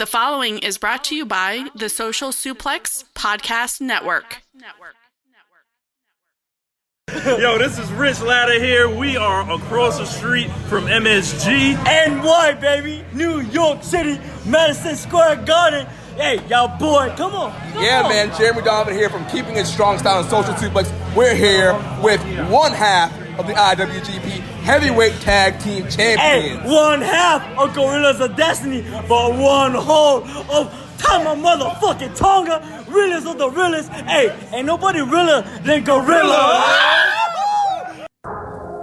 The following is brought to you by the Social Suplex Podcast Network. Yo, this is Rich Latta here. We are across the street from MSG. NY, baby. New York City, Madison Square Garden. Hey, y'all boy, come on. Yeah, man. Jeremy Donovan here from Keepin It Strong Style and Social Suplex. We're here with one half of the IWGP Heavyweight Tag Team Champions. Hey, one half of Gorillas of Destiny, but one whole of Tama motherfucking Tonga. Realest of the realest. Hey, ain't nobody realer than Gorilla.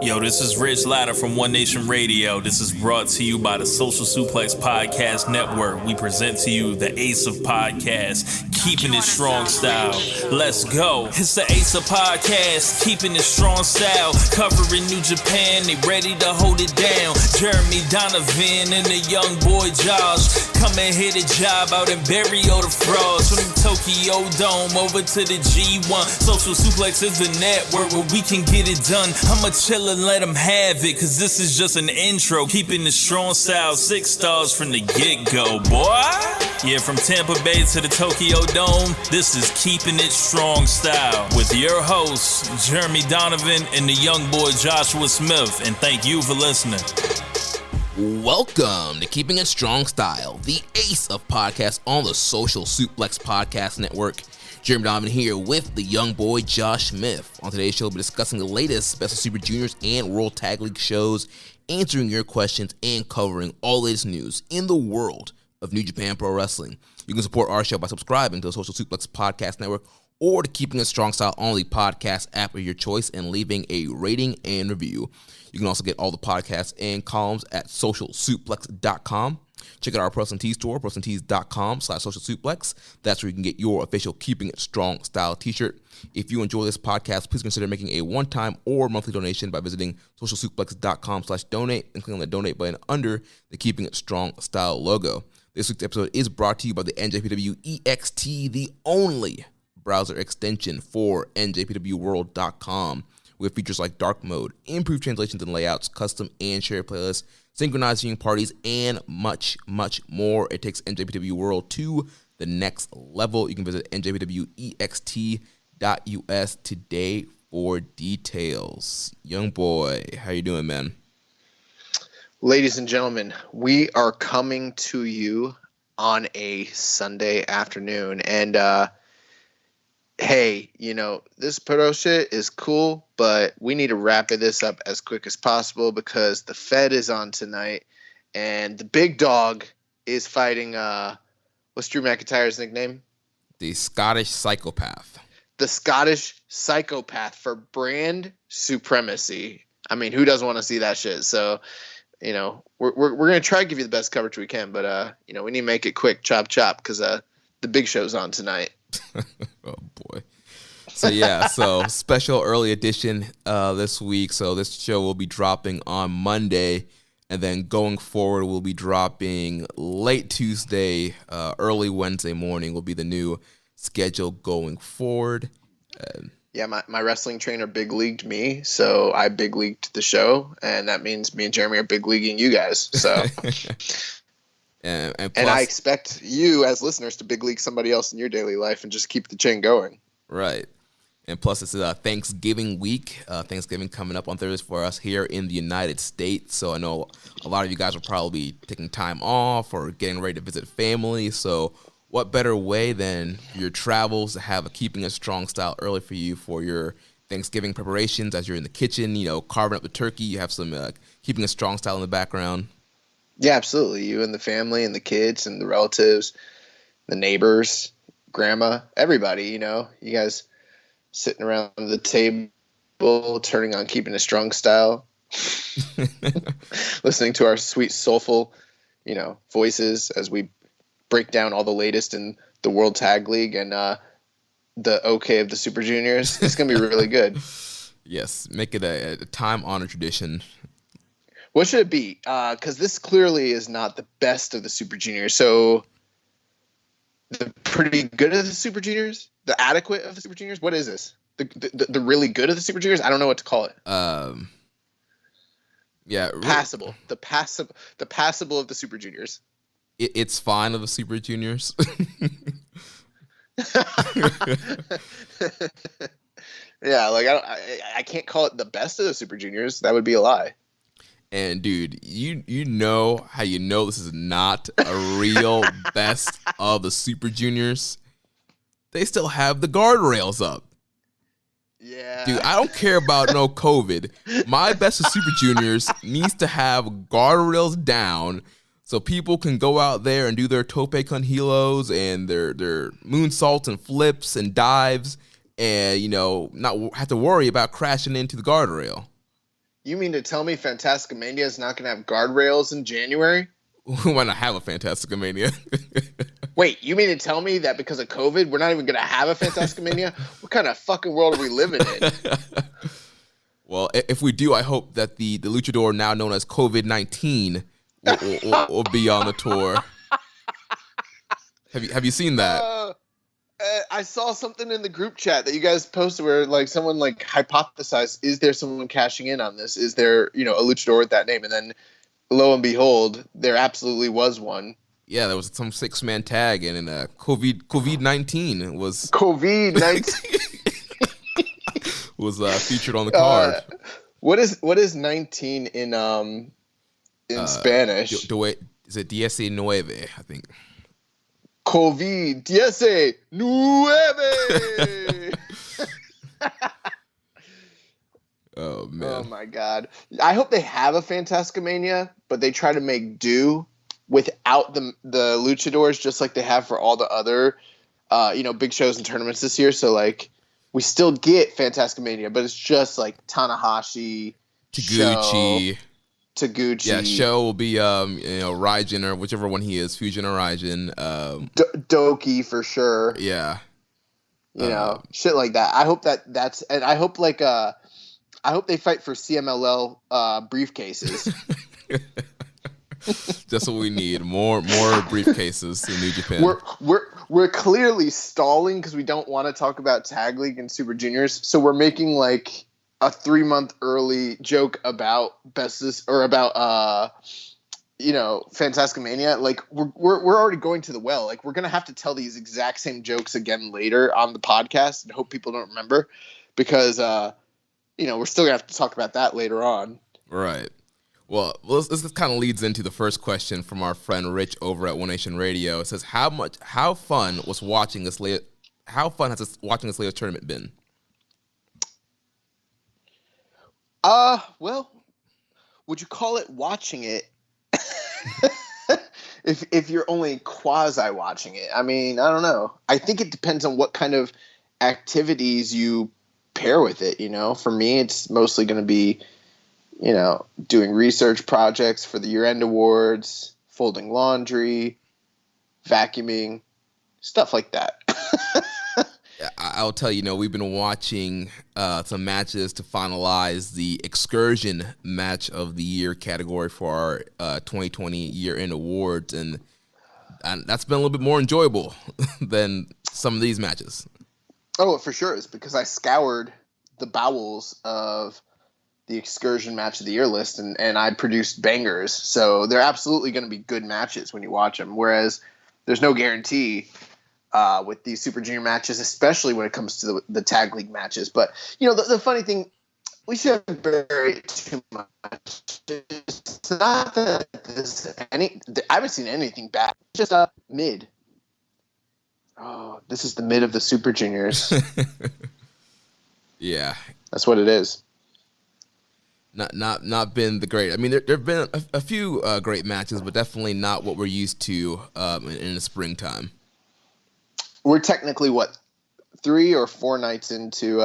Yo, this is Rich Latta from One Nation Radio. This is brought to you by the Social Suplex Podcast Network. We present to you the Ace of Podcasts, Keepin It Strong Style. Let's go. It's the Ace of Podcasts, Keepin It Strong Style. Covering New Japan, they ready to hold it down. Jeremy Donovan and the young boy Josh. Come and hit a job out and bury all the frauds. From the Tokyo Dome over to the G1. Social Suplex is the network where we can get it done. I'ma chill and let them have it, cause this is just an intro. Keeping the strong style, 6 stars from the get-go, boy. Yeah, from Tampa Bay to the Tokyo Dome, this is Keeping It Strong Style with your hosts, Jeremy Donovan and the young boy Joshua Smith. And thank you for listening. Welcome to Keeping It Strong Style, the ace of podcasts on the Social Suplex Podcast Network. Jeremy Donovan here with the young boy Josh Smith. On today's show, we'll be discussing the latest Special Super Juniors and World Tag League shows, answering your questions, and covering all the latest news in the world of New Japan Pro Wrestling. You can support our show by subscribing to the Social Suplex Podcast Network or to Keeping It Strong Style on the podcast app of your choice and leaving a rating and review. You can also get all the podcasts and columns at socialsuplex.com. Check out our Pro Wrestling Tees store, ProWrestlingTees.com/socialsuplex. That's where you can get your official Keeping It Strong Style t-shirt. If you enjoy this podcast, please consider making a one-time or monthly donation by visiting socialsuplex.com/donate and clicking on the donate button under the Keeping It Strong Style logo. This week's episode is brought to you by the NJPW EXT, the only browser extension for NJPWWorld.com. with features like dark mode, improved translations and layouts, custom and shared playlists, synchronized viewing parties, and much, much more. It takes NJPW World to the next level. You can visit njpwext.us today for details. Young boy, how you doing, man? Ladies and gentlemen, we are coming to you on a Sunday afternoon, and hey, you know, this pro shit is cool, but we need to wrap this up as quick as possible because the Fed is on tonight, and the big dog is fighting, what's Drew McIntyre's nickname? The Scottish Psychopath. The Scottish Psychopath for brand supremacy. I mean, who doesn't want to see that shit? So, you know, we're going to try to give you the best coverage we can, but, you know, we need to make it quick, chop, because the big show's on tonight. Oh boy. So yeah, so special early edition this week. So this show will be dropping on Monday, and then going forward we'll be dropping late Tuesday, early Wednesday morning will be the new schedule going forward. Yeah, my wrestling trainer big leagued me, so I big leagued the show, and that means me and Jeremy are big leaguing you guys. So And plus, I expect you as listeners to big league somebody else in your daily life and just keep the chain going. right. And plus, it's Thanksgiving week. Thanksgiving coming up on Thursday for us here in the United States. So I know a lot of you guys will probably be taking time off or getting ready to visit family. So what better way than your travels to have a Keeping It Strong Style early for you for your Thanksgiving preparations as you're in the kitchen, you know, carving up the turkey. You have some Keeping It Strong Style in the background. Yeah, absolutely. You and the family and the kids and the relatives, the neighbors, grandma, everybody, you know, you guys sitting around the table, turning on Keeping It Strong Style, listening to our sweet, soulful, you know, voices as we break down all the latest in the World Tag League and the OK of the Super Juniors. It's going to be really good. Yes, make it a time-honored tradition. What should it be? Because this clearly is not the best of the Super Juniors. So the pretty good of the Super Juniors? The adequate of the Super Juniors? What is this? The really good of the Super Juniors? I don't know what to call it. Yeah. Passable. The passable of the Super Juniors. It's fine of the Super Juniors. Yeah, like I can't call it the best of the Super Juniors. That would be a lie. And dude, you know how you know this is not a real best of the Super Juniors? They still have the guardrails up. Yeah. Dude, I don't care about no COVID. My best of Super Juniors needs to have guardrails down so people can go out there and do their tope con hilos and their moonsaults and flips and dives and, you know, not have to worry about crashing into the guardrail. You mean to tell me Fantasticamania is not going to have guardrails in January? Why not have a Fantasticamania? Wait, you mean to tell me that because of COVID, we're not even going to have a Fantasticamania? What kind of fucking world are we living in? Well, if we do, I hope that the luchador now known as COVID-19 will be on the tour. Have you seen that? I saw something in the group chat that you guys posted where like someone like hypothesized, is there someone cashing in on this? Is there, you know, a luchador with that name? And then lo and behold, there absolutely was one. Yeah, there was some 6-man tag and COVID-19 was COVID-19 was featured on the card. What is 19 in Spanish? Is it 19, I think. COVID-19. Oh man. Oh my god. I hope they have a Fantasticamania, but they try to make do without the luchadors, just like they have for all the other big shows and tournaments this year. So like we still get Fantasticamania, but it's just like Tanahashi, Taguchi. Yeah, Show will be Raijin or whichever one he is, Fusion or Raijin. Doki for sure. Yeah. Shit like that. I hope that's and I hope like I hope they fight for CMLL briefcases. That's what we need. More briefcases in New Japan. We're clearly stalling because we don't want to talk about Tag League and Super Juniors. So we're making like a 3-month early joke about Fantasticamania. Like we're already going to the well. Like we're gonna have to tell these exact same jokes again later on the podcast and hope people don't remember because we're still gonna have to talk about that later on. Right. Well, this kind of leads into the first question from our friend Rich over at One Nation Radio. It says, how fun has watching this latest tournament been? Well, would you call it watching it? if you're only quasi watching it, I mean, I don't know. I think it depends on what kind of activities you pair with it. For me, it's mostly going to be, doing research projects for the year-end awards, folding laundry, vacuuming, stuff like that. I'll tell you, we've been watching some matches to finalize the excursion match of the year category for our 2020 year-end awards, and that's been a little bit more enjoyable than some of these matches. Oh, for sure. It's because I scoured the bowels of the excursion match of the year list, and I produced bangers. So they're absolutely going to be good matches when you watch them, whereas there's no guarantee with these Super Junior matches, especially when it comes to the Tag League matches. But, the funny thing, we shouldn't bury it too much. It's not that I haven't seen anything bad. It's just mid. Oh, this is the mid of the Super Juniors. Yeah. That's what it is. Not been the great. I mean, there've been a few great matches, but definitely not what we're used to in the springtime. We're technically, 3 or 4 nights into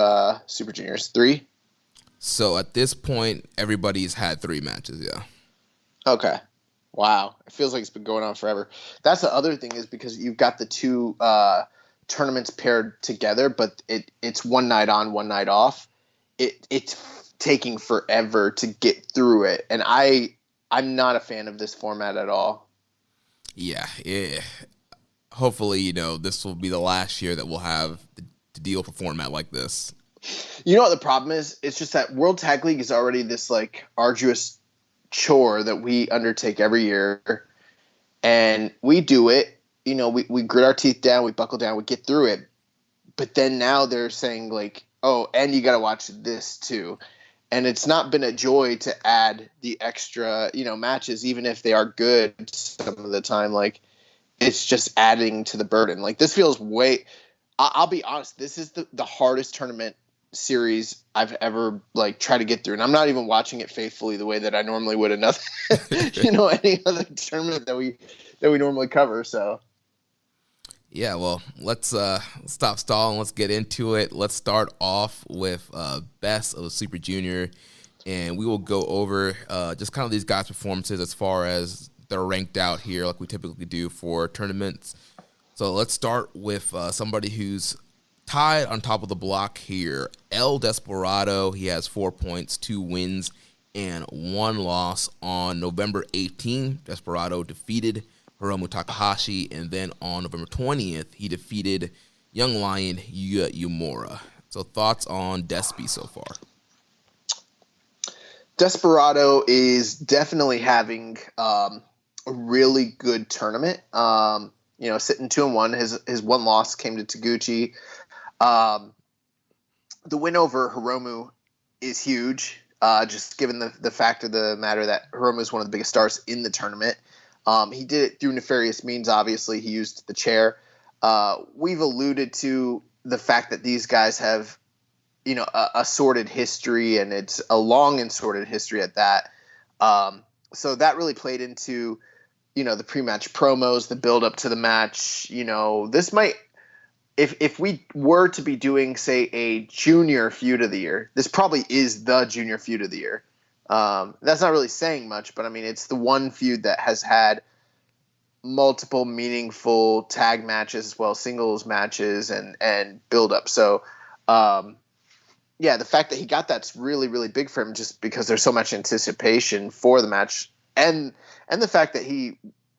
Super Juniors? 3? So at this point, everybody's had 3 matches, yeah. Okay. Wow. It feels like it's been going on forever. That's the other thing is because you've got the 2 tournaments paired together, but it's one night on, one night off. It's taking forever to get through it, and I'm not a fan of this format at all. Yeah. Hopefully, this will be the last year that we'll have to deal with a format like this. You know what the problem is? It's just that World Tag League is already this like arduous chore that we undertake every year, And we do it, we grit our teeth down, we buckle down, we get through it. But then now they're saying like, oh, and you got to watch this too. And it's not been a joy to add the extra, matches, even if they are good some of the time. Like, it's just adding to the burden. Like, this feels I'll be honest, this is the hardest tournament series I've ever like tried to get through. And I'm not even watching it faithfully the way that I normally would another, any other tournament that we normally cover. So. Yeah, well, let's stop stalling. Let's get into it. Let's start off with best of the Super Junior, and we will go over just kind of these guys' performances as far as they're ranked out here, like we typically do for tournaments. So let's start with somebody who's tied on top of the block here. El Desperado, he has 4 points, 2 wins, and 1 loss. On November 18th, Desperado defeated Hiromu Takahashi, and then on November 20th, he defeated Young Lion Yuya Uemura. So thoughts on Despi so far? Desperado is definitely having a really good tournament. Sitting 2-1. His one loss came to Taguchi. The win over Hiromu is huge, just given the fact of the matter that Hiromu is one of the biggest stars in the tournament. He did it through nefarious means. Obviously, he used the chair. We've alluded to the fact that these guys have, a sordid history, and it's a long and sordid history at that. So that really played into, the pre-match promos, the build up to the match. This might, if we were to be doing, say, a junior feud of the year, this probably is the junior feud of the year. That's not really saying much, but I mean, it's the one feud that has had multiple meaningful tag matches as well as singles matches and build up. So, the fact that he got that's really, really big for him, just because there's so much anticipation for the match, and the fact that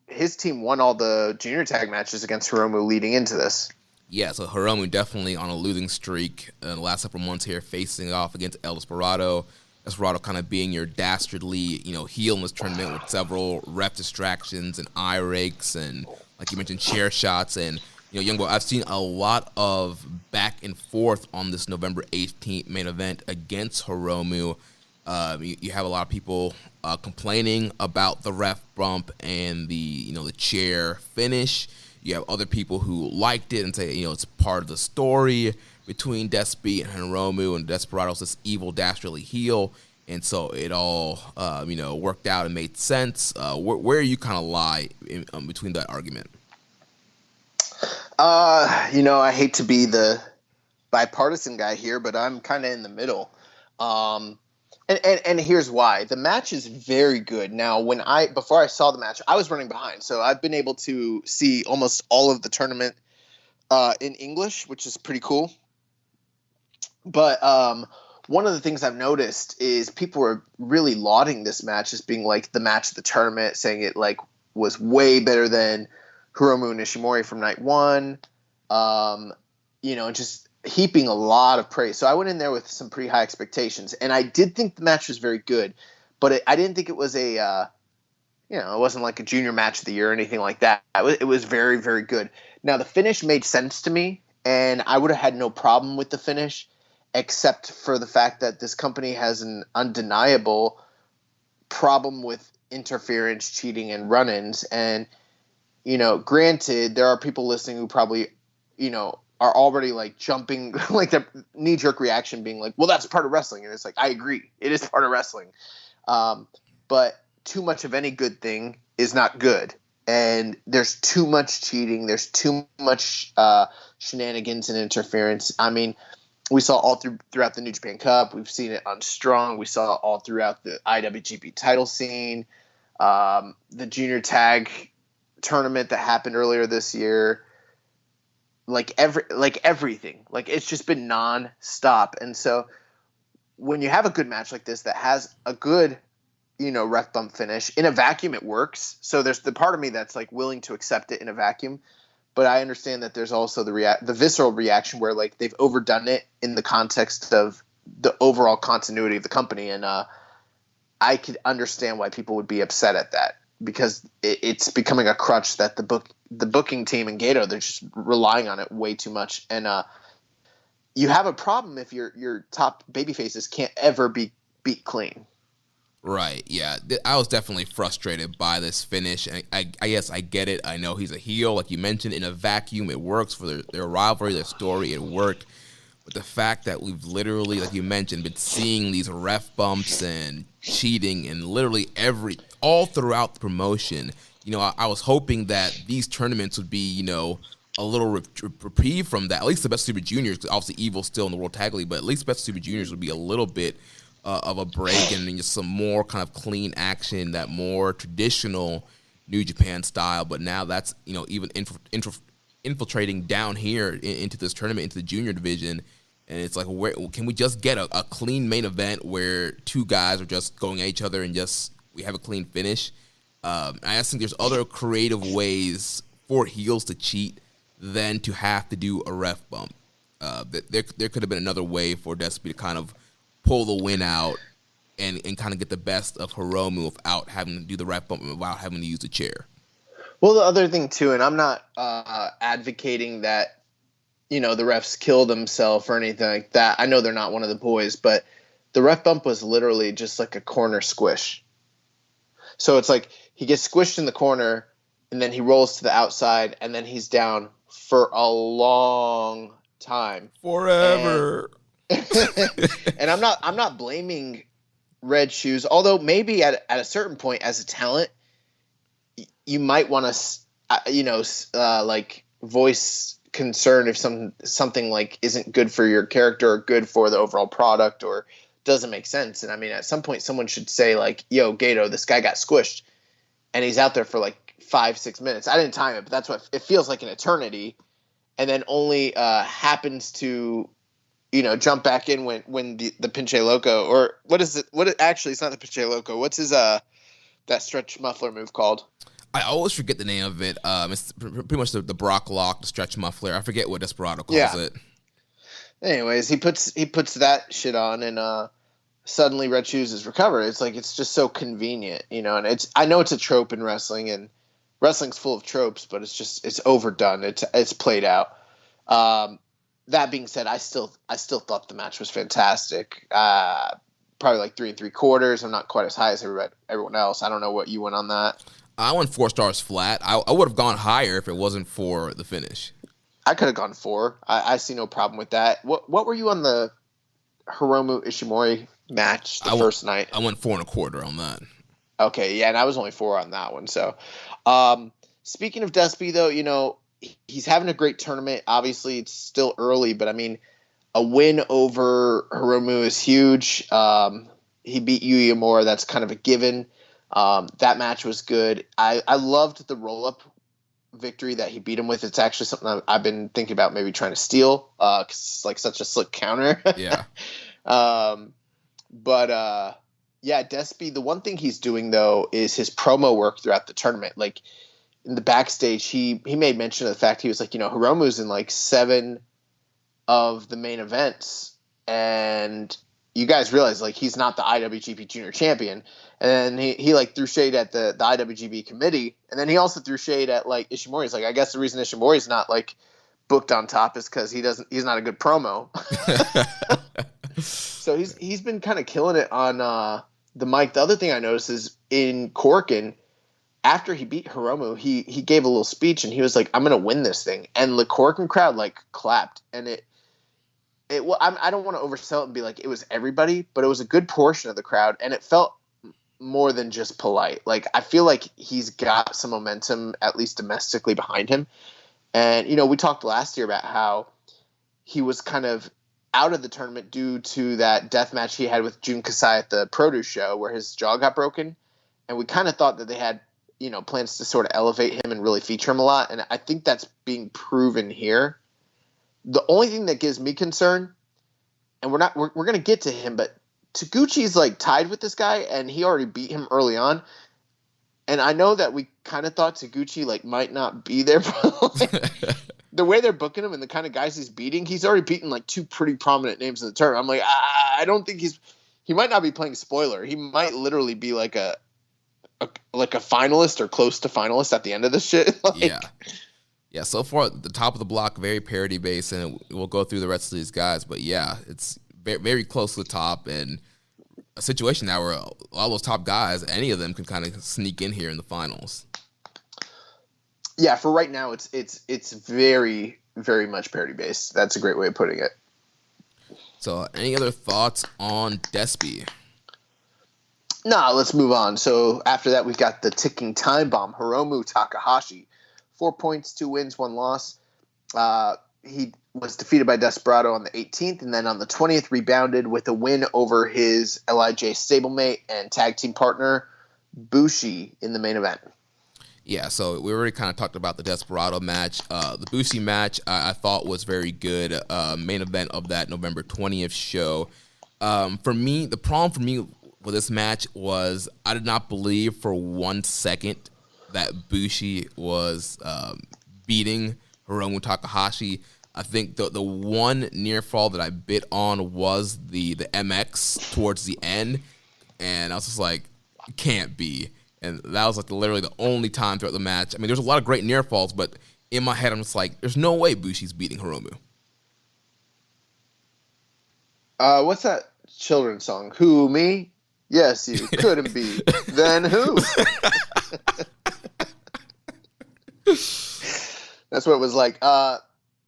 his team won all the junior tag matches against Hiromu leading into this. Yeah, so Hiromu definitely on a losing streak in the last couple months here, facing off against El Desperado. Desperado kind of being your dastardly, heel in this tournament with several ref distractions and eye rakes and, like you mentioned, chair shots. And, Young Boy, I've seen a lot of back and forth on this November 18th main event against Hiromu. You have a lot of people complaining about the ref bump and the chair finish. You have other people who liked it and say, it's part of the story between Despi and Hiromu, and Desperado's this evil, dastardly heel, and so it all, worked out and made sense. Where you kind of lie in between that argument? I hate to be the bipartisan guy here, but I'm kind of in the middle. And here's why. The match is very good. Now, before I saw the match, I was running behind, so I've been able to see almost all of the tournament in English, which is pretty cool. But one of the things I've noticed is people were really lauding this match as being like the match of the tournament, saying it like was way better than Hiromu and Ishimori from night one. Just heaping a lot of praise. So I went in there with some pretty high expectations, and I did think the match was very good, but I didn't think it was it wasn't like a junior match of the year or anything like that. It was very, very good. Now, the finish made sense to me, and I would have had no problem with the finish, except for the fact that this company has an undeniable problem with interference, cheating, and run-ins. And, granted, there are people listening who probably, are already like jumping, like their knee-jerk reaction being like, well, that's part of wrestling. And it's like, I agree. It is part of wrestling. But too much of any good thing is not good. And there's too much cheating. There's too much shenanigans and interference. I mean, we saw all throughout the New Japan Cup. We've seen it on Strong. We saw it all throughout the IWGP title scene, the junior tag tournament that happened earlier this year. Everything. Like, it's just been non-stop. And so when you have a good match like this that has a good, ref bump finish, in a vacuum it works. So there's the part of me that's like willing to accept it in a vacuum. But I understand that there's also the visceral reaction where like they've overdone it in the context of the overall continuity of the company. And I could understand why people would be upset at that. because it's becoming a crutch that the booking team and Gato, they're just relying on it way too much. And you have a problem if your top baby faces can't ever be beat clean. Right, yeah. I was definitely frustrated by this finish. And I guess I get it. I know he's a heel. Like you mentioned, in a vacuum, it works for their rivalry, their story. It worked. But the fact that we've literally, like you mentioned, been seeing these ref bumps and cheating and literally all throughout the promotion, I was hoping that these tournaments would be, a little reprieve from that. At least the Best Super Juniors, because obviously Evil's still in the World Tag League, but at least Best Super Juniors would be a little bit of a break and just some more kind of clean action, that more traditional New Japan style. But now that's, even infiltrating down here into this tournament, into the junior division. And it's like, where can we just get a clean main event where two guys are just going at each other and we have a clean finish? I just think there's other creative ways for heels to cheat than to have to do a ref bump. There could have been another way for Despy to kind of pull the win out and kind of get the best of Hiromu without having to do the ref bump and without having to use the chair. Well, the other thing too, and I'm not advocating that, the refs kill themselves or anything like that. I know they're not one of the boys, but the ref bump was literally just like a corner squish. So it's like he gets squished in the corner and then he rolls to the outside and then he's down for a long time. Forever. And I'm not blaming Red Shoes, although maybe at a certain point as a talent, you might want to, like voice concern if something like isn't good for your character or good for the overall product or doesn't make sense. And I mean, at some point someone should say like, yo, Gato, this guy got squished and he's out there for like 5-6 minutes. I didn't time it, but that's what it feels like, an eternity. And then only happens to, jump back in when the Pinche Loco, or what is it? Actually, it's not the Pinche Loco. What's his that stretch muffler move called? I always forget the name of it. It's pretty much the Brock Lock, the stretch muffler. I forget what Desperado calls it. Anyways, he puts that shit on, and suddenly Red Shoes is recovered. It's like, it's just so convenient, and I know it's a trope in wrestling, and wrestling's full of tropes, but it's overdone. It's played out. That being said, I still thought the match was fantastic. Probably like 3 3/4. I'm not quite as high as everyone else. I don't know what you went on that. I went 4 stars flat. I would have gone higher if it wasn't for the finish. I could have gone 4. I see no problem with that. What were you on the Hiromu Ishimori match first night? I went 4 1/4 on that. Okay, yeah, and I was only 4 on that one. So, speaking of Despy, though, he's having a great tournament. Obviously, it's still early, but I mean, a win over Hiromu is huge. He beat Yuya Uemura. That's kind of a given. That match was good. I loved the roll-up victory that he beat him with. It's actually something I've been thinking about maybe trying to steal, 'cause it's like such a slick counter. Yeah. Yeah, Despy, the one thing he's doing, though, is his promo work throughout the tournament. Like, in the backstage, he made mention of the fact he was like, Hiromu's in like 7 of the main events, and you guys realize like he's not the IWGP Junior Champion. And then he like threw shade at the IWGP committee, and then he also threw shade at like Ishimori. He's like, I guess the reason Ishimori's not like booked on top is because he's not a good promo. So he's been kind of killing it on the mic. The other thing I noticed is in Corkin, after he beat Hiromu, he gave a little speech and he was like, I'm gonna win this thing, and the Corkin crowd like clapped, and I don't want to oversell it and be like it was everybody, but it was a good portion of the crowd, and it felt more than just polite. Like, I feel like he's got some momentum, at least domestically, behind him. And, we talked last year about how he was kind of out of the tournament due to that death match he had with Jun Kasai at the Produce Show where his jaw got broken. And we kind of thought that they had, plans to sort of elevate him and really feature him a lot. And I think that's being proven here. The only thing that gives me concern, and we're going to get to him, but Taguchi's like tied with this guy, and he already beat him early on. And I know that we kind of thought Taguchi like might not be there, but like, the way they're booking him and the kind of guys he's beating, he's already beaten like 2 pretty prominent names in the tournament. I'm like, I don't think he might not be playing spoiler. He might literally be like a finalist or close to finalist at the end of this shit. Yeah, so far the top of the block, very parity based, and we'll go through the rest of these guys. But yeah, it's very, very close to the top, and a situation now where all those top guys, any of them can kind of sneak in here in the finals. Yeah, for right now, it's very, very much parity based. That's a great way of putting it. So, any other thoughts on Despy? Nah, let's move on. So after that, we've got the ticking time bomb, Hiromu Takahashi. 4 points, 2 wins, 1 loss. He was defeated by Desperado on the 18th, and then on the 20th rebounded with a win over his LIJ stablemate and tag team partner Bushi in the main event. Yeah, so we already kind of talked about the Desperado match. The Bushi match I thought was very good. Main event of that November 20th show. For me, the problem for me with this match was I did not believe for 1 second that Bushi was beating Hiromu Takahashi. I think the one near fall that I bit on was the MX towards the end, and I was just like, it can't be. And that was like literally the only time throughout the match. I mean, there's a lot of great near falls, but in my head, I'm just like, there's no way Bushi's beating Hiromu. What's that children's song? Who, me? Yes, you. Couldn't be. Then who? That's what it was like.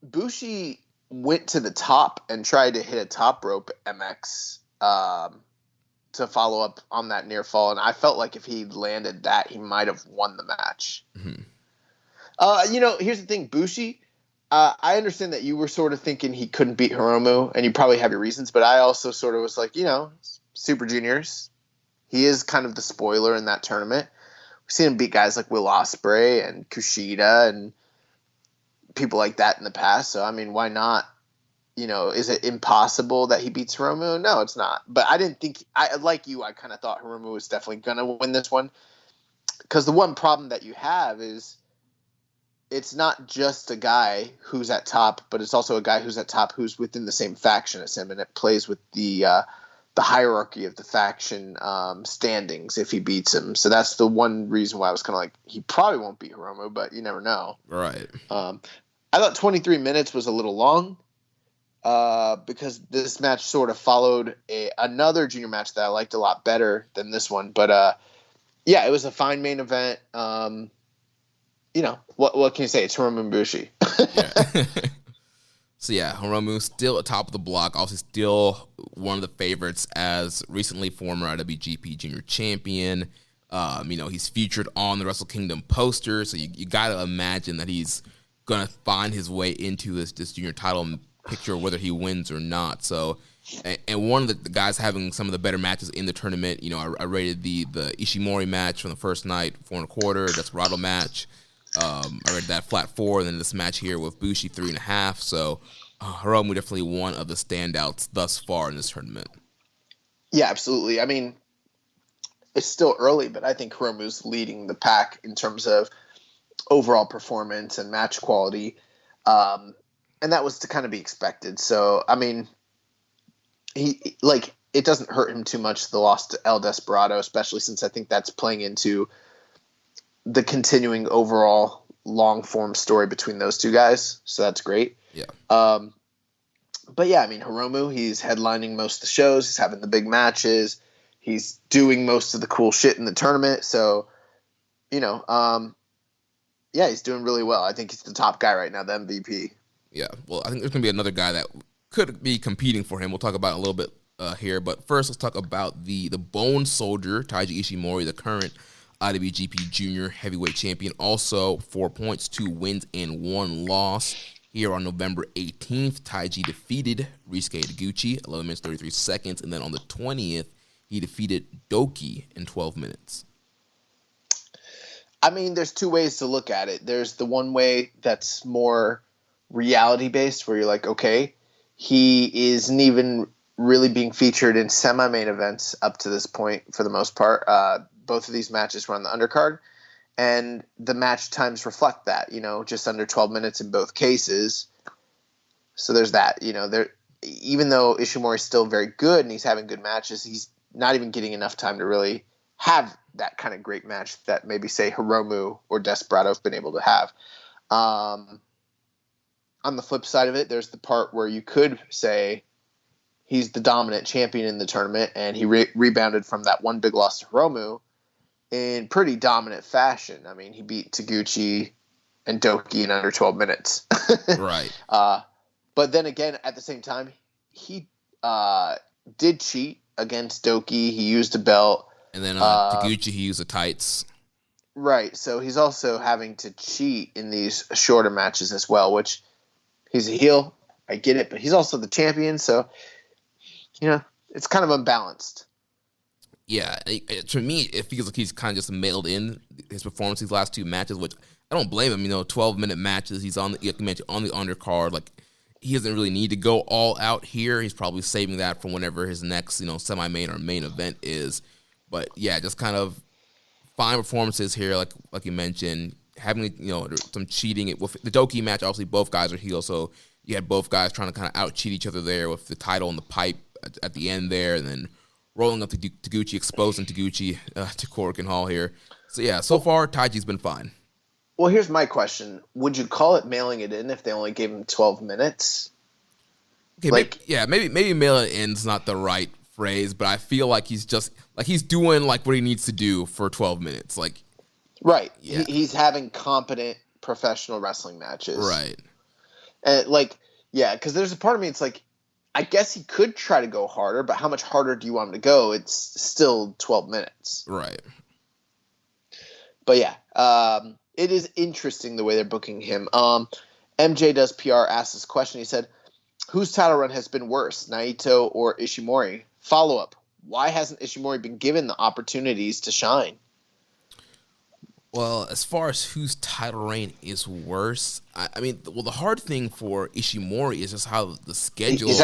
Bushi went to the top and tried to hit a top rope MX to follow up on that near fall, and I felt like if he landed that, he might have won the match. Mm-hmm. Here's the thing, Bushi. I understand that you were sort of thinking he couldn't beat Hiromu, and you probably have your reasons, but I also sort of was like, Super Juniors. He is kind of the spoiler in that tournament. We've seen him beat guys like Will Ospreay and Kushida and people like that in the past. So, I mean, why not? Is it impossible that he beats Hiromu? No, it's not. But I didn't think – like you, I kind of thought Hiromu was definitely going to win this one. Because the one problem that you have is it's not just a guy who's at top, but it's also a guy who's at top who's within the same faction as him, and it plays with the hierarchy of the faction standings if he beats him. So that's the one reason why I was kind of like, he probably won't beat Hiromu, but you never know. Right. I thought 23 minutes was a little long because this match sort of followed another junior match that I liked a lot better than this one. But yeah, it was a fine main event. What can you say? It's Hiromu and Bushi. Yeah. So yeah, Hiromu still atop of the block, obviously still one of the favorites as recently former IWGP Junior Champion. He's featured on the Wrestle Kingdom poster, so you got to imagine that he's going to find his way into this junior title picture, whether he wins or not. So, and one of the guys having some of the better matches in the tournament, I rated the Ishimori match from the first night 4.25, Desperado match. I rated that flat 4, and then this match here with Bushi 3.5. So, Hiromu definitely one of the standouts thus far in this tournament. Yeah, absolutely. I mean, it's still early, but I think Hiromu's leading the pack in terms of overall performance and match quality. And that was to kind of be expected. So, I mean, it doesn't hurt him too much, the loss to El Desperado, especially since I think that's playing into the continuing overall long form story between those two guys. So that's great. Yeah. But yeah, I mean, Hiromu, he's headlining most of the shows. He's having the big matches. He's doing most of the cool shit in the tournament. So, yeah, he's doing really well. I think he's the top guy right now, the MVP. Yeah, well, I think there's going to be another guy that could be competing for him. We'll talk about it a little bit here. But first, let's talk about the Bone Soldier, Taiji Ishimori, the current IWGP Junior Heavyweight Champion. Also, 4 points, 2 wins, and 1 loss. Here on November 18th, Taiji defeated Risuke Taguchi, 11 minutes, 33 seconds. And then on the 20th, he defeated Doki in 12 minutes. I mean, there's two ways to look at it. There's the one way that's more reality-based, where you're like, okay, he isn't even really being featured in semi-main events up to this point for the most part. Both of these matches were on the undercard, and the match times reflect that, just under 12 minutes in both cases. So there's that, even though Ishimori's still very good and he's having good matches, he's not even getting enough time to really have that kind of great match that maybe, say, Hiromu or Desperado have been able to have. On the flip side of it, there's the part where you could say he's the dominant champion in the tournament, and he rebounded from that one big loss to Hiromu in pretty dominant fashion. I mean, he beat Taguchi and Doki in under 12 minutes. Right. But then again, at the same time, he did cheat against Doki. He used a belt. And then Taguchi, he used the tights. Right. So he's also having to cheat in these shorter matches as well, which he's a heel. I get it. But he's also the champion. So, it's kind of unbalanced. Yeah. To me, it feels like he's kind of just mailed in his performance these last two matches, which I don't blame him. 12-minute matches. He's on the undercard. Like, he doesn't really need to go all out here. He's probably saving that for whenever his next, semi-main or main event is. But yeah, just kind of fine performances here, like you mentioned. Having some cheating with the Doki match. Obviously, both guys are heels, so you had both guys trying to kind of out cheat each other there with the title and the pipe at the end there, and then rolling up to Taguchi, exposing Taguchi to Korakuen Hall here. So yeah, so far Taiji's been fine. Well, here's my question. Would you call it mailing it in if they only gave him 12 minutes? Okay, maybe mail it in is not the right phrase, but I feel like he's doing like what he needs to do for 12 minutes. Like, right. Yeah. He's having competent professional wrestling matches. Right. And because there's a part of me, it's like, I guess he could try to go harder, but how much harder do you want him to go? It's still 12 minutes. Right. But yeah, it is interesting the way they're booking him. MJ Does PR asked this question. He said, whose title run has been worse, Naito or Ishimori? Follow-up, why hasn't Ishimori been given the opportunities to shine? Well, as far as whose title reign is worse, the hard thing for Ishimori is just how the schedule... He's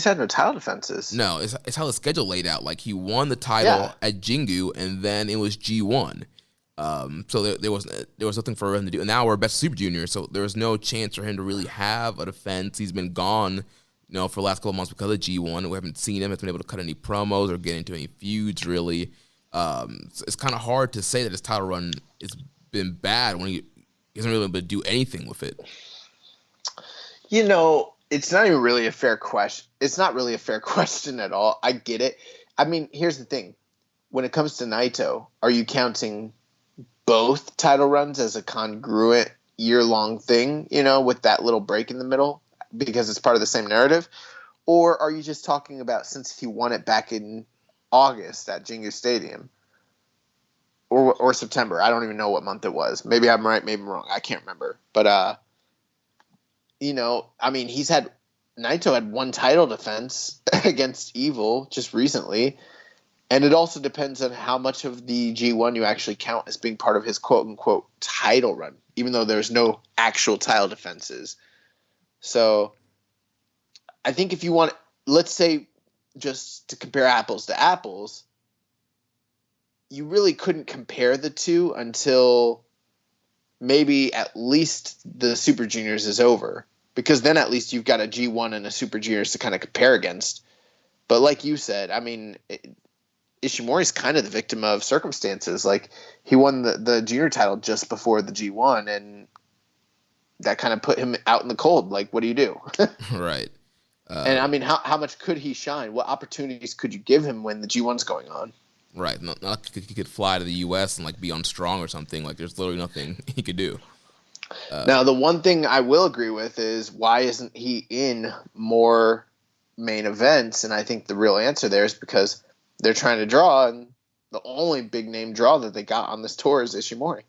had no title defenses. No, it's how the schedule laid out. Like, he won the title at Jingu, and then it was G1. So there was nothing for him to do. And now we're Best Super Junior, so there was no chance for him to really have a defense. He's been gone, for the last couple of months because of G1. We haven't seen him. Hasn't been able to cut any promos or get into any feuds, really. So it's kind of hard to say that his title run has been bad when he hasn't really been able to do anything with it. It's not even really a fair question. It's not really a fair question at all. I get it. I mean, here's the thing. When it comes to Naito, are you counting both title runs as a congruent year-long thing, with that little break in the middle because it's part of the same narrative? Or are you just talking about since he won it back in August at Jingu Stadium or September? I don't even know what month it was. Maybe I'm right, maybe I'm wrong. I can't remember. But, Naito had one title defense against Evil just recently. And it also depends on how much of the G1 you actually count as being part of his quote-unquote title run, even though there's no actual title defenses. So I think if you want, let's say, just to compare apples to apples, you really couldn't compare the two until maybe at least the Super Juniors is over. Because then at least you've got a G1 and a Super Juniors to kind of compare against. But like you said, Ishimori's kind of the victim of circumstances. Like, he won the junior title just before the G1, and that kind of put him out in the cold. Like, what do you do? Right. And how much could he shine? What opportunities could you give him when the G1's going on? Right. Not like he could fly to the U.S. and be on Strong or something. Like, there's literally nothing he could do. Now, the one thing I will agree with is why isn't he in more main events? And I think the real answer there is because they're trying to draw, and the only big name draw that they got on this tour is Ishimori.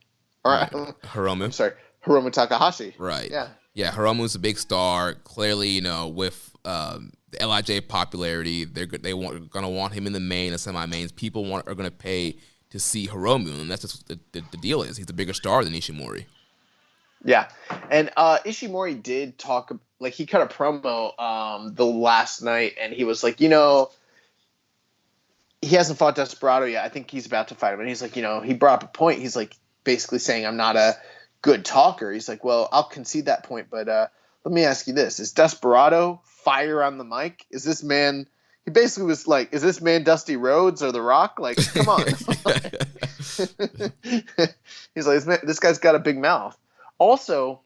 All right. Hiromu. I'm sorry, Hiromu Takahashi. Right. Yeah. Yeah, Hiromu's a big star. Clearly, with the LIJ popularity, they're gonna want him in the main and semi-mains. People are gonna pay to see Hiromu, and that's just the deal is he's a bigger star than Ishimori. Yeah, and Ishimori did talk, he cut a promo the last night, and he was like, he hasn't fought Desperado yet. I think he's about to fight him. And he's like, he brought up a point. He's like basically saying, I'm not a good talker. He's like, well, I'll concede that point. But let me ask you this. Is Desperado fire on the mic? Is this man, He basically was like, "Is this man Dusty Rhodes or The Rock? Like, come on." He's like, "This guy's got a big mouth." Also,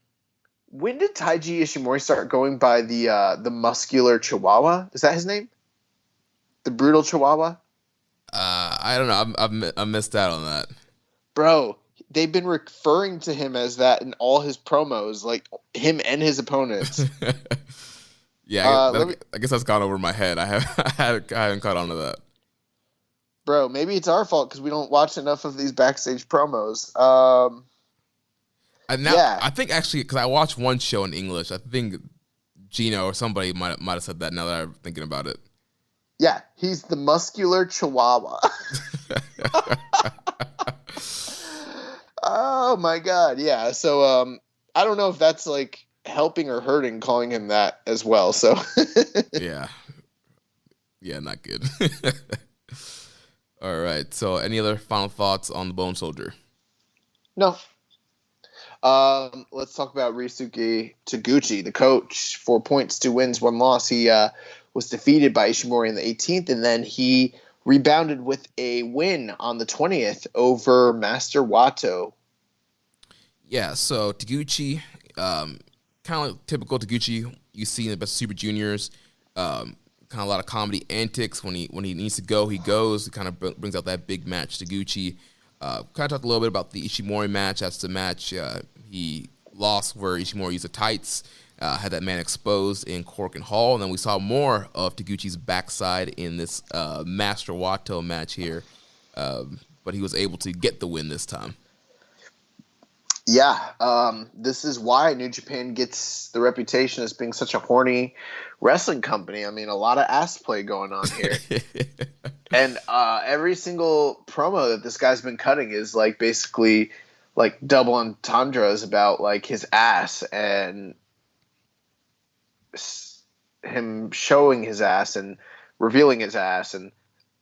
when did Taiji Ishimori start going by the muscular Chihuahua? Is that his name? The brutal Chihuahua? I don't know. I missed out on that. Bro, they've been referring to him as that in all his promos, like him and his opponents. Yeah, I guess that's gone over my head. I haven't caught on to that. Bro, maybe it's our fault because we don't watch enough of these backstage promos. I think actually, because I watched one show in English, I think Gino or somebody might have said that. Now that I'm thinking about it. Yeah, he's the muscular Chihuahua. Oh my god, yeah. So I don't know if that's like helping or hurting calling him that as well. So yeah, not good. All right. So any other final thoughts on the Bone Soldier? No. Let's talk about Ryusuke Taguchi, the coach. 4 points, 2 wins, 1 loss. He was defeated by Ishimori in the 18th, and then he rebounded with a win on the 20th over Master Wato. Yeah, so Taguchi, kind of like typical Taguchi you see in the Best of Super Juniors. Kind of a lot of comedy antics. When he needs to go, he goes. He kind of brings out that big match. Taguchi kind of talked a little bit about the Ishimori match. That's the match he lost where Ishimori used the tights, had that man exposed in Cork and Hall. And then we saw more of Taguchi's backside in this Master Wato match here. But he was able to get the win this time. Yeah, this is why New Japan gets the reputation as being such a horny wrestling company. I mean, a lot of ass play going on here. And every single promo that this guy's been cutting is like basically like double entendres about like his ass and him showing his ass and revealing his ass and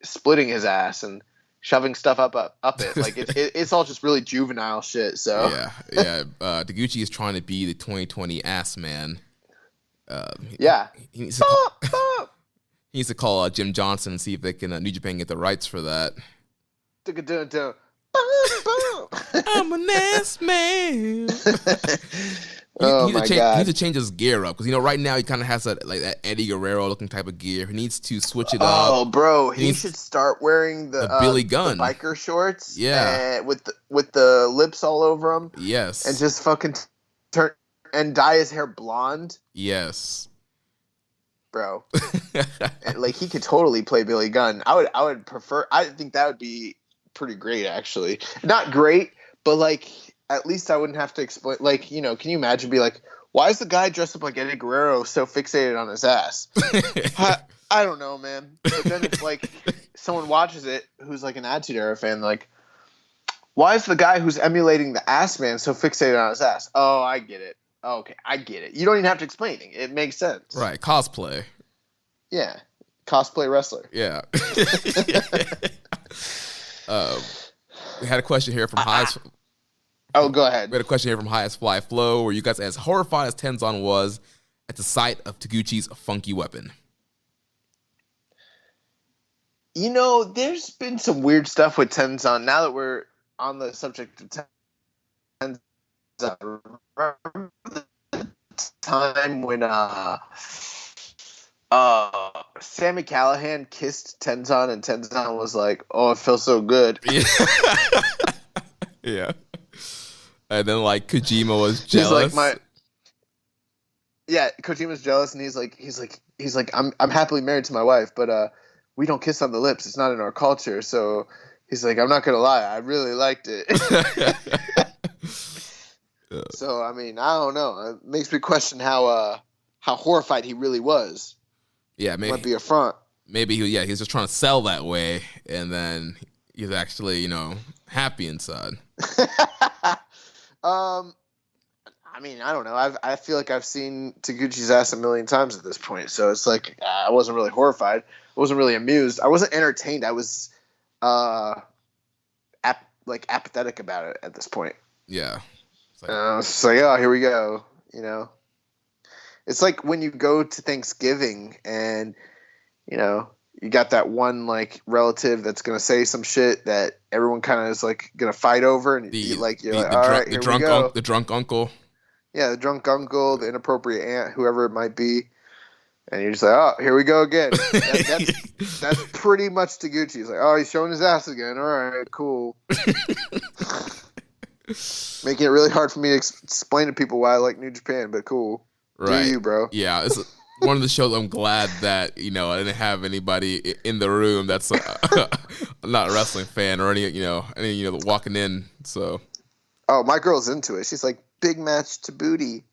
splitting his ass and shoving stuff up it. Like it's all just really juvenile shit. So yeah. Taguchi is trying to be the 2020 ass man. He needs to call Jim Johnson and see if they can New Japan get the rights for that. I'm an ass man. Oh my God. He needs to change his gear up because right now he kind of has that Eddie Guerrero looking type of gear. He needs to switch it up. Oh, bro, he should start wearing the Billy Gunn the biker shorts. Yeah, with the lips all over them. Yes, and just fucking turn and dye his hair blonde. Yes, bro. And, like he could totally play Billy Gunn. I would prefer. I think that would be pretty great, actually. Not great, but like. At least I wouldn't have to explain. Like, can you imagine? Be like, why is the guy dressed up like Eddie Guerrero so fixated on his ass? I don't know, man. But then it's like someone watches it who's like an Attitude Era fan. Like, why is the guy who's emulating the ass man so fixated on his ass? Oh, I get it. Oh, okay, I get it. You don't even have to explain it. It makes sense. Right? Cosplay. Yeah, cosplay wrestler. Yeah. We had a question here from Highest. Oh, go ahead. We had a question here from Highest Fly Flow. Were you guys as horrified as Tenzan was at the sight of Taguchi's funky weapon? There's been some weird stuff with Tenzan. Now that we're on the subject of Tenzan, remember the time when Sammy Callahan kissed Tenzan and Tenzan was like, "Oh, it feels so good." Yeah. And then Kojima was jealous. Kojima's jealous, and he's like, I'm happily married to my wife, but we don't kiss on the lips. It's not in our culture. So he's like, I'm not gonna lie, I really liked it. So I mean, I don't know. It makes me question how horrified he really was. Yeah, maybe might be a front. Maybe he's just trying to sell that way, and then he's actually happy inside. I mean, I don't know. I feel like I've seen Taguchi's ass a million times at this point, so it's like I wasn't really horrified. I wasn't really amused. I wasn't entertained. I was apathetic about it at this point. Yeah. It's like, oh, here we go. It's like when you go to Thanksgiving and you got that one like relative that's gonna say some shit that everyone kind of is like gonna fight over, and you're like, all right, here we go. The drunk uncle. Yeah, the drunk uncle, the inappropriate aunt, whoever it might be, and you're just like, oh, here we go again. That's pretty much Taguchi. He's like, oh, he's showing his ass again. All right, cool. Making it really hard for me to explain to people why I like New Japan, but cool. Right. Do you, bro? Yeah, it's one of the shows I'm glad that, I didn't have anybody in the room that's not a wrestling fan or any walking in. So. Oh, my girl's into it. She's like, big match to booty.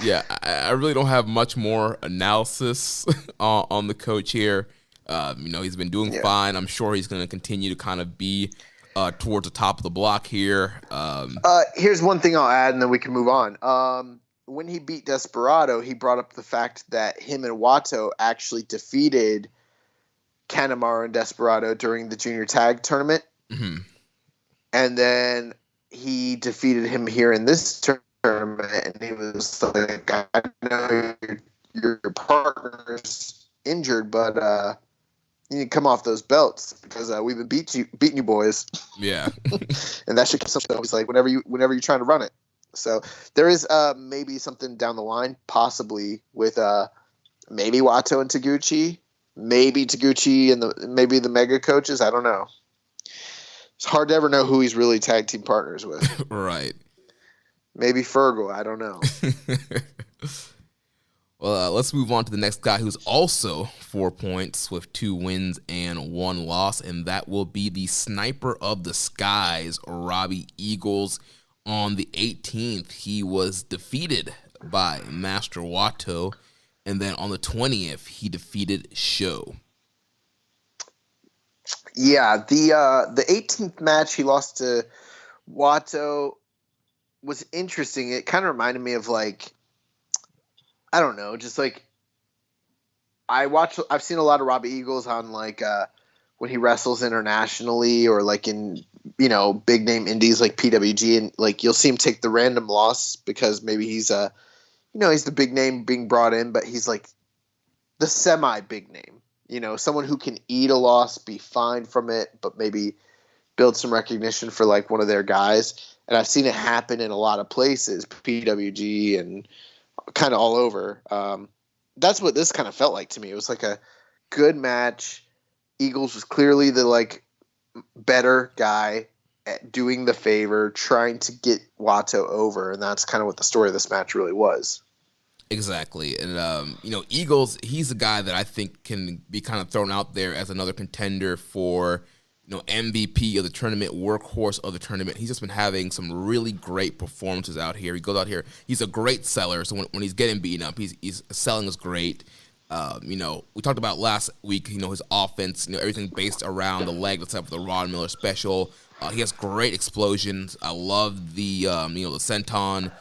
Yeah, I really don't have much more analysis on the coach here. He's been doing fine. I'm sure he's going to continue to kind of be towards the top of the block here. Here's one thing I'll add, and then we can move on. When he beat Desperado, he brought up the fact that him and Wato actually defeated Kanemaru and Desperado during the junior tag tournament. Mm-hmm. And then he defeated him here in this tournament, and he was like, I know your partner's injured, but you need to come off those belts because we've been beating you boys. Yeah. And that should get something. He's like, whenever you're trying to run it. So there is maybe something down the line, possibly with maybe Wato and Taguchi, maybe Taguchi and maybe the Mega coaches. I don't know. It's hard to ever know who he's really tag team partners with. Right. Maybe Fergal. I don't know. Well, let's move on to the next guy who's also 4 points with 2 wins and 1 loss, and that will be the Sniper of the Skies, Robbie Eagles. On the 18th, he was defeated by Master Wato, and then on the 20th, he defeated Sho. Yeah, the 18th match he lost to Wato was interesting. It kind of reminded me of like, I don't know, just like I've seen a lot of Robbie Eagles on like when he wrestles internationally or like in big name indies like PWG, and like you'll see him take the random loss because maybe he's he's the big name being brought in, but he's like the semi big name. Someone who can eat a loss, be fine from it, but maybe build some recognition for like one of their guys. And I've seen it happen in a lot of places, PWG and kind of all over. That's what this kind of felt like to me. It was like a good match. Eagles was clearly the like better guy at doing the favor, trying to get Wato over. And that's kind of what the story of this match really was. Exactly. And, Eagles, he's a guy that I think can be kind of thrown out there as another contender for, MVP of the tournament, workhorse of the tournament. He's just been having some really great performances out here. He goes out here. He's a great seller. So when he's getting beaten up, he's selling is great. We talked about last week, his offense, everything based around the leg, let's have the Ron Miller special. He has great explosions. I love the, the senton.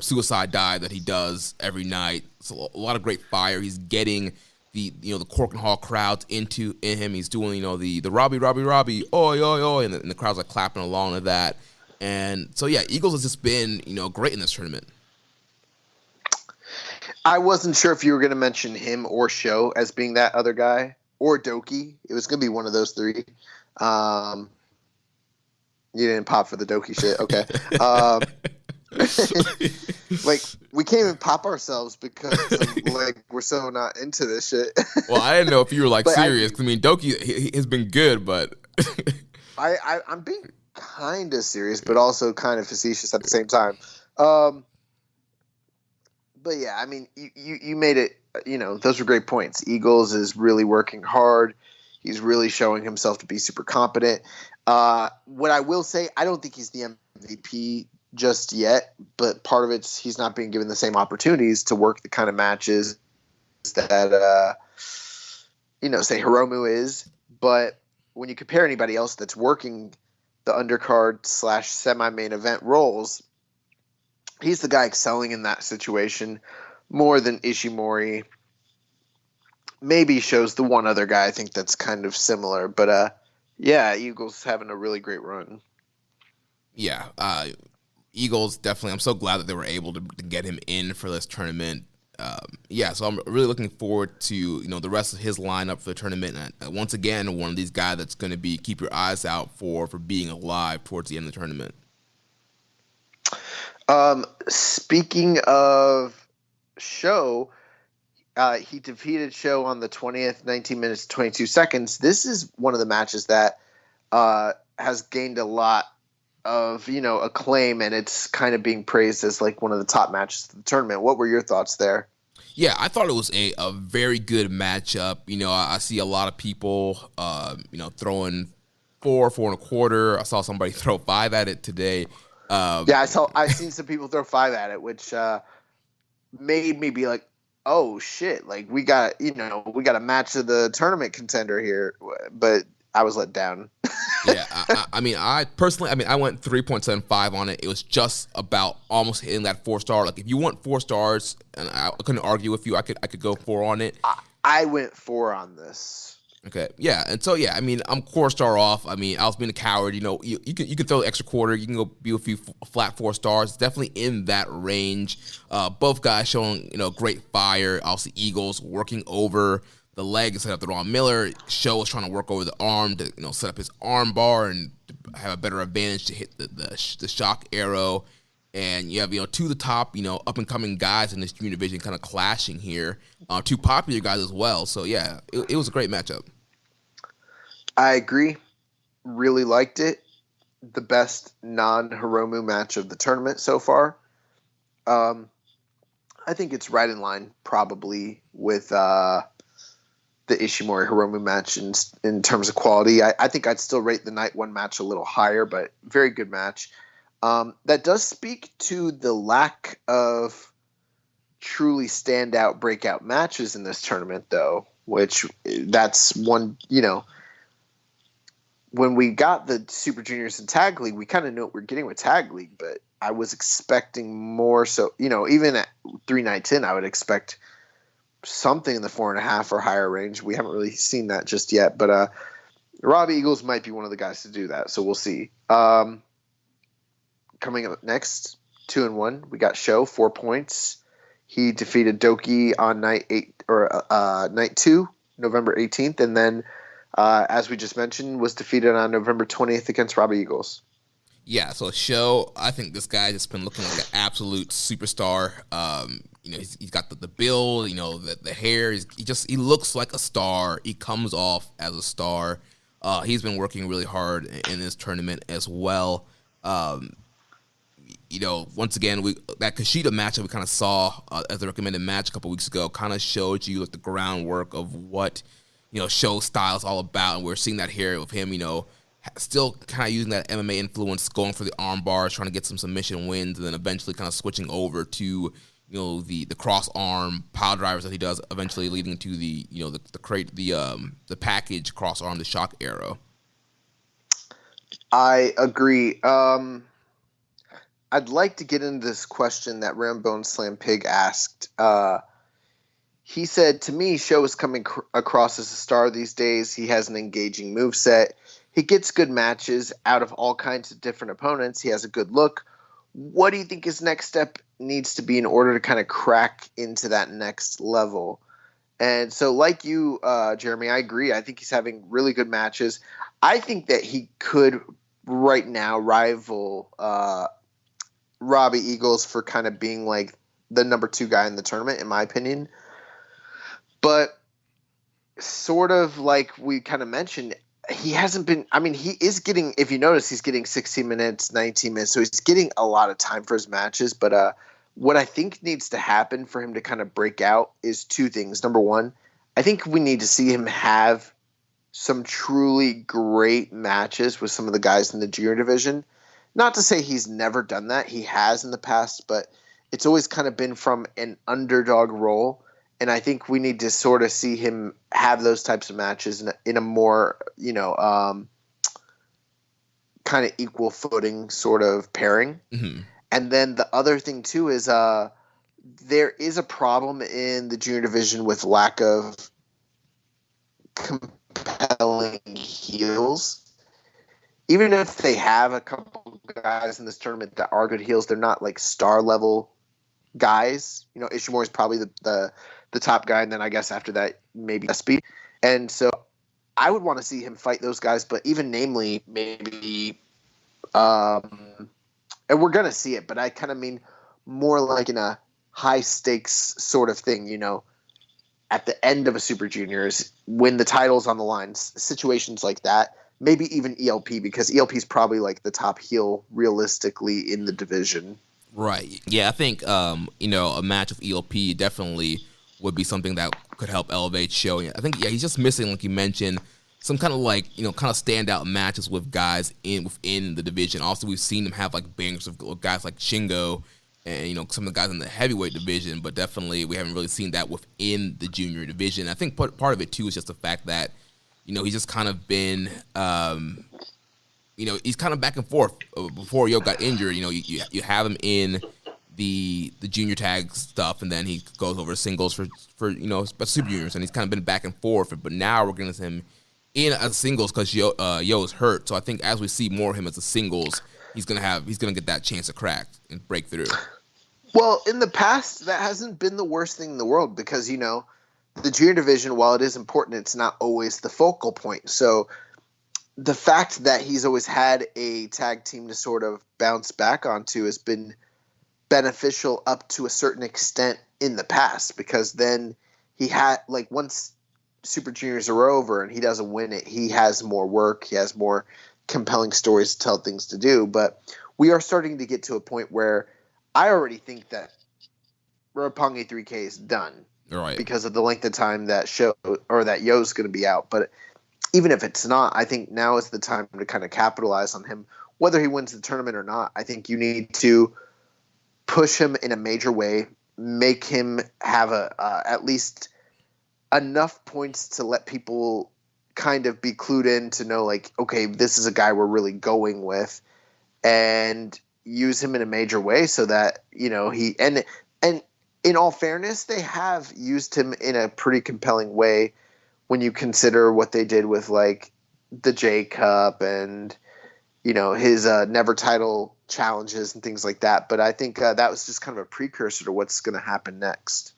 Suicide dive that he does every night. It's a lot of great fire. He's getting the Cork and Hall crowds in him. He's doing the Robbie, oi, oi, oi, and the crowds are clapping along to that. And so yeah, Eagles has just been great in this tournament. I wasn't sure if you were going to mention him or Sho as being that other guy or Doki. It was going to be one of those three. You didn't pop for the Doki shit, okay? Like we can't even pop ourselves because like we're so not into this shit. Well, I didn't know if you were like serious. Doki he has been good, but I'm being kind of serious, but also kind of facetious at the same time. But yeah, I mean, you made it. Those were great points. Eagles is really working hard. He's really showing himself to be super competent. What I will say, I don't think he's the MVP just yet, but part of it's he's not being given the same opportunities to work the kind of matches that say Hiromu is. But when you compare anybody else that's working the undercard / semi-main event roles, he's the guy excelling in that situation more than Ishimori. Maybe shows the one other guy I think that's kind of similar, but yeah, Eagles having a really great run. Yeah, Eagles definitely. I'm so glad that they were able to get him in for this tournament. Yeah, so I'm really looking forward to the rest of his lineup for the tournament. And once again, one of these guys that's going to be keep your eyes out for being alive towards the end of the tournament. Speaking of Show, he defeated Show on the 20th, 19 minutes 22 seconds. This is one of the matches that has gained a lot of acclaim, and it's kind of being praised as like one of the top matches of the tournament. What were your thoughts there? Yeah, I thought it was a very good matchup. I see a lot of people throwing 4.25. I saw somebody throw 5 at it today. I've seen some people throw 5 at it, which made me be like, oh shit, like we got a match of the tournament contender here, but I was let down. Yeah, I personally went 3.75 on it. It was just about almost hitting that 4-star. Like if you want 4 stars, and I couldn't argue with you, I could go 4 on it. I went 4 on this. Okay, yeah, and so yeah, I'm 4-star off. I was being a coward. You can throw the extra quarter. You can go be a few flat 4 stars. Definitely in that range. Both guys showing great fire. Obviously, Eagles working over the leg and set up the Ron Miller. Show was trying to work over the arm to set up his arm bar and have a better advantage to hit the shock arrow. And you have two of the top up and coming guys in this junior division kind of clashing here. 2 popular guys as well. So yeah, it was a great matchup. I agree. Really liked it. The best non-Hiromu match of the tournament so far. I think it's right in line probably with the Ishimori Hiromu match in terms of quality. I think I'd still rate the night 1 match a little higher, but very good match. That does speak to the lack of truly standout breakout matches in this tournament, though, which that's one, when we got the Super Juniors and Tag League, we kind of knew what we're getting with Tag League, but I was expecting more. So, even at 3 nights in, I would expect something in the 4.5 or higher range. We haven't really seen that just yet, but Robbie Eagles might be one of the guys to do that. So we'll see. Coming up next, 2-1, we got Show 4 points. He defeated Doki on night 2, November 18th, and then as we just mentioned, was defeated on November 20th against Robbie Eagles. Yeah, so Show, I think this guy has been looking like an absolute superstar. He's got the build, the hair. He looks like a star. He comes off as a star. He's been working really hard in this tournament as well. Once again, that Kushida match that we kind of saw as the recommended match a couple weeks ago kind of showed you the groundwork of what Show style is all about, and we're seeing that here with him. Still kind of using that MMA influence, going for the arm bars, trying to get some submission wins, and then eventually kind of switching over to the cross arm pile drivers that he does, eventually leading to the package cross arm, the shock arrow. I agree. I'd like to get into this question that Rambone Slam Pig asked. He said, to me, Show is coming across as a star these days. He has an engaging moveset. He gets good matches out of all kinds of different opponents. He has a good look. What do you think his next step needs to be in order to kind of crack into that next level? And so like you, Jeremy, I agree. I think he's having really good matches. I think that he could right now rival Robbie Eagles for kind of being like the number 2 guy in the tournament, in my opinion. But sort of like we kind of mentioned, he hasn't been – he is getting – if you notice, he's getting 16 minutes, 19 minutes. So he's getting a lot of time for his matches. But what I think needs to happen for him to kind of break out is 2 things. Number 1, I think we need to see him have some truly great matches with some of the guys in the junior division. Not to say he's never done that. He has in the past, but it's always kind of been from an underdog role. And I think we need to sort of see him have those types of matches in a more, kind of equal footing sort of pairing. Mm-hmm. And then the other thing, too, is there is a problem in the junior division with lack of compelling heels. Even if they have a couple guys in this tournament that are good heels, they're not like star level guys. You know, Ishimori is probably the top guy, and then I guess after that maybe SB. And so I would want to see him fight those guys, but even namely maybe, and we're gonna see it, but I kind of mean more like in a high stakes sort of thing. You know, at the end of a Super Juniors, when the title's on the line, situations like that. Maybe even ELP, because ELP is probably like the top heel realistically in the division. Right. Yeah, I think a match with ELP definitely would be something that could help elevate Show. I think he's just missing, like you mentioned, some kind of like kind of standout matches with guys within the division. Also, we've seen him have like bangers of guys like Shingo and some of the guys in the heavyweight division, but definitely we haven't really seen that within the junior division. I think part of it too is just the fact that he's just kind of been, he's kind of back and forth. Before Yo got injured, you have him in the junior tag stuff, and then he goes over singles for Super Juniors, and he's kind of been back and forth. But now we're getting him in as singles because Yo is hurt. So I think as we see more of him as a singles, he's gonna get that chance to crack and break through. Well, in the past, that hasn't been the worst thing in the world because the junior division, while it is important, it's not always the focal point. So the fact that he's always had a tag team to sort of bounce back onto has been beneficial up to a certain extent in the past, because then he had, like, once Super Juniors are over and he doesn't win it, he has more work, he has more compelling stories to tell, things to do. But we are starting to get to a point where I already think that Roppongi 3K is done. Right. Because of the length of time that Yo's going to be out. But even if it's not, I think now is the time to kind of capitalize on him, whether he wins the tournament or not. I think you need to push him in a major way, make him have at least enough points to let people kind of be clued in to know, like, okay, this is a guy we're really going with, and use him in a major way so that he and in all fairness, they have used him in a pretty compelling way when you consider what they did with, like, the J Cup and, his never title challenges and things like that. But I think that was just kind of a precursor to what's going to happen next.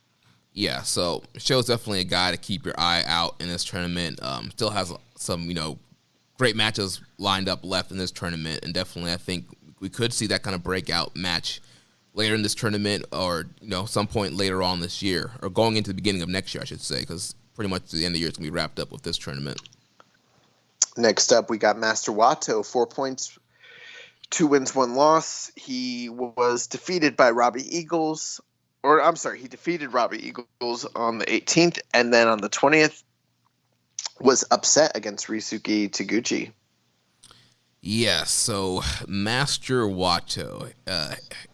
Yeah, so Show's definitely a guy to keep your eye out in this tournament. Still has some, great matches lined up left in this tournament. And definitely I think we could see that kind of breakout match later in this tournament, or some point later on this year, or going into the beginning of next year, I should say, because pretty much the end of the year it's going to be wrapped up with this tournament. Next up, we got Master Wato, 4 points, 2 wins, 1 loss. He was defeated by Robbie Eagles, he defeated Robbie Eagles on the 18th, and then on the 20th was upset against Ryusuke Taguchi. Yeah, so Master Wato.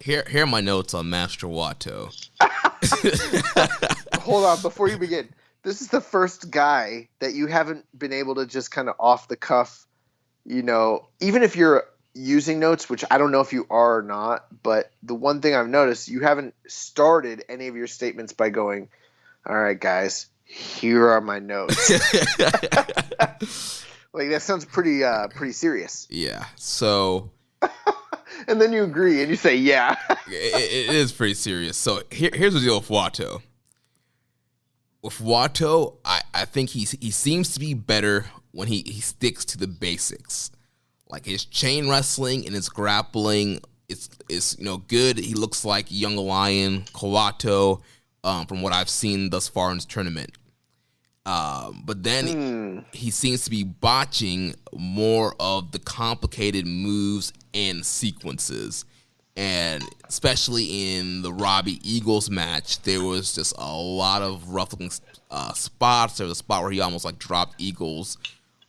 Here are my notes on Master Wato. Hold on, before you begin. This is the first guy that you haven't been able to just kind of off the cuff, even if you're using notes, which I don't know if you are or not, but the one thing I've noticed, you haven't started any of your statements by going, all right, guys, here are my notes. Like, that sounds pretty serious. Yeah, so... And then you agree, and you say, yeah. it is pretty serious. So here's the deal with Wato. With Wato, I think he seems to be better when he sticks to the basics. Like, his chain wrestling and his grappling is good. He looks like young lion Kawato from what I've seen thus far in this tournament. But then he seems to be botching more of the complicated moves and sequences. And especially in the Robbie Eagles match, there was just a lot of rough-looking spots. There was a spot where he almost like dropped Eagles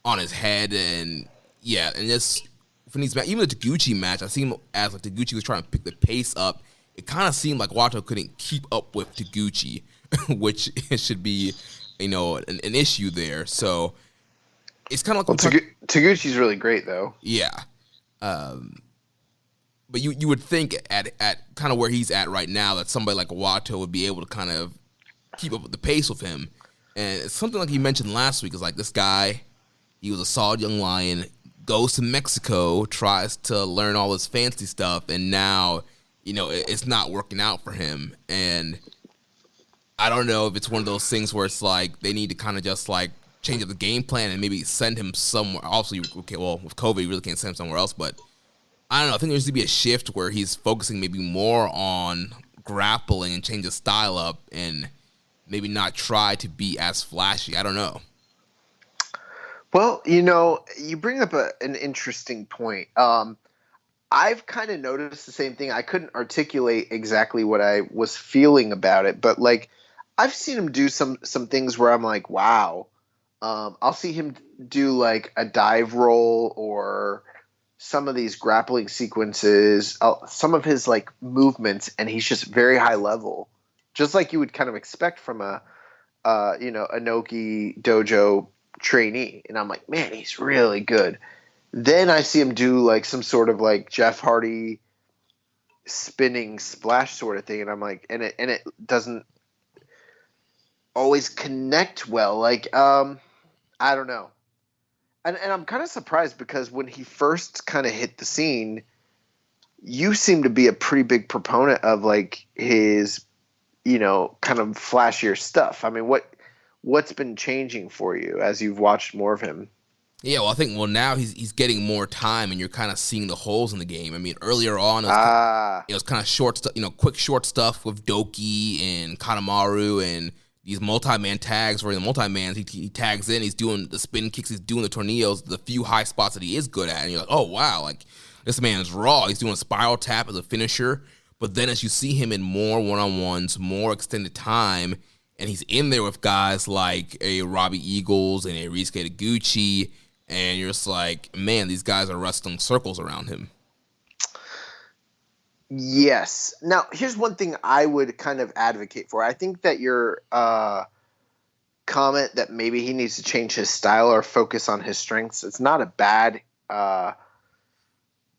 on his head, and just from these even the Taguchi match, I seen him as like Taguchi was trying to pick the pace up. It kind of seemed like Wato couldn't keep up with Taguchi, which should be an issue there. So it's kind of like Taguchi's really great though. Yeah. But you would think at kind of where he's at right now that somebody like Wato would be able to kind of keep up with the pace with him. And it's something like you mentioned last week is like this guy, he was a solid young lion, goes to Mexico, tries to learn all this fancy stuff, and now it's not working out for him. And I don't know if it's one of those things where it's like they need to kind of just like change up the game plan and maybe send him somewhere. Obviously, okay, well, with COVID, you really can't send him somewhere else. But I don't know. I think there needs to be a shift where he's focusing maybe more on grappling and change his style up and maybe not try to be as flashy. I don't know. Well, you bring up an interesting point. I've kind of noticed the same thing. I couldn't articulate exactly what I was feeling about it, but like I've seen him do some things where I'm like, wow. I'll see him do like a dive roll or some of these grappling sequences, some of his like movements, and he's just very high level, just like you would kind of expect from a Inoki dojo trainee. And I'm like, man, he's really good. Then I see him do like some sort of like Jeff Hardy spinning splash sort of thing, and I'm like, and it doesn't always connect well. Like, I don't know. And I'm kind of surprised because when he first kind of hit the scene, you seem to be a pretty big proponent of like his, kind of flashier stuff. I mean, what's been changing for you as you've watched more of him? Yeah, well, I think now he's getting more time, and you're kind of seeing the holes in the game. I mean, earlier on, it was kind of short stuff, quick short stuff with Doki and Kanemaru and these multi-man tags where in the multi-mans he tags in, he's doing the spin kicks, he's doing the tornillos, the few high spots that he is good at, and you're like, oh wow, like this man is raw. He's doing a spiral tap as a finisher, but then as you see him in more one-on-ones, more extended time, and he's in there with guys like a Robbie Eagles and a Ryusuke Taguchi, and you're just like, man, these guys are wrestling circles around him. Yes. Now, here's one thing I would kind of advocate for. I think that your comment that maybe he needs to change his style or focus on his strengths, it's not a bad,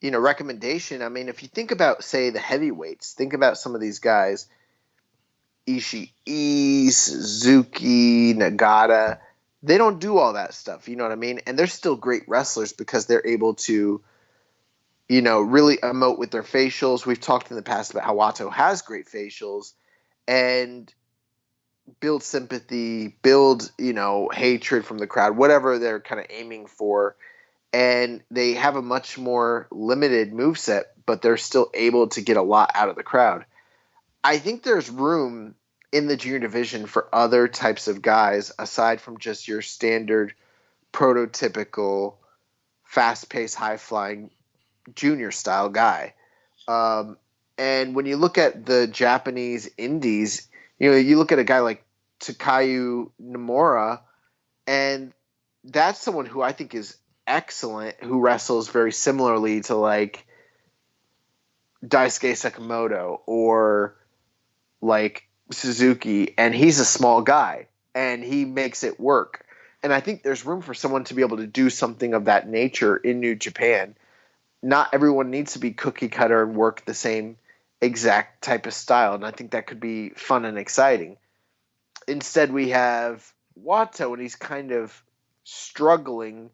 recommendation. I mean, if you think about, say, the heavyweights, think about some of these guys, Ishii, Suzuki, Nagata. They don't do all that stuff, you know what I mean? And they're still great wrestlers because they're able to, really emote with their facials. We've talked in the past about how Wato has great facials and build sympathy, build, hatred from the crowd, whatever they're kind of aiming for. And they have a much more limited moveset, but they're still able to get a lot out of the crowd. I think there's room in the junior division for other types of guys aside from just your standard prototypical fast-paced, high-flying junior style guy. And when you look at the Japanese indies, you look at a guy like Takayu Nomura, and that's someone who I think is excellent, who wrestles very similarly to like Daisuke Sakamoto or like Suzuki, and he's a small guy and he makes it work. And I think there's room for someone to be able to do something of that nature in New Japan. Not everyone needs to be cookie cutter and work the same exact type of style. And I think that could be fun and exciting. Instead, we have Wato, and he's kind of struggling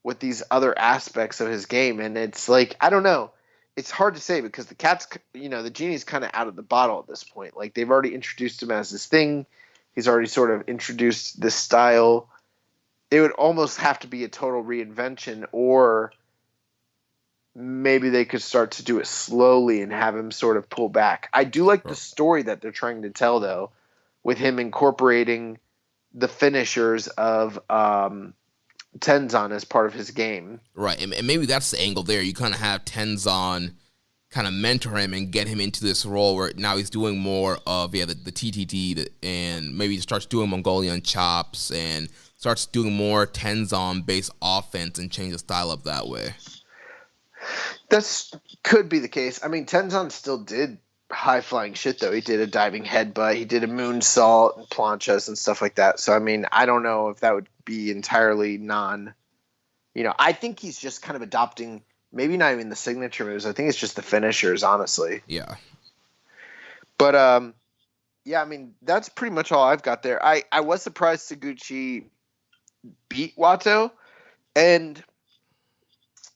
with these other aspects of his game. And it's like, I don't know. It's hard to say because the cat's, the genie's kind of out of the bottle at this point. Like, they've already introduced him as this thing. He's already sort of introduced this style. It would almost have to be a total reinvention, or maybe they could start to do it slowly and have him sort of pull back. I do like the story that they're trying to tell, though, with him incorporating the finishers of Tenzan as part of his game. Right, and maybe that's the angle there. You kind of have Tenzan kind of mentor him and get him into this role where now he's doing more of the TTT, and maybe he starts doing Mongolian chops and starts doing more Tenzan-based offense and change the style up that way. That could be the case. I mean, Tenzan still did high-flying shit, though. He did a diving headbutt. He did a moonsault and planchas and stuff like that. So, I mean, I don't know if that would be entirely I think he's just kind of adopting maybe not even the signature moves. I think it's just the finishers, honestly. Yeah. But, yeah, I mean, that's pretty much all I've got there. I was surprised Taguchi beat Wato, and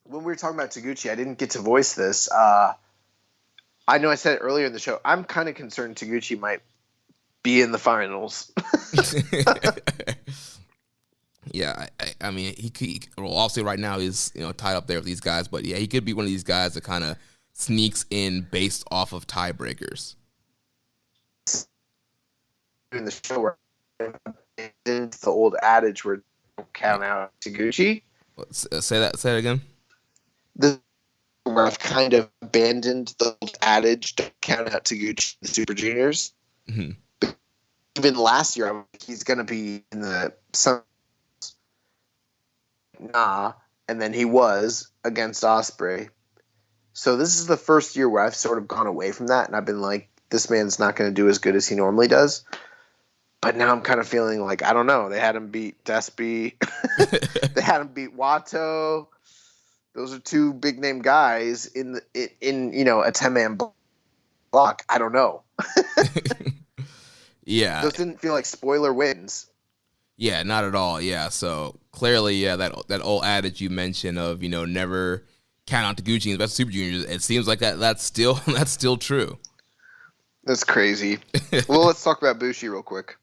when we were talking about Taguchi, I didn't get to voice this. I know I said it earlier in the show. I'm kind of concerned Taguchi might be in the finals. Yeah, I mean, well, obviously right now he's tied up there with these guys, but yeah, he could be one of these guys that kind of sneaks in based off of tiebreakers. In the show, where it's the old adage where don't count out Taguchi. Say that again. Where I've kind of abandoned the old adage don't count out Taguchi in the Super Juniors. Mm-hmm. Even last year, he's going to be in the and then he was against Ospreay. So this is the first year where I've sort of gone away from that, and I've been like, this man's not going to do as good as he normally does. But now I'm kind of feeling like, I don't know. They had him beat Despy. They had him beat Watto. Those are two big name guys in a 10-man block. I don't know. Yeah. Those didn't feel like spoiler wins. Yeah, not at all. Yeah, so clearly, yeah, that old adage you mentioned of never count out Taguchi in the best Super Juniors. It seems like that's still true. That's crazy. Well, let's talk about Bushi real quick.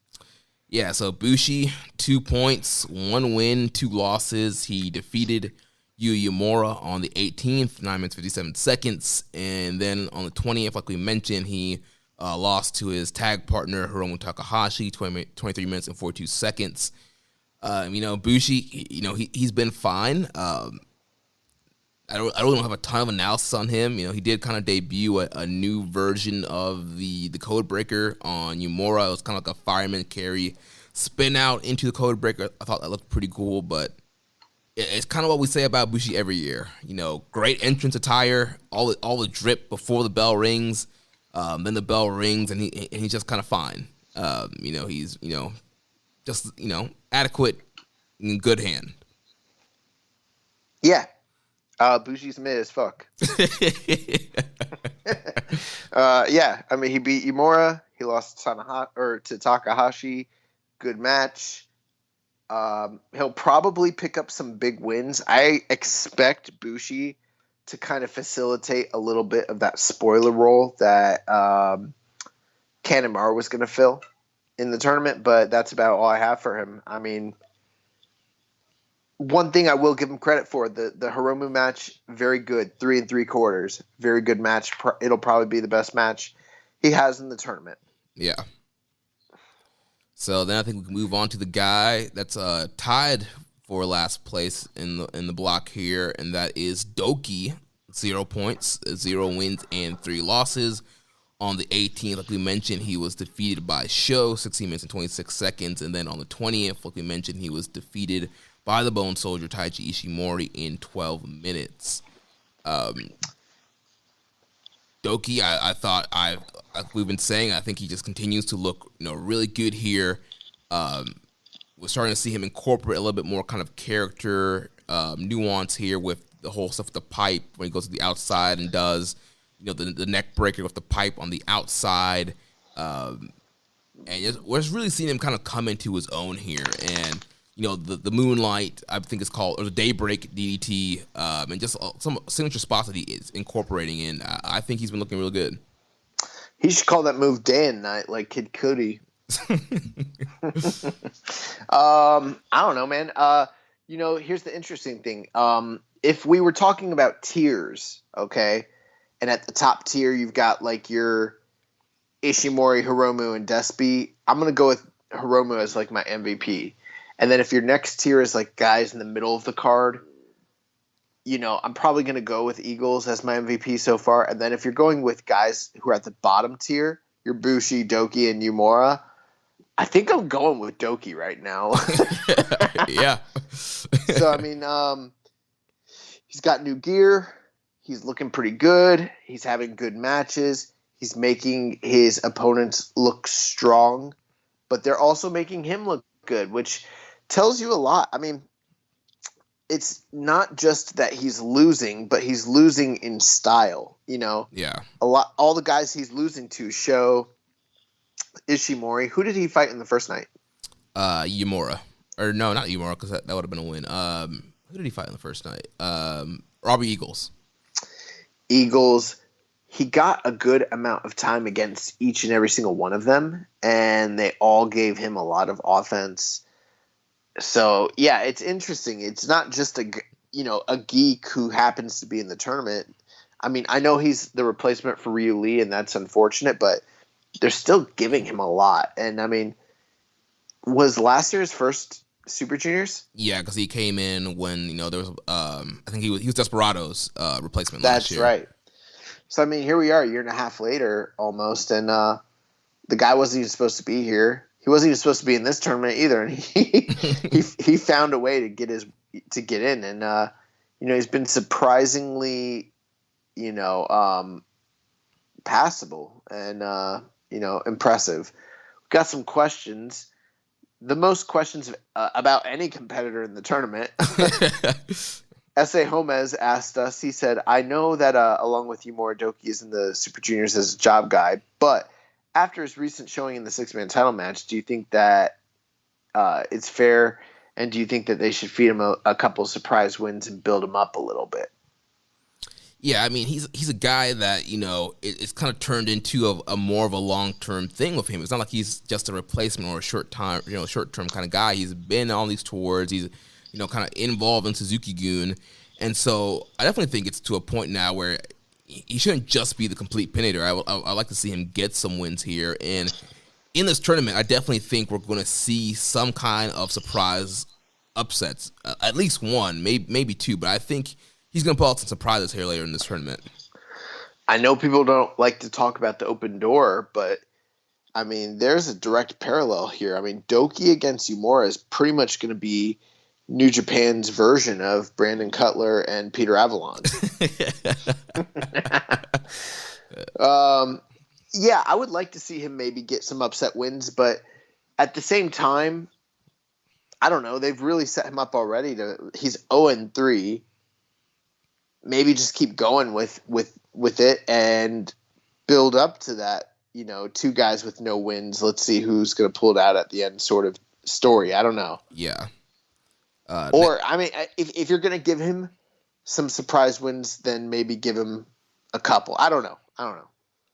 Yeah, so Bushi, 2 points, 1 win, 2 losses. He defeated Yu Yamura on the 18th, 9 minutes 57 seconds, and then on the 20th, like we mentioned, he lost to his tag partner Hiromu Takahashi, 23 minutes and 42 seconds. Bushi, he's been fine. I don't really have a ton of analysis on him. He did kind of debut a new version of the code breaker on Yumura. It was kind of like a fireman carry spin out into the code breaker. I thought that looked pretty cool, but it's kind of what we say about Bushi every year. Great entrance attire, all the drip before the bell rings. Then the bell rings and he's just kind of fine. He's just adequate in good hand. Yeah. Bushi's mid as fuck. Yeah, I mean, he beat Yumura. He lost to Takahashi. Good match. He'll probably pick up some big wins. I expect Bushi to kind of facilitate a little bit of that spoiler role that Kanemaru was going to fill in the tournament, but that's about all I have for him. I mean, one thing I will give him credit for, the Hiromu match, very good, 3 3/4, very good match. It'll probably be the best match he has in the tournament. Yeah. So then I think we can move on to the guy that's tied for last place in the block here, and that is Doki, 0 points, 0 wins, and 3 losses. On the 18th, like we mentioned, he was defeated by Sho, 16 minutes and 26 seconds, and then on the 20th, like we mentioned, he was defeated by the Bone Soldier Taiji Ishimori in 12 minutes. Doki, I thought, like we've been saying, I think he just continues to look, really good here. We're starting to see him incorporate a little bit more kind of character nuance here with the whole stuff with the pipe when he goes to the outside and does, the neck breaker with the pipe on the outside. And we're just really seeing him kind of come into his own here. And, the Moonlight, I think it's called, or the Daybreak DDT, and just some signature spots that he is incorporating in. I think he's been looking real good. He should call that move Day and Night like Kid Cudi. I don't know, man. Here's the interesting thing. If we were talking about tiers, okay, and at the top tier you've got like your Ishimori, Hiromu, and Despy, I'm gonna go with Hiromu as like my MVP. And then if your next tier is like guys in the middle of the card, I'm probably going to go with Eagles as my MVP so far. And then if you're going with guys who are at the bottom tier, your Bushi, Doki, and Yumura, I think I'm going with Doki right now. Yeah. So, I mean, he's got new gear. He's looking pretty good. He's having good matches. He's making his opponents look strong, but they're also making him look good, which tells you a lot. I mean, it's not just that he's losing, but he's losing in style, Yeah. All the guys he's losing to show Ishimori. Who did he fight in the first night? Yumura. Or no, not Yumura, because that would have been a win. Who did he fight in the first night? Robbie Eagles. Eagles. he got a good amount of time against each and every single one of them, and they all gave him a lot of offense. So yeah, it's interesting. It's not just a geek who happens to be in the tournament. I mean, I know he's the replacement for Ryu Lee, and that's unfortunate, but they're still giving him a lot. And I mean, was last year's first Super Juniors? Yeah, because he came in when there was I think he was Desperado's replacement last year. That's right. So I mean, here we are, a year and a half later almost, and the guy wasn't even supposed to be here. He wasn't even supposed to be in this tournament either, and he found a way to get in, and he's been surprisingly passable and impressive. We've got some questions. The most questions about any competitor in the tournament. S.A. Homez asked us, he said, I know that along with Yumura Doki is in the Super Juniors as a job guy, but after his recent showing in the six-man title match, do you think that it's fair, and do you think that they should feed him a couple surprise wins and build him up a little bit? Yeah, I mean, he's a guy that, it's kind of turned into a more of a long-term thing with him. It's not like he's just a replacement or a short-term kind of guy. He's been on these tours. He's, kind of involved in Suzuki-gun. And so I definitely think it's to a point now where he shouldn't just be the complete pin eater. I like to see him get some wins here. And in this tournament, I definitely think we're going to see some kind of surprise upsets. At least one, maybe two. But I think he's going to pull out some surprises here later in this tournament. I know people don't like to talk about the open door, but, I mean, there's a direct parallel here. I mean, Doki against Yumura is pretty much going to be New Japan's version of Brandon Cutler and Peter Avalon. Yeah, I would like to see him maybe get some upset wins, but at the same time, I don't know. They've really set him up already. He's 0-3. Maybe just keep going with it and build up to that, two guys with no wins. Let's see who's going to pull it out at the end sort of story. I don't know. Yeah. I mean, if you're going to give him some surprise wins, then maybe give him a couple. I don't know.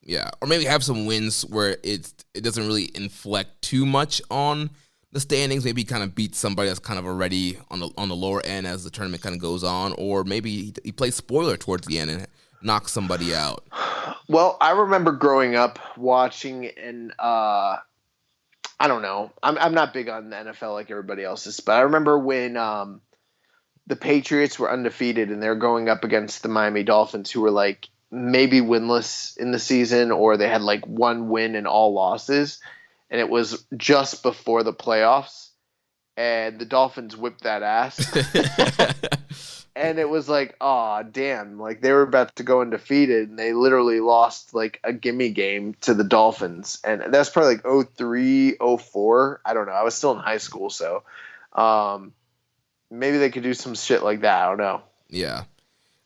Yeah, or maybe have some wins where it doesn't really inflect too much on the standings. Maybe kind of beat somebody that's kind of already on the lower end as the tournament kind of goes on, or maybe he plays spoiler towards the end and knocks somebody out. Well, I remember growing up watching, and I don't know. I'm not big on the NFL like everybody else is, but I remember when the Patriots were undefeated and they're going up against the Miami Dolphins, who were like maybe winless in the season, or they had like one win and all losses, and it was just before the playoffs, and the Dolphins whipped that ass. And it was like, oh, damn. Like, they were about to go undefeated, and they literally lost, like, a gimme game to the Dolphins. And that's probably, like, 03, 04. I don't know. I was still in high school, so maybe they could do some shit like that. I don't know. Yeah.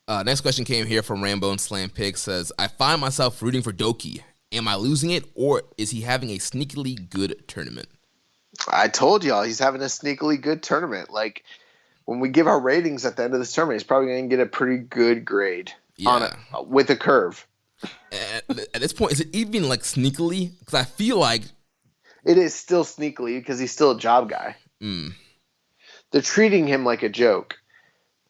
Next question came here from Rambo and Slam Pig. Says, I find myself rooting for Doki. Am I losing it, or is he having a sneakily good tournament? I told y'all he's having a sneakily good tournament. Like, when we give our ratings at the end of this tournament, he's probably going to get a pretty good grade with a curve. At this point, is it even like sneakily? Because I feel like it is still sneakily because he's still a job guy. They're treating him like a joke,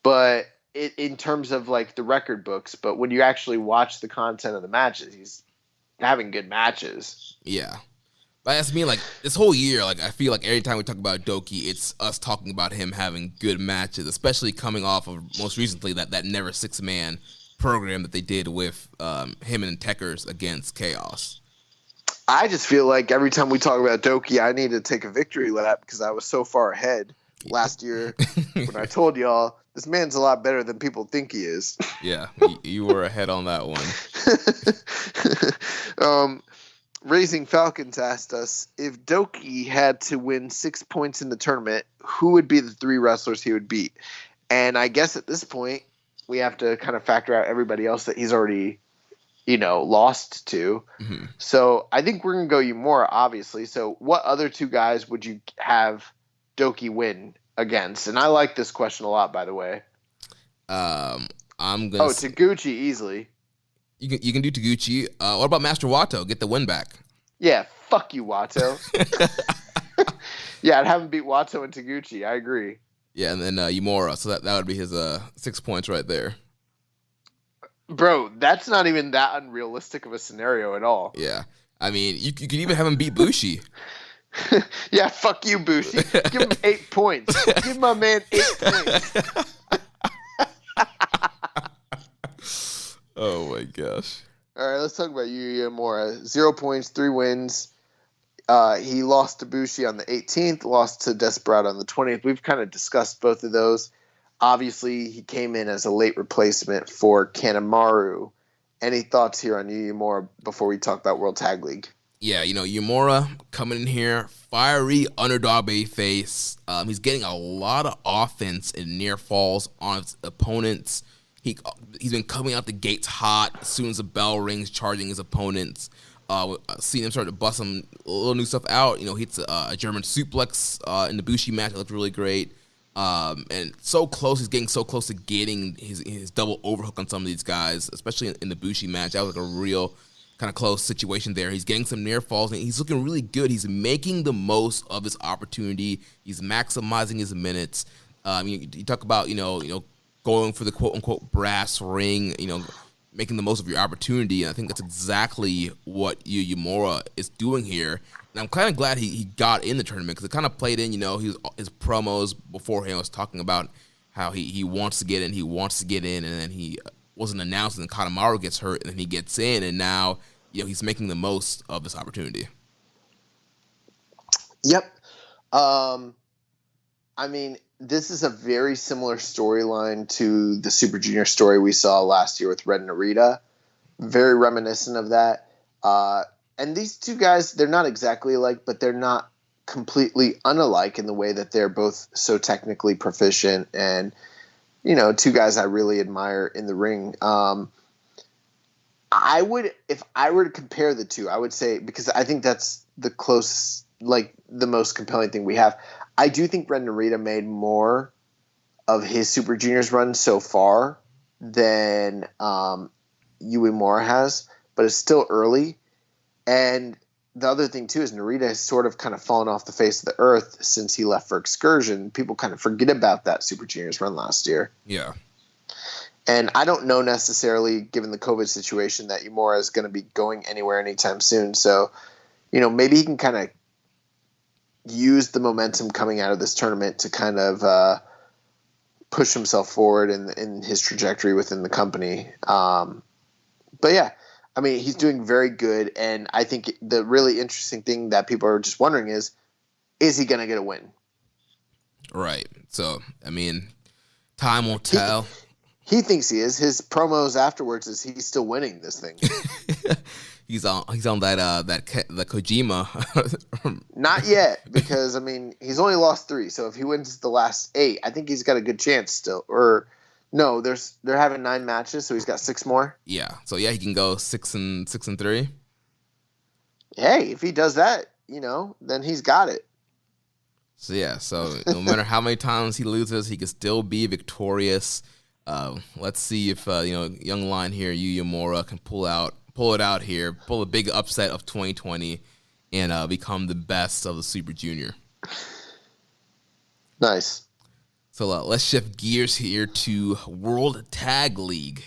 but in terms of like the record books. But when you actually watch the content of the matches, he's having good matches. Yeah. That's me, like, this whole year, like, I feel like every time we talk about Doki, it's us talking about him having good matches, especially coming off of, most recently, that Never Six-Man program that they did with him and Tekkers against Chaos. I just feel like every time we talk about Doki, I need to take a victory lap because I was so far ahead last year when I told y'all, this man's a lot better than people think he is. Yeah, you were ahead on that one. Raising Falcons asked us, if Doki had to win 6 points in the tournament, who would be the 3 wrestlers he would beat? And I guess at this point, we have to kind of factor out everybody else that he's already, lost to. Mm-hmm. So I think we're going to go Yumura, obviously. So what other 2 guys would you have Doki win against? And I like this question a lot, by the way. I'm going Taguchi easily. You can do Taguchi. What about Master Wato? Get the win back. Yeah, fuck you, Watto. Yeah, I'd have him beat Watto and Taguchi. I agree. Yeah, and then Yumura. So that would be his 6 points right there. Bro, that's not even that unrealistic of a scenario at all. Yeah. I mean, you could even have him beat Bushi. Yeah, fuck you, Bushi. Give him 8 points. Give my man 8 points. Oh my gosh. All right, let's talk about Yuya Uemura. 0 points, 3 wins. He lost to Bushi on the 18th, lost to Desperado on the 20th. We've kind of discussed both of those. Obviously, he came in as a late replacement for Kanemaru. Any thoughts here on Yuya Uemura before we talk about World Tag League? Yeah, Yumura coming in here, fiery underdog face. He's getting a lot of offense and near falls on his opponents. He's been coming out the gates hot as soon as the bell rings, charging his opponents. Seeing him start to bust some little new stuff out. Hits a German suplex in the Bushi match. It looked really great. And so close, he's getting so close to getting his double overhook on some of these guys, especially in the Bushi match. That was like a real kind of close situation there. He's getting some near falls, and he's looking really good. He's making the most of his opportunity. He's maximizing his minutes. You talk about going for the quote unquote brass ring, making the most of your opportunity. And I think that's exactly what Yuya Uemura is doing here. And I'm kind of glad he got in the tournament because it kind of played in, his promos beforehand was talking about how he wants to get in, and then he wasn't announced, and then Kanemaru gets hurt, and then he gets in, and now, he's making the most of this opportunity. Yep. I mean, this is a very similar storyline to the Super Junior story we saw last year with Red Narita. Very reminiscent of that. And these two guys, they're not exactly alike, but they're not completely unalike in the way that they're both so technically proficient and, two guys I really admire in the ring. If I were to compare the two, I would say, because I think that's the closest, the most compelling thing we have. I do think Ren Narita made more of his Super Juniors run so far than Yuya Uemura has, but it's still early. And the other thing, too, is Narita has sort of kind of fallen off the face of the earth since he left for Excursion. People kind of forget about that Super Juniors run last year. Yeah. And I don't know necessarily, given the COVID situation, that Uemura is going to be going anywhere anytime soon. So, maybe he can kind of use the momentum coming out of this tournament to kind of push himself forward in his trajectory within the company. But yeah, I mean, he's doing very good. And I think the really interesting thing that people are just wondering is he going to get a win? Right. So, I mean, time will tell. He thinks he is. His promos afterwards is he's still winning this thing. He's on the Kojima. Not yet, because I mean he's only lost 3. So if he wins the last 8, I think he's got a good chance still. Or no, they're having 9 matches, so he's got 6 more. Yeah. So yeah, he can go 6-3. Hey, if he does that, then he's got it. So yeah. So no matter how many times he loses, he can still be victorious. Let's see if young line here, Yuya Uemura, can pull it out here, pull a big upset of 2020, and become the best of the Super Junior. Nice. So let's shift gears here to World Tag League.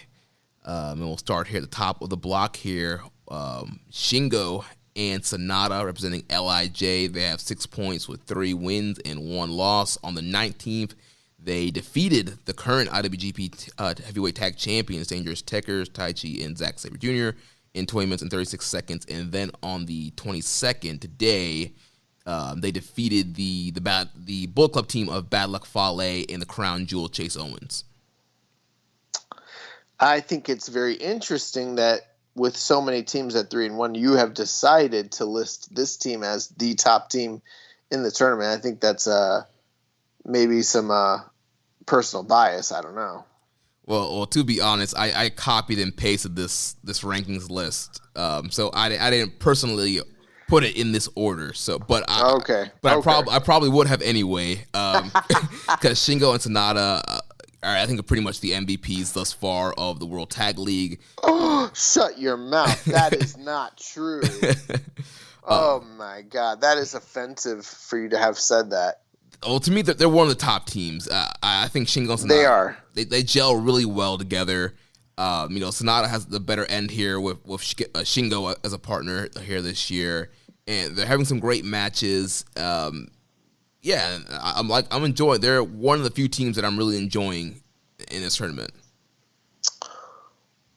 And we'll start here at the top of the block here. Shingo and Sonata representing LIJ. They have 6 points with 3 wins and 1 loss. On the 19th, they defeated the current IWGP Heavyweight Tag Champions, Dangerous Tekkers, Taichi, and Zack Sabre Jr. in 20 minutes and 36 seconds. And then on the 22nd, today, they defeated the Bullet Club team of Bad Luck Fale and the Crown Jewel Chase Owens. I think it's very interesting that with so many teams at 3-1, you have decided to list this team as the top team in the tournament. I think that's maybe some personal bias. I don't know. Well, to be honest, I copied and pasted this rankings list, so I didn't personally put it in this order. So, I probably would have anyway, because Shingo and Sonata I think are pretty much the MVPs thus far of the World Tag League. Oh, shut your mouth. That is not true. Oh my God, that is offensive for you to have said that. Well, to me, they're one of the top teams. I think Shingo and Sonata, They are. They gel really well together. Sonata has the better end here with Shingo as a partner here this year, and they're having some great matches. I'm enjoying. They're one of the few teams that I'm really enjoying in this tournament.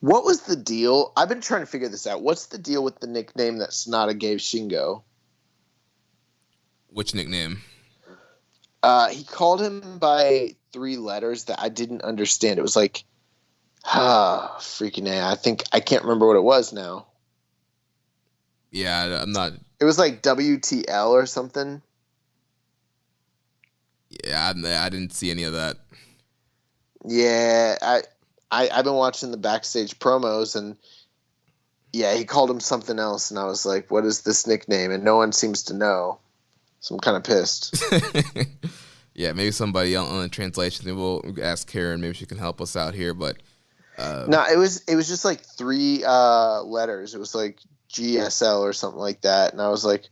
What was the deal? I've been trying to figure this out. What's the deal with the nickname that Sonata gave Shingo? Which nickname? He called him by 3 letters that I didn't understand. It was like, freaking A. I can't remember what it was now. Yeah, I'm not. It was like WTL or something. Yeah, I didn't see any of that. Yeah, I've been watching the backstage promos, and yeah, he called him something else, and I was like, what is this nickname? And no one seems to know. So I'm kind of pissed. Yeah, maybe somebody on the translation. We'll ask Karen. Maybe she can help us out here. But no, it was just like 3 letters. It was like GSL or something like that. And I was like,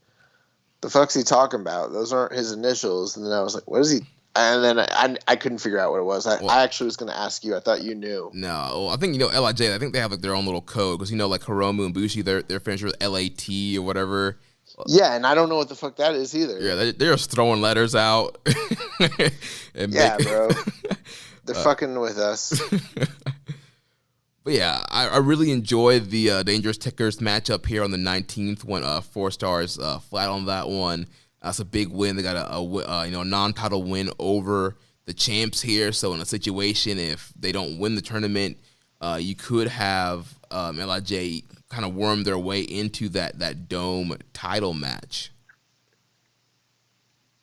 the fuck's he talking about? Those aren't his initials. And then I was like, what is he? And then I couldn't figure out what it was. I actually was going to ask you. I thought you knew. No, well, I think LIJ. I think they have like their own little code because like Hiromu and Bushi, they're finished with LAT or whatever. Yeah, and I don't know what the fuck that is either. Yeah, they're just throwing letters out. Yeah, bro. They're fucking with us. But yeah, I really enjoyed the Dangerous Tickers matchup here on the 19th. Went 4 stars flat on that one. That's a big win. They got a non-title win over the champs here. So in a situation, if they don't win the tournament, you could have LIJ kind of worm their way into that Dome title match.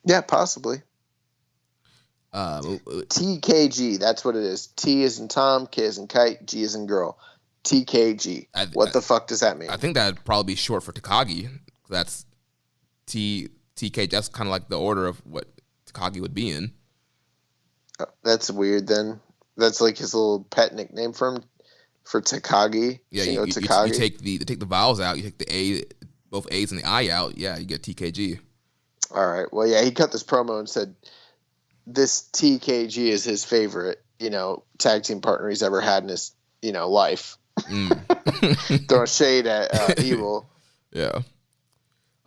Yeah, possibly. TKG, that's what it is. T is in Tom, K is in Kite, G is in girl. TKG. What the fuck does that mean? I think that'd probably be short for Takagi. That's TK. That's kind of like the order of what Takagi would be in. That's weird then. That's like his little pet nickname for Takagi. Yeah, you take the vowels out. You take the A, both A's and the I out. Yeah, you get TKG. All right. Well, yeah, he cut this promo and said this TKG is his favorite, tag team partner he's ever had in his, life. Throwing shade at Evil. Yeah.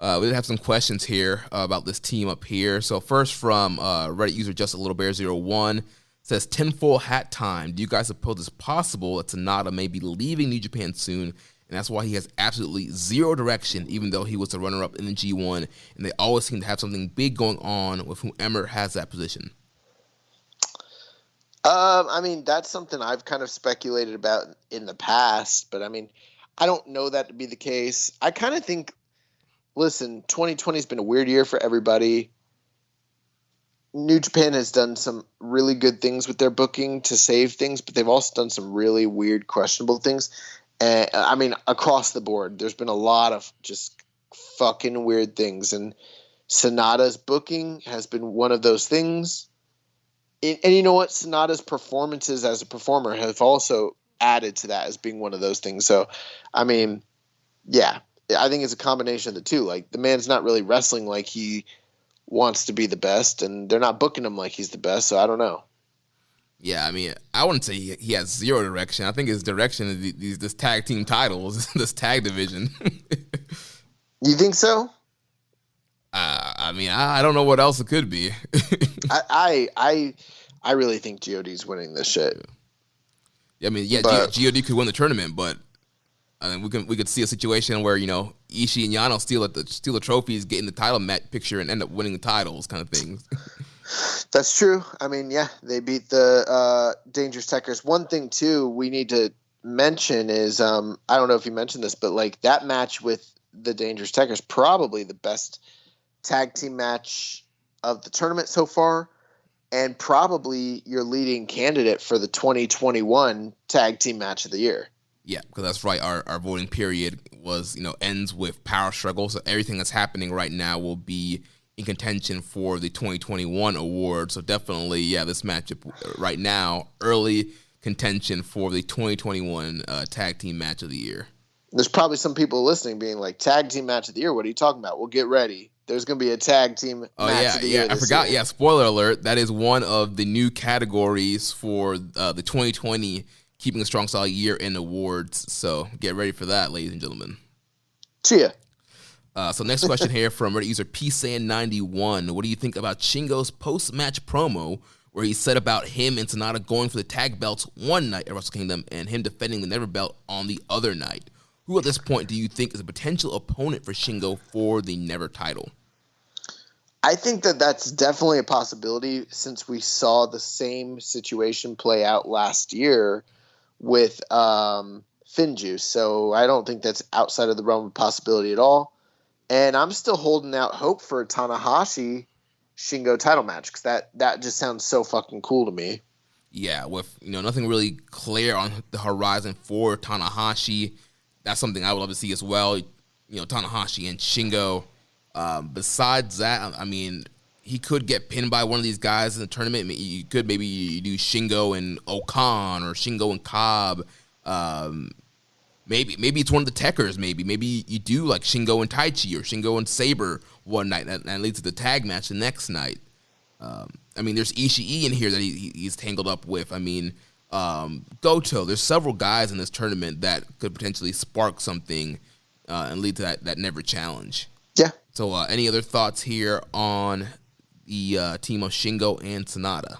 We did have some questions here about this team up here. So first from Reddit user Just a Little Bear 01 says, tinfoil hat time. Do you guys suppose it's possible that Sonata may be leaving New Japan soon, and that's why he has absolutely zero direction, even though he was the runner-up in the G1, and they always seem to have something big going on with whomever has that position? That's something I've kind of speculated about in the past, but I don't know that to be the case. I kind of think, listen, 2020 has been a weird year for everybody. New Japan has done some really good things with their booking to save things, but they've also done some really weird, questionable things. And across the board, there's been a lot of just fucking weird things. And Sonata's booking has been one of those things. And you know what? Sonata's performances as a performer have also added to that as being one of those things. So, yeah, I think it's a combination of the two. Like, the man's not really wrestling like he wants to be the best, and they're not booking him like he's the best, so I don't know. Yeah, I wouldn't say he has zero direction. I think his direction is this tag team titles, this tag division. You think so? I don't know what else it could be. I really think GOD's winning this shit. Yeah, GOD could win the tournament, but we could see a situation where Ishii and Yano steal the trophies, get in the title match picture, and end up winning the titles, kind of things. That's true. They beat the Dangerous Techers. One thing too we need to mention is I don't know if you mentioned this, but like that match with the Dangerous Techers, probably the best tag team match of the tournament so far, and probably your leading candidate for the 2021 tag team match of the year. Yeah, because that's right. Our voting period was, ends with Power Struggle. So everything that's happening right now will be in contention for the 2021 award. So definitely, yeah, this matchup right now, early contention for the 2021 tag team match of the year. There's probably some people listening being like, tag team match of the year? What are you talking about? Well, get ready. There's going to be a tag team match of the year. I forgot. Year. Yeah, spoiler alert. That is one of the new categories for the 2020 Keeping It Strong Style Year End Awards. So get ready for that, ladies and gentlemen. Cheer. So next question here from Reddit user PSan91. What do you think about Shingo's post-match promo where he said about him and Sonata going for the tag belts one night at Wrestle Kingdom and him defending the Never belt on the other night? Who at this point do you think is a potential opponent for Shingo for the Never title? I think that that's definitely a possibility since we saw the same situation play out last year with Finjuice. So I don't think that's outside of the realm of possibility at all. And I'm still holding out hope for a Tanahashi Shingo title match because that just sounds so fucking cool to me. Yeah, with nothing really clear on the horizon for Tanahashi. That's something I would love to see as well. Tanahashi and Shingo. Besides that, I mean, he could get pinned by one of these guys in the tournament. You could maybe do Shingo and Okan or Shingo and Cobb. Maybe it's one of the Techers. Maybe you do like Shingo and Taichi or Shingo and Sabre one night. That leads to the tag match the next night. I mean, there's Ishii in here that he's tangled up with. I mean, Goto. There's several guys in this tournament that could potentially spark something and lead to that Never challenge. Yeah. So any other thoughts here on the team of Shingo and Sonata?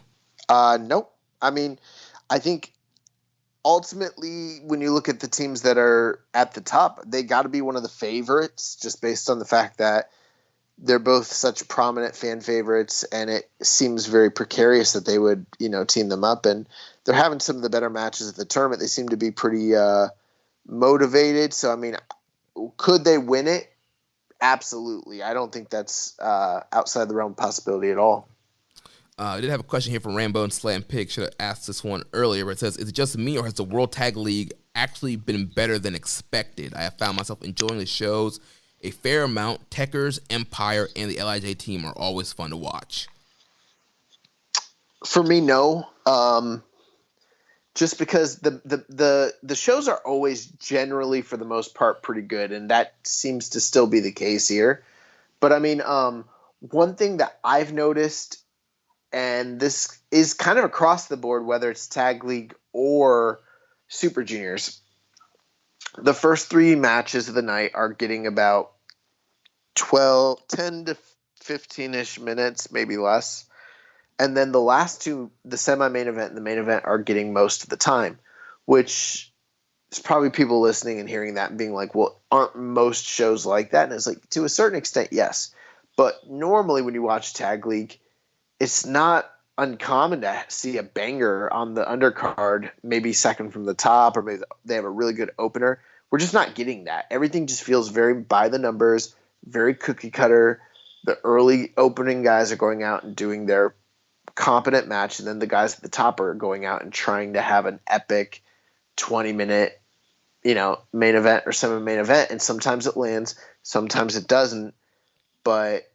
Nope. I mean, I think ultimately when you look at the teams that are at the top, they got to be one of the favorites just based on the fact that they're both such prominent fan favorites, and it seems very precarious that they would, team them up. And they're having some of the better matches at the tournament. They seem to be pretty motivated. So, I mean, could they win it? Absolutely. I don't think that's outside the realm of possibility at all. I did have a question here from Rambo and Slam Pig. Should have asked this one earlier, but it says, is it just me or has the World Tag League actually been better than expected? I have found myself enjoying the shows a fair amount. Techers, Empire, and the LIJ team are always fun to watch. For me, no. Just because the shows are always generally, for the most part, pretty good, and that seems to still be the case here. But I mean, one thing that I've noticed, and this is kind of across the board, whether it's Tag League or Super Juniors, the first three matches of the night are getting about 10 to 15-ish minutes, maybe less. And then the last two, the semi-main event and the main event, are getting most of the time, which is probably people listening and hearing that and being like, well, aren't most shows like that? And it's like, to a certain extent, yes. But normally when you watch Tag League, it's not uncommon to see a banger on the undercard, maybe second from the top, or maybe they have a really good opener. We're just not getting that. Everything just feels very by the numbers, very cookie cutter. The early opening guys are going out and doing their competent match, and then the guys at the top are going out and trying to have an epic 20-minute, main event or semi-main event. And sometimes it lands, sometimes it doesn't. But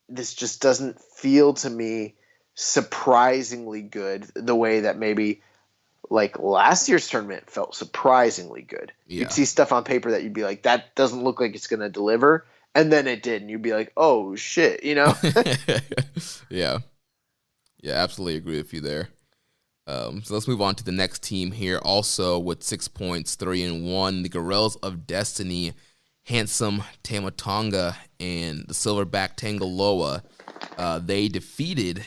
this just doesn't feel to me surprisingly good the way that maybe like last year's tournament felt surprisingly good. Yeah. You'd see stuff on paper that you'd be like, that doesn't look like it's going to deliver. And then it did. And you'd be like, oh shit, Yeah. Yeah, absolutely agree with you there. So let's move on to the next team here. Also with 6 points, 3-1, the Gorillas of Destiny, Handsome Tamatonga, and the Silverback Tangaloa. They defeated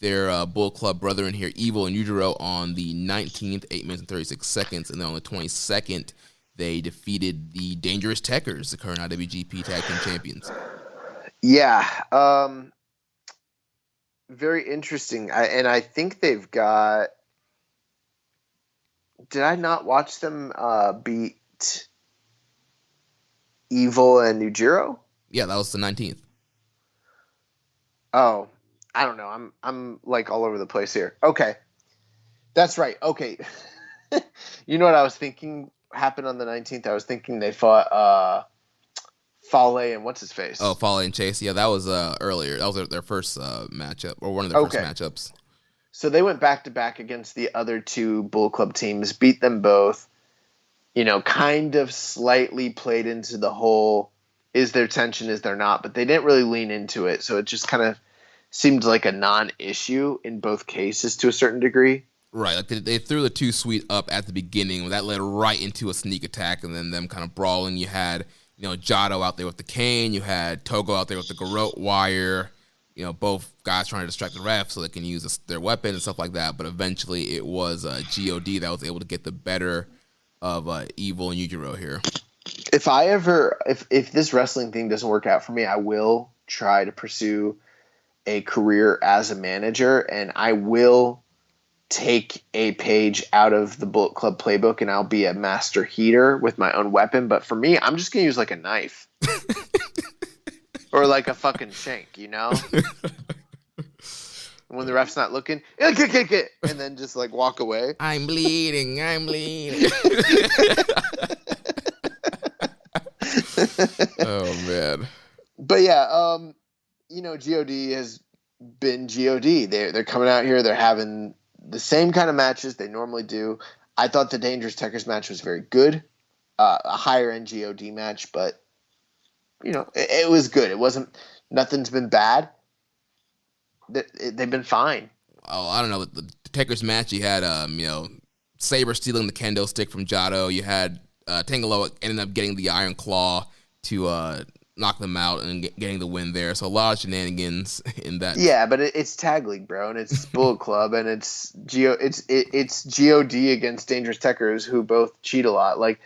their Bull Club brethren here, Evil and Yujiro, on the 19th, 8 minutes and 36 seconds. And then on the 22nd, they defeated the Dangerous Techers, the current IWGP Tag Team Champions. Yeah. Very interesting. I think they've got... Did I not watch them beat Evil and Yujiro? Yeah, that was the 19th. Oh, I don't know. I'm like all over the place here. Okay. That's right. Okay. You know what I was thinking happened on the 19th? I was thinking they fought Fale and what's his face? Oh, Fale and Chase. Yeah, that was earlier. That was their first matchup, or one of their first matchups. So they went back to back against the other two Bullet Club teams, beat them both. Kind of slightly played into the whole, is there tension, is there not? But they didn't really lean into it. So it just kind of seemed like a non-issue in both cases to a certain degree. Right. Like they threw the 2 Sweet up at the beginning. That led right into a sneak attack and then them kind of brawling. You had, Jado out there with the cane. You had Togo out there with the garrote wire. Both guys trying to distract the ref so they can use their weapon and stuff like that. But eventually it was GOD that was able to get the better of Evil and Yujiro here. If this wrestling thing doesn't work out for me, I will try to pursue a career as a manager, and I will take a page out of the Bullet Club playbook, and I'll be a master heater with my own weapon. But for me, I'm just going to use like a knife or like a fucking shank, when the ref's not looking, and then just like walk away. I'm bleeding. Oh man. But yeah, GOD has been GOD. They're coming out here. They're having the same kind of matches they normally do. I thought the Dangerous Tekkers match was very good, a higher end GOD match, but it was good. It wasn't. Nothing's been bad. They've been fine. Oh, I don't know. The Tekkers match, you had Saber stealing the kendo stick from Jado. You had Tangaloa ended up getting the Iron Claw to knock them out and getting the win there. So a lot of shenanigans in that. Yeah, but it's tag league, bro, and it's Bullet Club, and it's GOD against Dangerous Tekkers, who both cheat a lot. Like,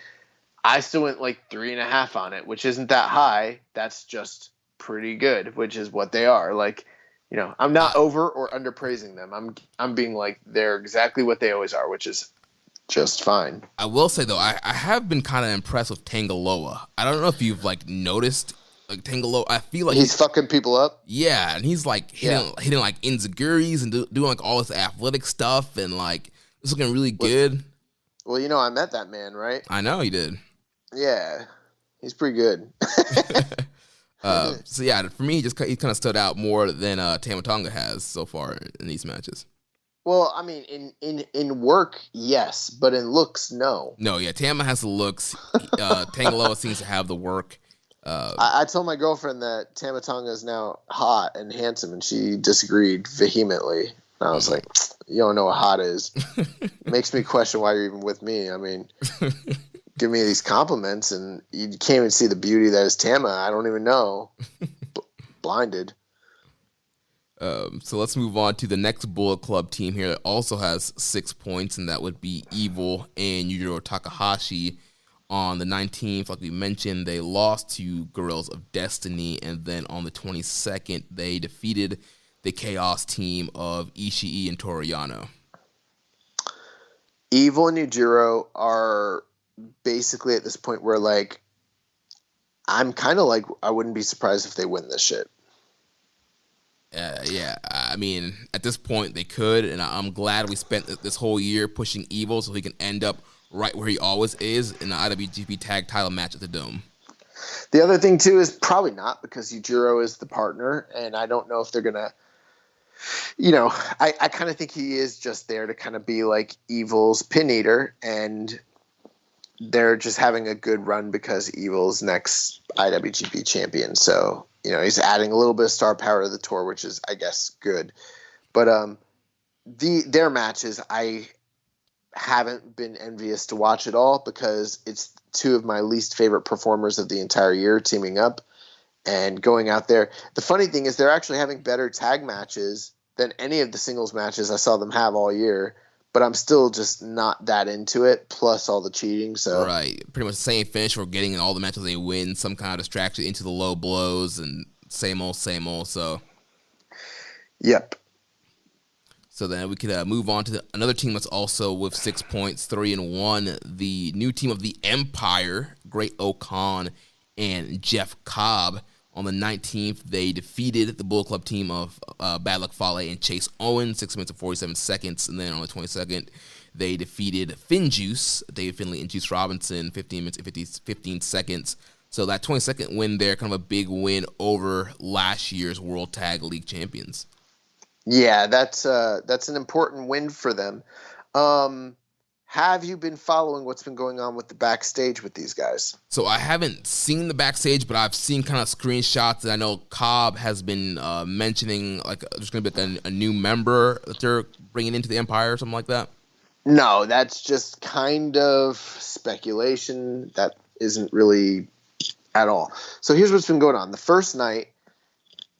I still went like 3.5 on it, which isn't that high. That's just pretty good, which is what they are. Like, I'm not over or underpraising them. I'm being like, they're exactly what they always are, which is just fine. I will say though, I have been kind of impressed with Tangaloa. I don't know if you've like noticed, like Tangaloa. I feel like he's fucking people up. Yeah, and he's like hitting like enziguris and doing like all this athletic stuff, and like it's looking really good. Well, I met that man, right? I know you did. Yeah, he's pretty good. So yeah, for me, he kind of stood out more than Tama Tonga has so far in these matches. Well, I mean, in work, yes, but in looks, no. No, yeah, Tama has the looks. Tangaloa seems to have the work. I told my girlfriend that Tama Tonga is now hot and handsome, and she disagreed vehemently. And I was like, you don't know what hot is. Makes me question why you're even with me. I mean, give me these compliments, and you can't even see the beauty that is Tama. I don't even know. Blinded. So let's move on to the next Bullet Club team here that also has 6 points, and that would be Evil and Yujiro Takahashi. On the 19th, like we mentioned, they lost to Guerrillas of Destiny, and then on the 22nd, they defeated the Chaos team of Ishii and Toriano. Evil and Yujiro are basically at this point where, like, I'm kind of like, I wouldn't be surprised if they win this shit. Yeah, I mean, at this point they could, and I'm glad we spent this whole year pushing Evil so he can end up right where he always is in the IWGP Tag Title match at the Dome. The other thing too is probably not, because Yujiro is the partner, and I don't know if they're gonna. I kind of think he is just there to kind of be like Evil's pin eater, and they're just having a good run because Evil's next IWGP champion. So, he's adding a little bit of star power to the tour, which is, I guess, good. But their matches, I haven't been envious to watch at all, because it's two of my least favorite performers of the entire year teaming up and going out there. The funny thing is they're actually having better tag matches than any of the singles matches I saw them have all year. But I'm still just not that into it, plus all the cheating. So right, pretty much the same finish we're getting in all the matches they win, some kind of distraction into the low blows, and same old. So, yep. So then we could move on to another team that's also with 6 points, 3-1. The new team of the Empire, Great Okan and Jeff Cobb. On the 19th, they defeated the Bullet Club team of Bad Luck Fale and Chase Owen, 6 minutes and 47 seconds. And then on the 22nd, they defeated Finjuice, David Finley and Juice Robinson, 15 minutes and 15 seconds. So that 22nd win there, kind of a big win over last year's World Tag League champions. Yeah, that's an important win for them. Have you been following what's been going on with the backstage with these guys? So I haven't seen the backstage, but I've seen kind of screenshots, and I know Cobb has been mentioning like there's going to be like a new member that they're bringing into the Empire or something like that. No, that's just kind of speculation. That isn't really at all. So here's what's been going on. The first night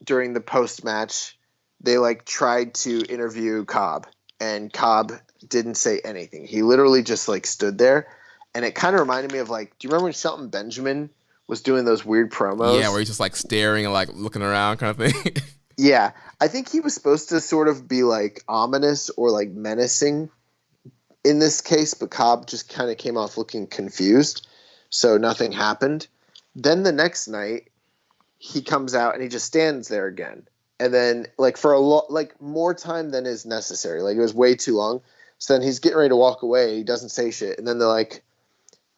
during the post-match, they like tried to interview Cobb, and Cobb didn't say anything. He literally just like stood there, and it kind of reminded me of like, do you remember when Shelton Benjamin was doing those weird promos? Yeah, where he's just like staring and like looking around kind of thing. Yeah, I think he was supposed to sort of be like ominous or like menacing in this case, but Cobb just kind of came off looking confused, so nothing happened. Then the next night, he comes out and he just stands there again. And then, like, for more time than is necessary. Like, it was way too long. So then he's getting ready to walk away. He doesn't say shit. And then they're like,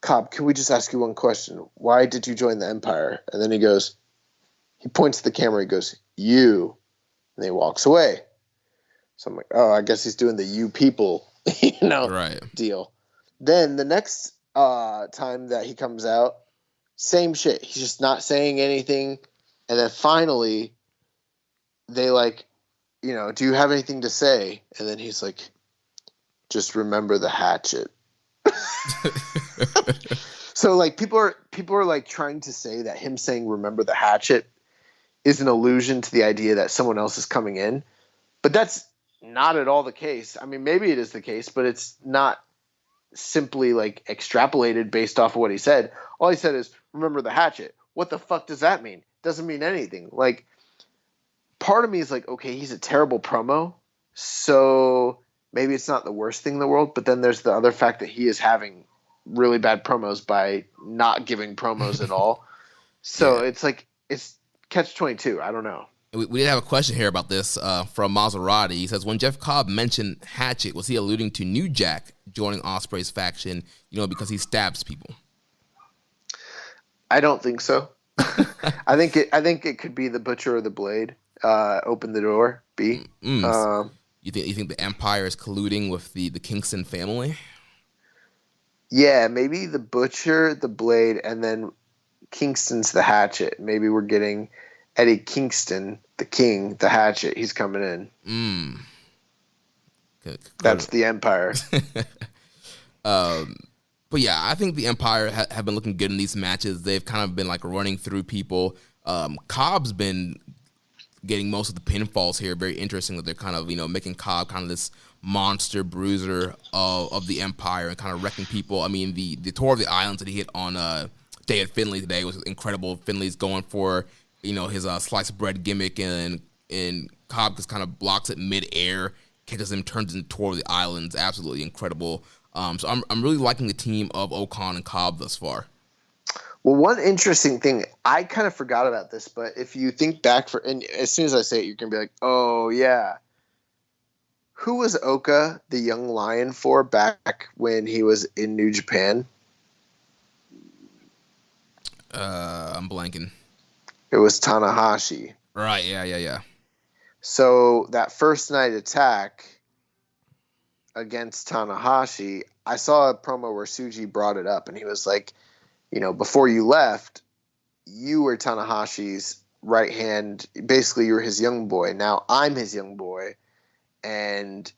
Cobb, can we just ask you one question? Why did you join the Empire? And then he points to the camera. He goes, you. And he walks away. So I'm like, oh, I guess he's doing the you people, Right. deal. Then the next time that he comes out, same shit. He's just not saying anything. And then finally, they like, do you have anything to say? And then he's like, just remember the hatchet. So like people are like trying to say that him saying remember the hatchet is an allusion to the idea that someone else is coming in. But that's not at all the case. I mean, maybe it is the case, but it's not simply like extrapolated based off of what he said. All he said is remember the hatchet. What the fuck does that mean? Doesn't mean anything. Like, part of me is like, okay, he's a terrible promo, so maybe it's not the worst thing in the world. But then there's the other fact that he is having really bad promos by not giving promos at all. So it's like, it's catch-22. I don't know. We did have a question here about this from Maserati. He says, when Jeff Cobb mentioned Hatchet, was he alluding to New Jack joining Ospreay's faction, because he stabs people? I don't think so. I think it could be the Butcher or the Blade. Open the door. B. You think the Empire is colluding with the Kingston family? Yeah, maybe the Butcher, the Blade, and then Kingston's the Hatchet. Maybe we're getting Eddie Kingston, the King, the Hatchet. He's coming in. That's the Empire. But yeah, I think the Empire have been looking good in these matches. They've kind of been like running through people. Cobb's been getting most of the pinfalls here. Very interesting that they're kind of, making Cobb kind of this monster bruiser of the Empire and kind of wrecking people. I mean, the tour of the islands that he hit on David Finlay today was incredible. Finlay's going for, his sliced bread gimmick, and Cobb just kind of blocks it mid-air, catches him, turns into tour of the islands. Absolutely incredible. So I'm really liking the team of Ocon and Cobb thus far. Well, one interesting thing, I kind of forgot about this, but if you think back and as soon as I say it, you're going to be like, oh, yeah. Who was Oka, the young lion, for back when he was in New Japan? I'm blanking. It was Tanahashi. Right, yeah. So that first night attack against Tanahashi, I saw a promo where Suji brought it up, and he was like, before you left, you were Tanahashi's right hand. Basically, you were his young boy. Now I'm his young boy. And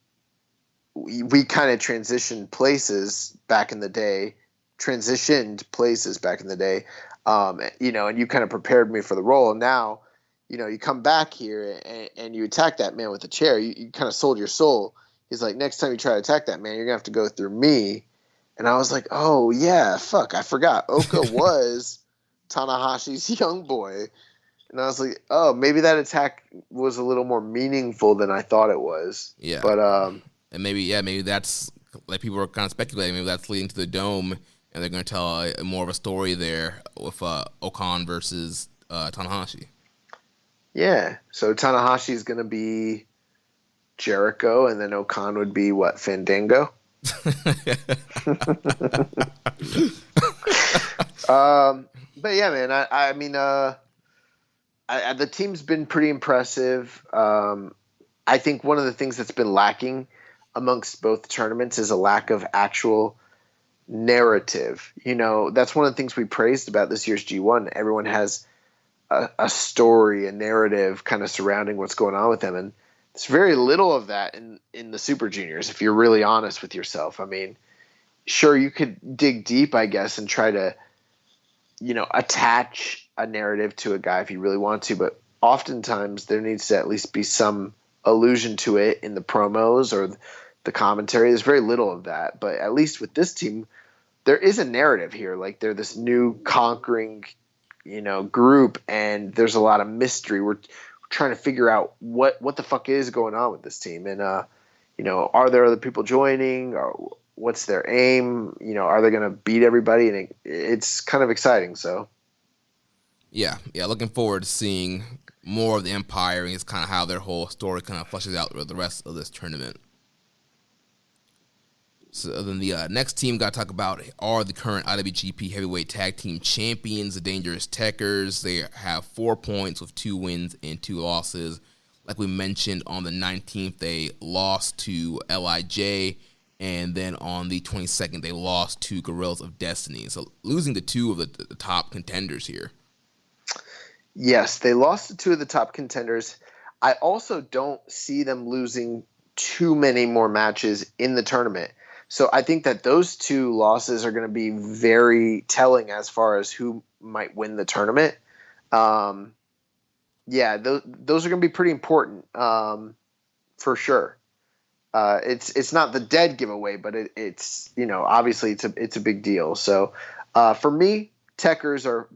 we kind of transitioned places back in the day, and you kind of prepared me for the role. And now, you come back here and you attack that man with a chair. You kind of sold your soul. He's like, next time you try to attack that man, you're going to have to go through me. And I was like, oh, yeah, fuck, I forgot. Oka was Tanahashi's young boy. And I was like, oh, maybe that attack was a little more meaningful than I thought it was. Yeah. But and maybe that's, like, people are kind of speculating, maybe that's leading to the Dome, and they're going to tell more of a story there with Ocon versus Tanahashi. Yeah, so Tanahashi's going to be Jericho, and then Ocon would be, what, Fandango? But yeah, man, I mean, the team's been pretty impressive. I think one of the things that's been lacking amongst both tournaments is a lack of actual narrative. That's one of the things we praised about this year's G1. Everyone has a story, a narrative kind of surrounding what's going on with them. And there's very little of that in the Super Juniors, if you're really honest with yourself. I mean, sure, you could dig deep, I guess, and try to, attach a narrative to a guy if you really want to. But oftentimes there needs to at least be some allusion to it in the promos or the commentary. There's very little of that. But at least with this team, there is a narrative here. Like, they're this new conquering group, and there's a lot of mystery. We're trying to figure out what the fuck is going on with this team, and are there other people joining, or what's their aim? Are they going to beat everybody? And it's kind of exciting. So yeah, looking forward to seeing more of the Empire, and it's kind of how their whole story kind of flushes out with the rest of this tournament. So then the next team got to talk about are the current IWGP Heavyweight Tag Team Champions, the Dangerous Techers. They have 4 points with 2 wins and 2 losses. Like we mentioned, on the 19th, they lost to LIJ, and then on the 22nd, they lost to Guerrillas of Destiny. So losing to 2 of the top contenders here. Yes, they lost to 2 of the top contenders. I also don't see them losing too many more matches in the tournament. So I think that those 2 losses are going to be very telling as far as who might win the tournament. Those are going to be pretty important for sure. It's not the dead giveaway, but it's obviously it's a big deal. So for me, Techers are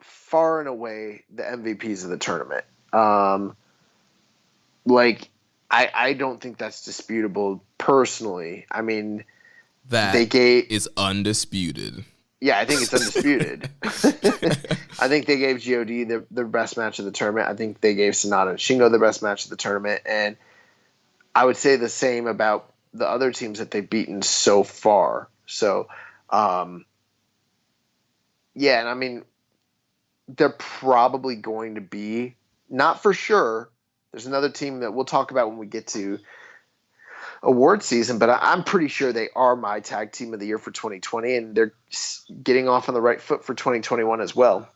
far and away the MVPs of the tournament. I don't think that's disputable personally. I mean, that is undisputed. Yeah, I think it's undisputed. I think they gave GOD their best match of the tournament. I think they gave Sonata and Shingo their best match of the tournament. And I would say the same about the other teams that they've beaten so far. So, and I mean, they're probably going to be, not for sure. There's another team that we'll talk about when we get to award season, but I'm pretty sure they are my tag team of the year for 2020, and they're getting off on the right foot for 2021 as well.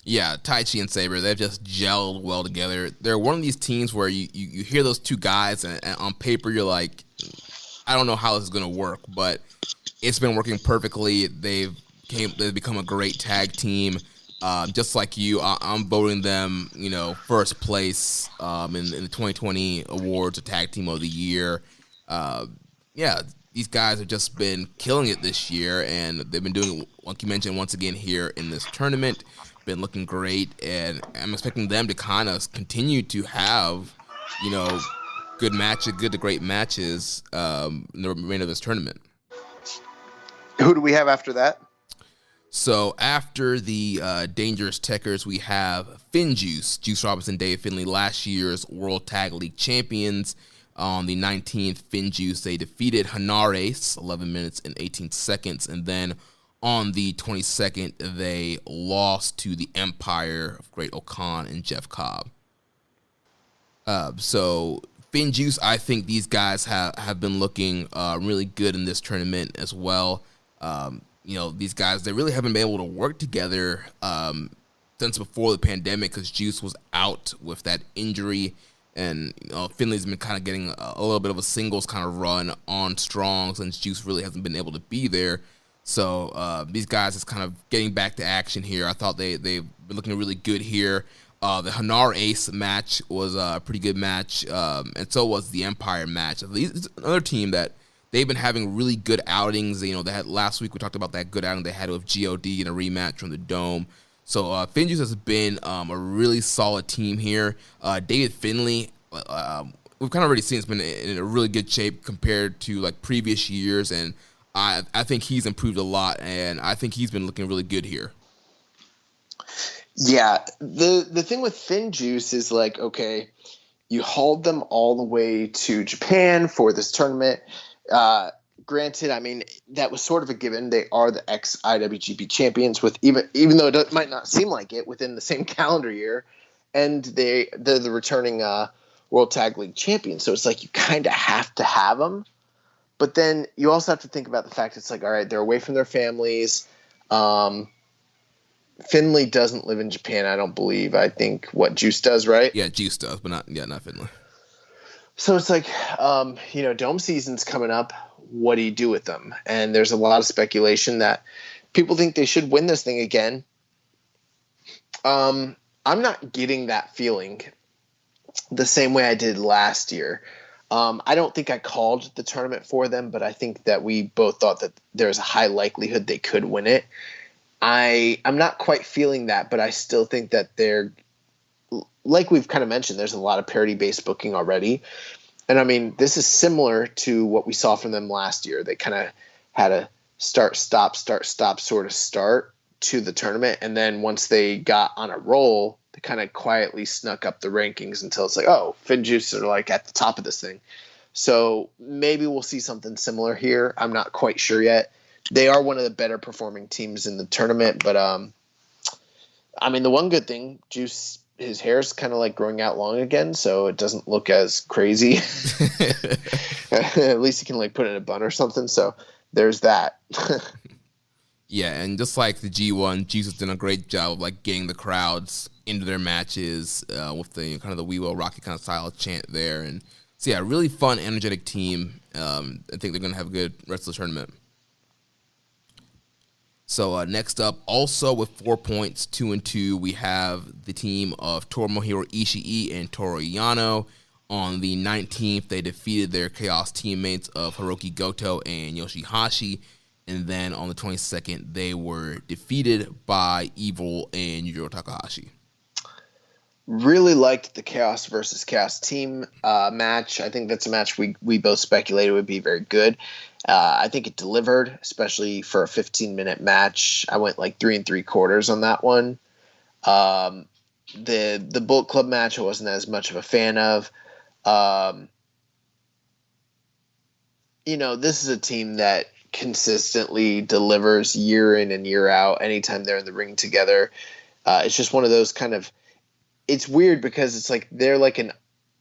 Yeah, Taichi and Sabre, they've just gelled well together. They're one of these teams where you hear those 2 guys, and on paper you're like, I don't know how this is going to work, but it's been working perfectly. They've become a great tag team. Just like you, I'm voting them, first place in the 2020 awards of Tag Team of the Year. These guys have just been killing it this year, and they've been doing, like you mentioned, once again here in this tournament. Been looking great, and I'm expecting them to kind of continue to have, good matches, good to great matches in the remainder of this tournament. Who do we have after that? So after the Dangerous Techers, we have FinJuice, Juice Robinson, Dave Finlay, last year's World Tag League champions. On the 19th, FinJuice, they defeated Hanares, 11 minutes and 18 seconds. And then on the 22nd, they lost to the Empire of Great Okan and Jeff Cobb. So FinJuice, I think these guys have been looking really good in this tournament as well. These guys, they really haven't been able to work together since before the pandemic because Juice was out with that injury. And Finley's been kind of getting a little bit of a singles kind of run on Strong since Juice really hasn't been able to be there. So these guys is kind of getting back to action here. I thought they've been looking really good here. The Hanar Ace match was a pretty good match, and so was the Empire match. It's another team that they've been having really good outings. They had last week we talked about that good outing they had with GOD in a rematch from the Dome. So FinJuice has been a really solid team here. David Finlay, we've kind of already seen it's been in a really good shape compared to like previous years, and I think he's improved a lot, and I think he's been looking really good here. Yeah, the thing with FinJuice is like, okay, you hauled them all the way to Japan for this tournament. granted, I mean, that was sort of a given. They are the ex-IWGP champions, with even though it might not seem like it, within the same calendar year, and they're the returning World Tag League champions. So it's like you kind of have to have them. But then you also have to think about the fact it's like, all right, they're away from their families. Finley doesn't live in Japan, I don't believe. I think Juice does, right? Yeah, Juice does, but not Finley. So it's like, dome season's coming up. What do you do with them? And there's a lot of speculation that people think they should win this thing again. I'm not getting that feeling the same way I did last year. I don't think I called the tournament for them, but I think that we both thought that there's a high likelihood they could win it. I'm not quite feeling that, but I still think that they're, like we've kind of mentioned, there's a lot of parity-based booking already. And I mean, this is similar to what we saw from them last year. They kind of had a start, stop sort of start to the tournament. And then once they got on a roll, they kind of quietly snuck up the rankings until it's like, oh, FinJuice are like at the top of this thing. So maybe we'll see something similar here. I'm not quite sure yet. They are one of the better performing teams in the tournament, but I mean, the one good thing, Juice, his hair's kind of like growing out long again, so it doesn't look as crazy. At least he can like put it in a bun or something. So there's that. Yeah, and just like the G1, Juice has done a great job of like getting the crowds into their matches with the kind of the We Will Rock You kind of style chant there, and so yeah, really fun, energetic team. I think they're gonna have a good rest of the tournament. So next up, also with 4 points, 2-2, we have the team of Tomohiro Ishii and Toru Yano. On the 19th, they defeated their Chaos teammates of Hiroki Goto and Yoshihashi. And then on the 22nd, they were defeated by Evil and Yujiro Takahashi. Really liked the Chaos versus Chaos team match. I think that's a match we both speculated would be very good. I think it delivered, especially for a 15-minute match. I went like 3 3/4 on that one. The Bullet Club match I wasn't as much of a fan of. This is a team that consistently delivers year in and year out anytime they're in the ring together. It's just one of those kind of, it's weird because it's like they're like an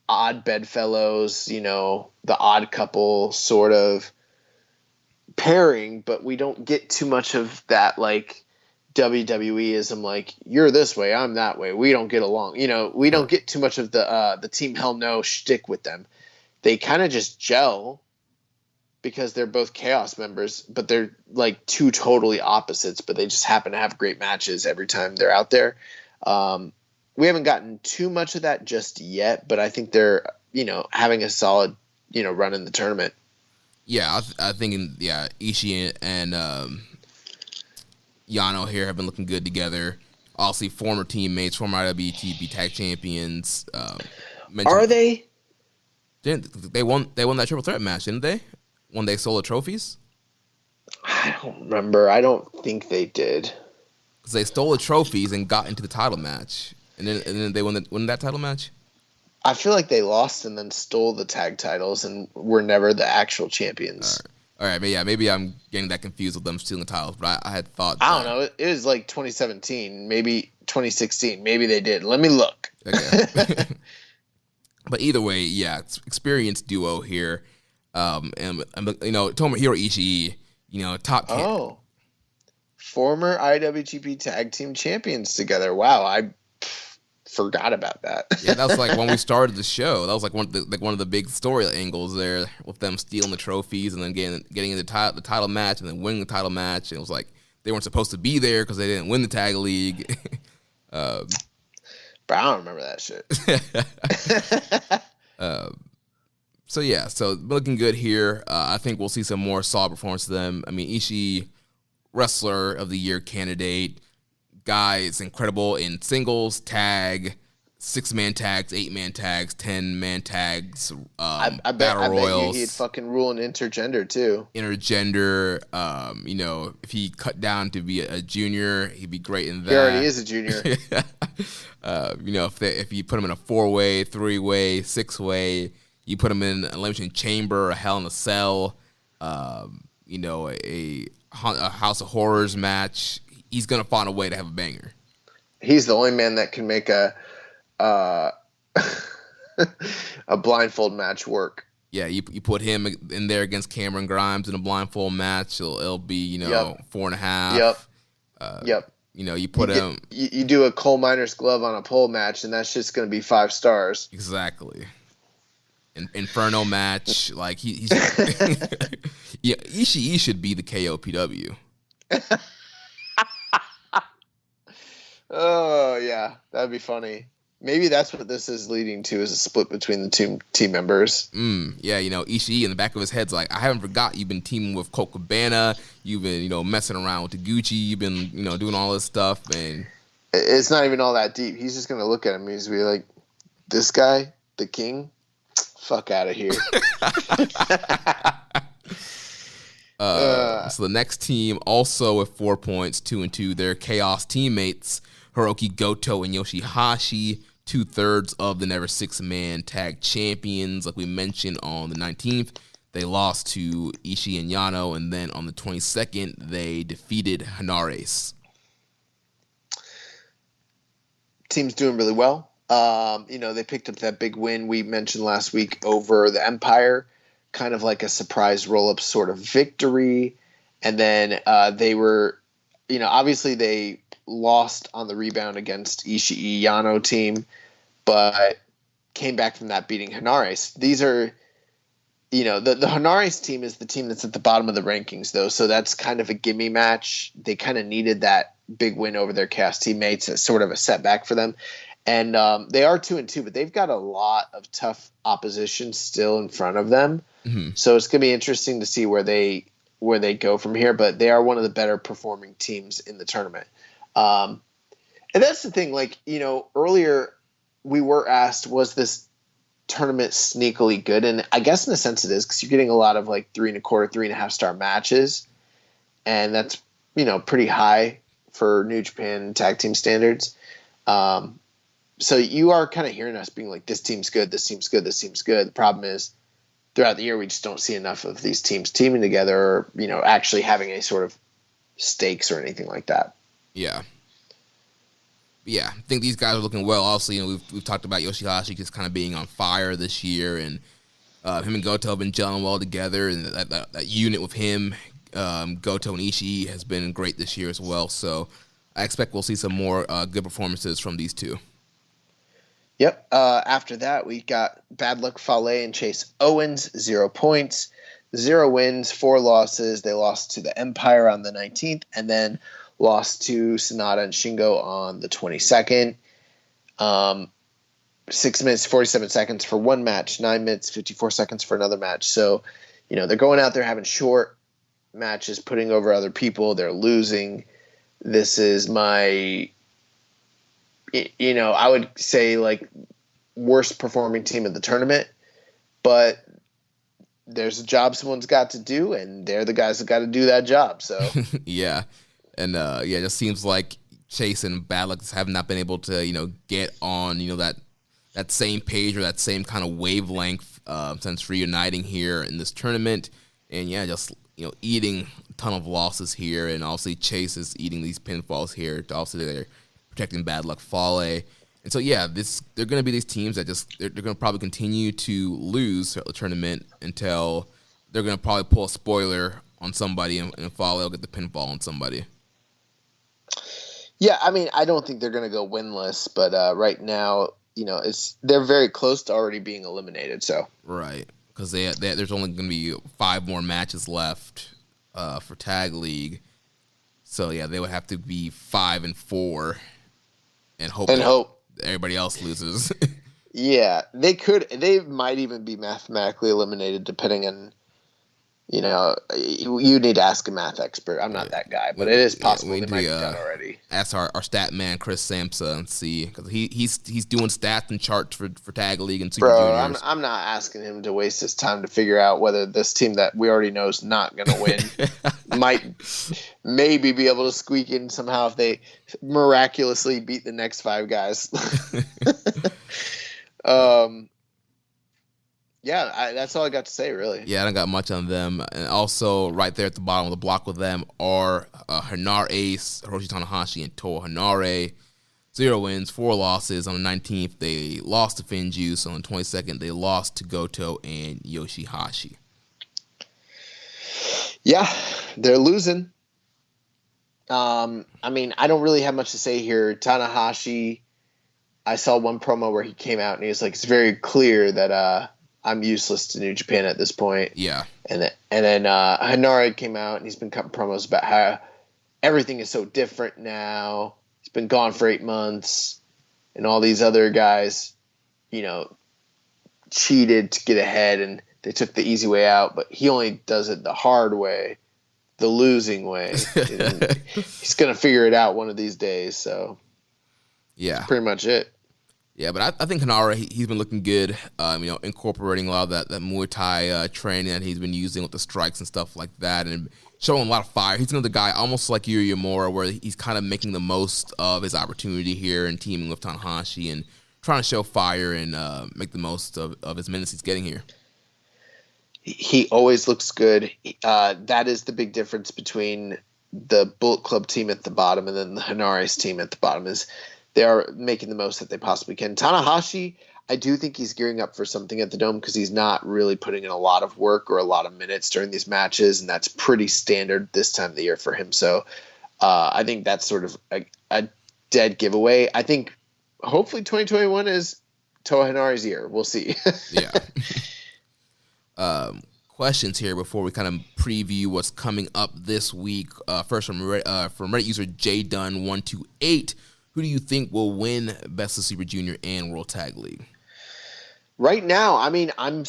odd bedfellows, the odd couple sort of pairing, but we don't get too much of that like WWE-ism, like you're this way, I'm that way, we don't get along. We don't get too much of the Team Hell No shtick with them. They kind of just gel because they're both Chaos members, but they're like two totally opposites, but they just happen to have great matches every time they're out there. We haven't gotten too much of that just yet, but I think they're, having a solid, run in the tournament. Yeah, I think, Ishii and Yano here have been looking good together. Obviously, former teammates, former IWGP Tag Champions. Are they? They won that triple threat match, didn't they? When they stole the trophies? I don't remember. I don't think they did. Because they stole the trophies and got into the title match. And then they won that title match? I feel like they lost and then stole the tag titles and were never the actual champions. All right, but yeah, maybe I'm getting that confused with them stealing the titles, but I had thought... I don't know. It was like 2017, maybe 2016. Maybe they did. Let me look. Okay. But either way, yeah, it's experienced duo here. And Tomohiro Ishii, top... Former IWGP Tag Team Champions together. Wow, I forgot about that. Yeah, that was like when we started the show. That was like one of the big story angles there, with them stealing the trophies and then getting into the title match and then winning the title match. And it was like they weren't supposed to be there because they didn't win the tag league. But I don't remember that shit. So looking good here. I think we'll see some more solid performance of them. I mean, Ishii, Wrestler of the Year candidate. Guy is incredible in singles, tag, 6-man tags, 8-man tags, 10-man tags, I bet battle royals. he'd fucking rule an intergender too. Intergender, if he cut down to be a junior, he'd be great in that. He already is a junior. If you put him in a 4-way, 3-way, 6-way, you put him in an Elimination Chamber, a Hell in a Cell. a House of Horrors match. He's gonna find a way to have a banger. He's the only man that can make a a blindfold match work. Yeah, you put him in there against Cameron Grimes in a blindfold match, it'll be 4.5. Yep. You put him. You do a coal miner's glove on a pole match, and that's just going to be 5 stars. Exactly. Inferno match, like he's yeah, Ishii should be the KOPW. Oh yeah, that'd be funny. Maybe that's what this is leading to, is a split between the two team members. Yeah, Ishii in the back of his head's like, I haven't forgot you've been teaming with Colt Cabana. You've been, messing around with Taguchi. You've been, doing all this stuff. And it's not even all that deep. He's just going to look at him. He's going to be like, this guy, the king, fuck out of here. So the next team, also with 4 points, 2-2, they're Chaos teammates, Hiroki Goto and Yoshihashi, 2/3 of the Never Six-Man Tag Champions. Like we mentioned on the 19th, they lost to Ishii and Yano, and then on the 22nd, they defeated Hanares. Team's doing really well. They picked up that big win we mentioned last week over the Empire, kind of like a surprise roll-up sort of victory. And then they were, obviously they lost on the rebound against Ishii Yano team, but came back from that beating Hanares. These are, the Hanares team is the team that's at the bottom of the rankings, though, so that's kind of a gimme match. They kind of needed that big win over their Chaos teammates as sort of a setback for them. And they are 2-2, but they've got a lot of tough opposition still in front of them. Mm-hmm. So it's going to be interesting to see where they go from here. But they are one of the better performing teams in the tournament. And that's the thing. Earlier we were asked, was this tournament sneakily good? And I guess in a sense it is, because you're getting a lot of 3.25, 3.5 star matches, and that's pretty high for New Japan tag team standards. So you are kind of hearing us being like, this team's good, this team's good, this team's good. The problem is, throughout the year, we just don't see enough of these teams teaming together or, actually having any sort of stakes or anything like that. Yeah. Yeah, I think these guys are looking well. Obviously, we've talked about Yoshihashi just kind of being on fire this year, and him and Goto have been gelling well together, and that unit with him, Goto and Ishii, has been great this year as well. So I expect we'll see some more good performances from these two. Yep. After that, we got Bad Luck Fale and Chase Owens, 0 points, 0 wins, 4 losses. They lost to the Empire on the 19th, and then lost to Sonata and Shingo on the 22nd. 6 minutes, 47 seconds for one match, 9 minutes, 54 seconds for another match. So, they're going out there having short matches, putting over other people. They're losing. This is my, I would say worst performing team of the tournament, but there's a job someone's got to do, and they're the guys that got to do that job. So yeah. And it just seems like Chase and Bad Luck have not been able to, get on, that same page or that same kind of wavelength since reuniting here in this tournament. And yeah, just, eating a ton of losses here. And obviously Chase is eating these pinfalls here. Obviously they're protecting Bad Luck Fale. And so, yeah, they're going to be these teams that they're going to probably continue to lose throughout the tournament until they're going to probably pull a spoiler on somebody and Fale will get the pinfall on somebody. Yeah, I mean, I don't think they're going to go winless, but right now, they're very close to already being eliminated. So right, because there's only going to be 5 more matches left for Tag League. So yeah, they would have to be 5-4 and hope everybody else loses. Yeah, they could. They might even be mathematically eliminated, depending on. You need to ask a math expert. I'm not that guy, but it is possible they might be done already. Ask our stat man Chris Samsa and see, because he's doing stats and charts for Tag League and Super Juniors. I'm not asking him to waste his time to figure out whether this team that we already know is not going to win might maybe be able to squeak in somehow if they miraculously beat the next 5 guys. Yeah, that's all I got to say, really. Yeah, I don't got much on them. And also, right there at the bottom of the block with them are Hanar Ace, Hiroshi Tanahashi, and Toa Hanare. 0 wins, 4 losses. On the 19th, they lost to Finjuice. On the 22nd, they lost to Goto and Yoshihashi. Yeah, they're losing. I mean, I don't really have much to say here. Tanahashi, I saw one promo where he came out and he was like, it's very clear that I'm useless to New Japan at this point. Yeah. And then Hanare came out and he's been cutting promos about how everything is so different now. He's been gone for 8 months, and all these other guys, cheated to get ahead and they took the easy way out, but he only does it the hard way, the losing way. He's going to figure it out one of these days. So yeah, that's pretty much it. Yeah, but I think Hanare, he's been looking good, incorporating a lot of that Muay Thai training that he's been using with the strikes and stuff like that, and showing a lot of fire. He's another guy, almost like Yuya Uemura, where he's kind of making the most of his opportunity here and teaming with Tanahashi and trying to show fire and make the most of his minutes he's getting here. He always looks good. That is the big difference between the Bullet Club team at the bottom and then the Hanare's team at the bottom is they are making the most that they possibly can. Tanahashi, I do think he's gearing up for something at the Dome because he's not really putting in a lot of work or a lot of minutes during these matches, and that's pretty standard this time of the year for him. So I think that's sort of a dead giveaway. I think hopefully 2021 is Toa Hanare's year. We'll see. Yeah. Questions here before we kind of preview what's coming up this week. First from Reddit user JDunn128. Who do you think will win Best of Super Junior and World Tag League? Right now, I mean, I'm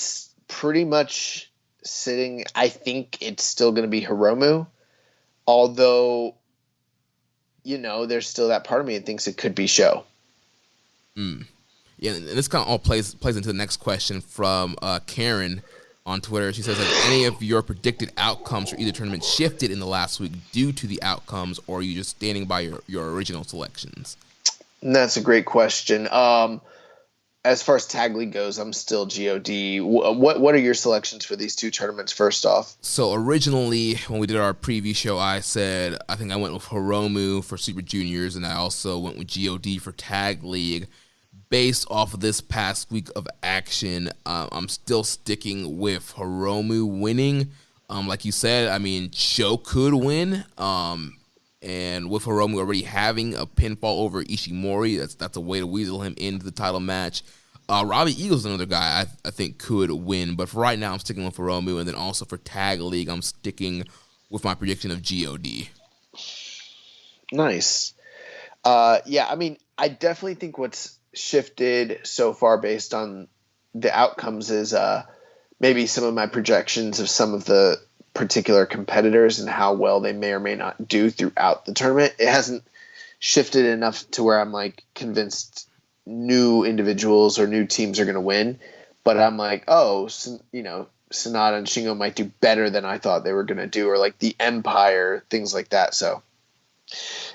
pretty much sitting. I think it's still going to be Hiromu, although, there's still that part of me that thinks it could be Sho. Yeah, and this kind of all plays into the next question from Karen on Twitter. She says, have any of your predicted outcomes for either tournament shifted in the last week due to the outcomes, or are you just standing by your original selections? And that's a great question. As far as Tag League goes, I'm still GOD. What are your selections for these two tournaments, first off? So originally, when we did our preview show, I said I think I went with Hiromu for Super Juniors, and I also went with GOD for Tag League. Based off of this past week of action, I'm still sticking with Hiromu winning. Like you said, I mean, Sho could win. And with Hiromu already having a pinfall over Ishimori, that's a way to weasel him into the title match. Robbie Eagle's another guy I think could win. But for right now, I'm sticking with Hiromu. And then also for Tag League, I'm sticking with my prediction of GOD. Nice. Yeah, I mean, I definitely think what's shifted so far based on the outcomes is maybe some of my projections of some of the particular competitors and how well they may or may not do throughout the tournament. It hasn't shifted enough to where I'm like convinced new individuals or new teams are going to win, but I'm like, Sonata and Shingo might do better than I thought they were going to do, or like the Empire, things like that. So,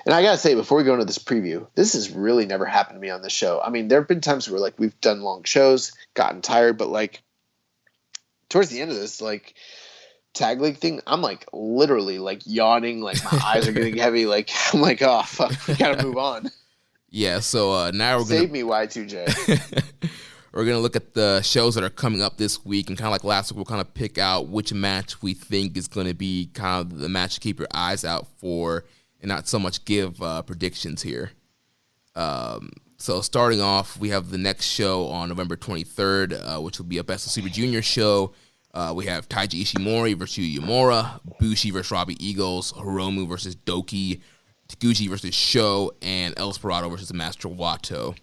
and I gotta say, before we go into this preview, this has really never happened to me on this show. I mean, there have been times where like we've done long shows, gotten tired, but like towards the end of this, like Tag League thing, I'm like literally like yawning, like my eyes are getting heavy, like I'm like, oh fuck, we gotta move on. Yeah, so now Save me, Y2J. We're gonna look at the shows that are coming up this week, and kind of like last week, we'll kind of pick out which match we think is going to be kind of the match to keep your eyes out for, and not so much give predictions here. So starting off, we have the next show on November 23rd, which will be a Best of Super Junior show. We have Taiji Ishimori versus Yuya Uemura, Bushi versus Robbie Eagles, Hiromu versus Doki, Taguchi versus Sho, and El Desperado versus Master Wato.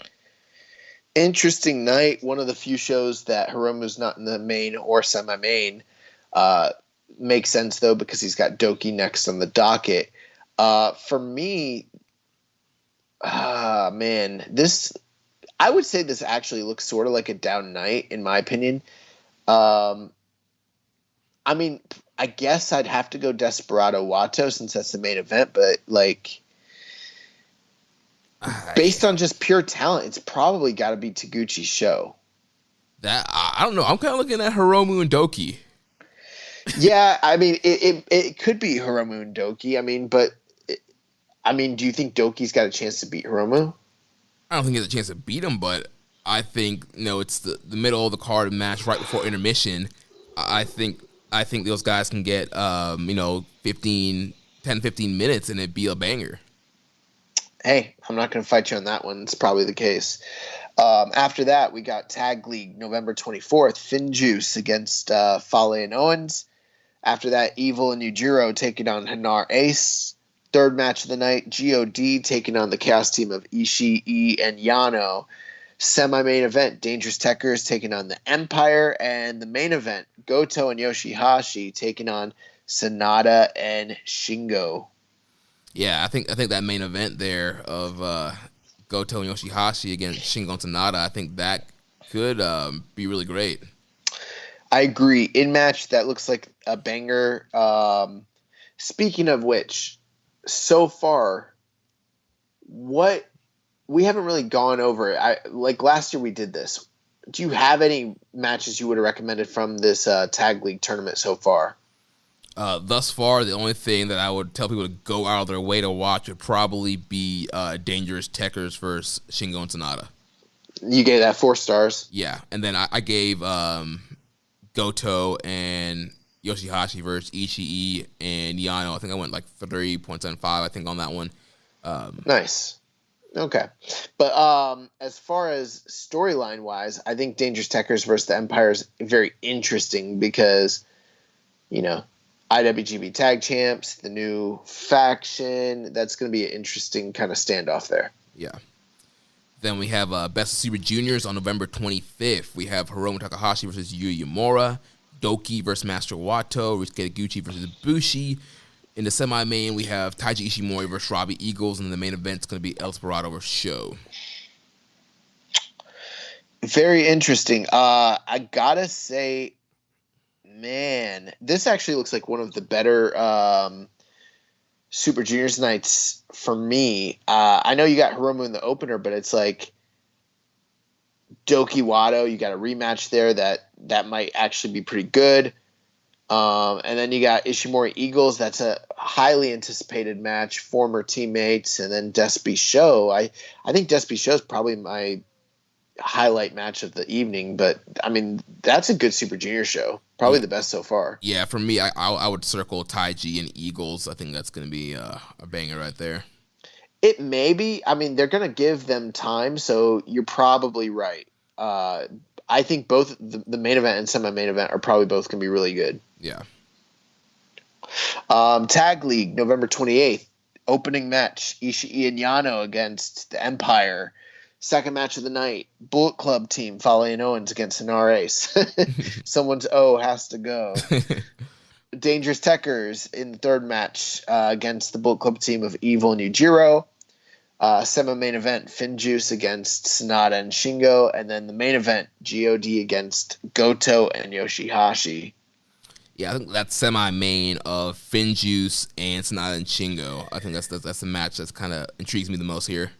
Interesting night. One of the few shows that Hiromu's not in the main or semi-main. Makes sense, though, because he's got Doki next on the docket. For me, man, I would say this actually looks sort of like a down night, in my opinion. I mean, I guess I'd have to go Desperado Wato since that's the main event, but like based on just pure talent, it's probably got to be Taguchi's show. That I don't know. I'm kind of looking at Hiromu and Doki. Yeah, I mean, it could be Hiromu and Doki. I mean, but do you think Doki's got a chance to beat Hiromu? I don't think he has a chance to beat him, but I think it's the middle of the card match right before intermission. I think those guys can get 15 minutes and it'd be a banger. Hey, I'm not going to fight you on that one. It's probably the case. After that, we got Tag League November 24th, Finjuice against Fale and Owens. After that, Evil and Yujiro taking on Hanar Ace. Third match of the night, GOD taking on the Chaos team of Ishii and Yano. Semi-main event, Dangerous Tekkers taking on the Empire. And the main event, Goto and Yoshihashi taking on Sanada and Shingo. Yeah, I think that main event there of Goto and Yoshihashi against Shingo and Sanada, I think that could be really great. I agree. In match, that looks like a banger. Speaking of which, so far, what we haven't really gone over it. Like last year we did this. Do you have any matches you would have recommended from this Tag League tournament so far? Thus far, the only thing that I would tell people to go out of their way to watch would probably be Dangerous Tekkers versus Shingo and Sanada. You gave that 4 stars? Yeah, and then I gave Goto and Yoshihashi versus Ishii and Yano. I think I went like 3.75, I think, on that one. Nice. Okay. But as far as storyline-wise, I think Dangerous Tekkers versus the Empire is very interesting because, IWGP Tag Champs, the new faction, that's going to be an interesting kind of standoff there. Yeah. Then we have Best of Super Juniors on November 25th. We have Hiromu Takahashi versus Yuya Uemura, Doki versus Master Wato, Ryusuke Taguchi versus Bushi. In the semi-main, we have Taiji Ishimori versus Robbie Eagles, and in the main event, it's going to be El Desperado versus Sho. Very interesting. I gotta say, man, this actually looks like one of the better Super Juniors nights for me. I know you got Hiromu in the opener, but it's like Doki Wato. You got a rematch there that might actually be pretty good. And then you got Ishimori Eagles. That's a highly anticipated match. Former teammates, and then Despy Show. I think Despy Show is probably my highlight match of the evening. But I mean, that's a good Super Junior show. Probably the best so far. Yeah, for me, I would circle Taiji and Eagles. I think that's going to be a banger right there. It may be. I mean, they're going to give them time, so you're probably right. I think both the main event and semi-main event are probably both going to be really good. Yeah. Tag League, November 28th. Opening match, Ishii and Yano against the Empire. Second match of the night, Bullet Club team, Fale and Owens against Hanar Ace. Someone's O has to go. Dangerous Tekkers in the third match against the Bullet Club team of Evil and Yujiro. Semi-main event, Finjuice against Sanada and Shingo. And then the main event, GOD against Goto and Yoshihashi. Yeah, I think that's semi-main of Finjuice and Sanada and Shingo. I think that's the match that's kind of intrigues me the most here.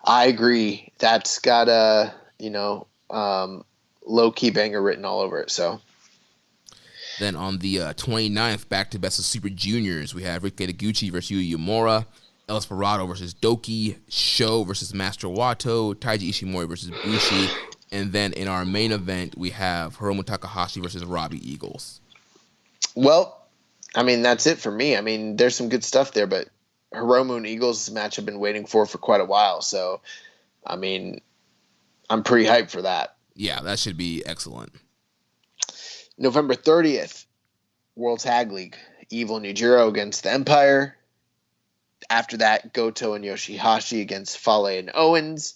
I agree. That's got a, low-key banger written all over it. So then on the 29th, back to Best of Super Juniors, we have Ryusuke Taguchi versus Yuya Uemura, El Desperado versus Doki, Sho versus Master Wato, Taiji Ishimori versus Bushi, and then in our main event, we have Hiromu Takahashi versus Robbie Eagles. Well, I mean, that's it for me. I mean, there's some good stuff there, but Hiromu and Eagles match I've been waiting for quite a while. So, I mean, I'm pretty hyped for that. Yeah, that should be excellent. November 30th, World Tag League, Evil and Yujiro against the Empire. After that, Goto and Yoshihashi against Fale and Owens.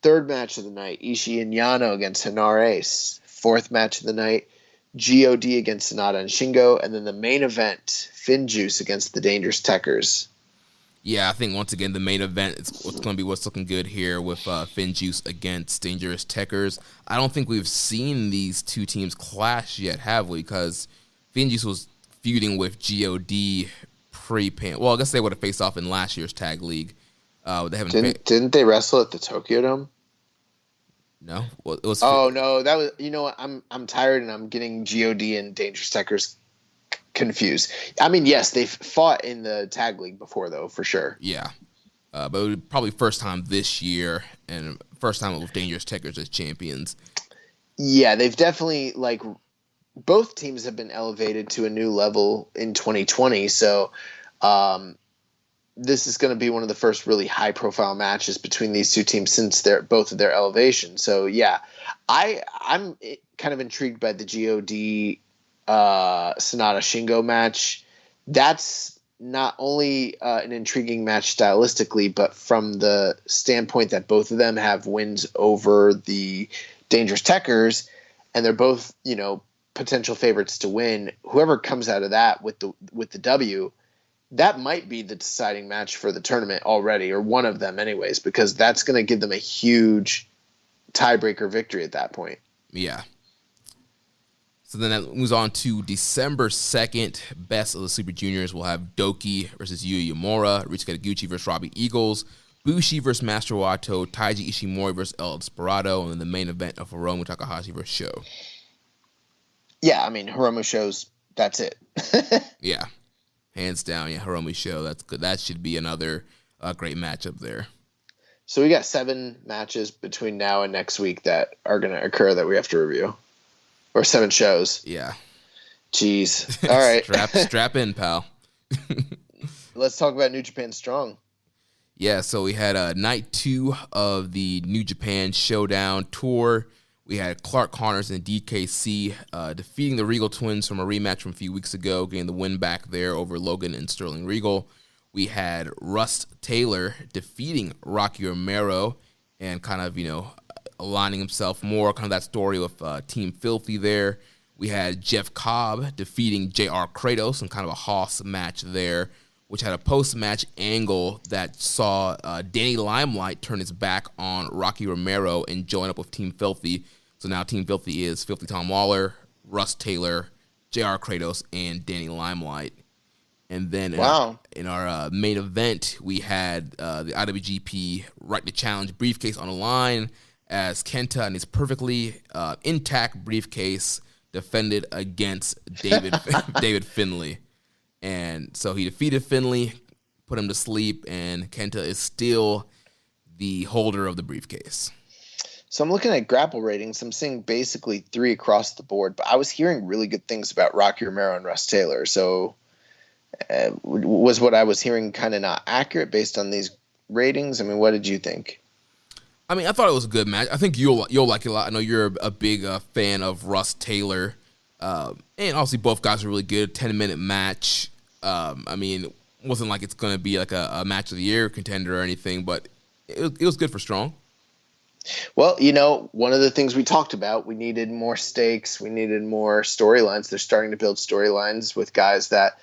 Third match of the night, Ishii and Yano against Hanar Ace. Fourth match of the night, GOD against Sanada and Shingo. And then the main event, Finjuice against the Dangerous Tekkers. Yeah, I think once again the main event is what's going to be what's looking good here with Finjuice against Dangerous Tekkers. I don't think we've seen these two teams clash yet, have we? Because Finjuice was feuding with GOD pre-pan. Well, I guess they would have faced off in last year's Tag League. They haven't didn't they wrestle at the Tokyo Dome? No, well, it was. Oh no, that was. You know what? I'm tired and I'm getting God and Dangerous Tekkers confused. I mean, yes, they've fought in the tag league before though, for sure. Yeah, but it was probably first time this year and first time with Dangerous Tekkers as champions. Yeah, they've definitely both teams have been elevated to a new level in 2020. So this is going to be one of the first really high profile matches between these two teams since both of their elevation. So yeah, I'm kind of intrigued by the God Sonata Shingo match. That's not only an intriguing match stylistically, but from the standpoint that both of them have wins over the Dangerous Tekkers, and they're both, potential favorites to win. Whoever comes out of that with the W, that might be the deciding match for the tournament already, or one of them anyways, because that's going to give them a huge tiebreaker victory at that point. Yeah. So then that moves on to December 2nd, Best of the Super Juniors. We'll have Doki versus Yuya Uemura, Rich Kataguchi versus Robbie Eagles, Bushi versus Master Wato, Taiji Ishimori versus El Desperado, and then the main event of Hiromu Takahashi versus Sho. Yeah, I mean, Hiromu Sho's, that's it. Yeah. Hands down, yeah, Hiromu Sho. That's good. That should be another great matchup there. So we got 7 matches between now and next week that are going to occur that we have to review. Or 7 shows. Yeah. Jeez. All right. Strap in, pal. Let's talk about New Japan Strong. Yeah, so we had night 2 of the New Japan Showdown Tour. We had Clark Connors and DKC defeating the Regal Twins from a rematch from a few weeks ago, getting the win back there over Logan and Sterling Regal. We had Russ Taylor defeating Rocky Romero and kind of, aligning himself more, kind of that story with Team Filthy there. We had Jeff Cobb defeating JR Kratos in kind of a Hoss match there, which had a post-match angle that saw Danny Limelight turn his back on Rocky Romero and join up with Team Filthy. So now Team Filthy is Filthy Tom Lawler, Russ Taylor, JR Kratos, and Danny Limelight. And then in our main event, we had the IWGP Right to Challenge briefcase on the line as Kenta and his perfectly intact briefcase defended against David Finlay. And so he defeated Finlay, put him to sleep, and Kenta is still the holder of the briefcase. So I'm looking at grapple ratings. I'm seeing basically 3 across the board, but I was hearing really good things about Rocky Romero and Russ Taylor. So was what I was hearing kind of not accurate based on these ratings? I mean, what did you think? I mean, I thought it was a good match. I think you'll like it a lot. I know you're a big fan of Russ Taylor. And obviously both guys are really good. 10-minute match. I mean, it wasn't like it's going to be like a match of the year contender or anything, but it was good for Strong. Well, one of the things we talked about, we needed more stakes. We needed more storylines. They're starting to build storylines with guys that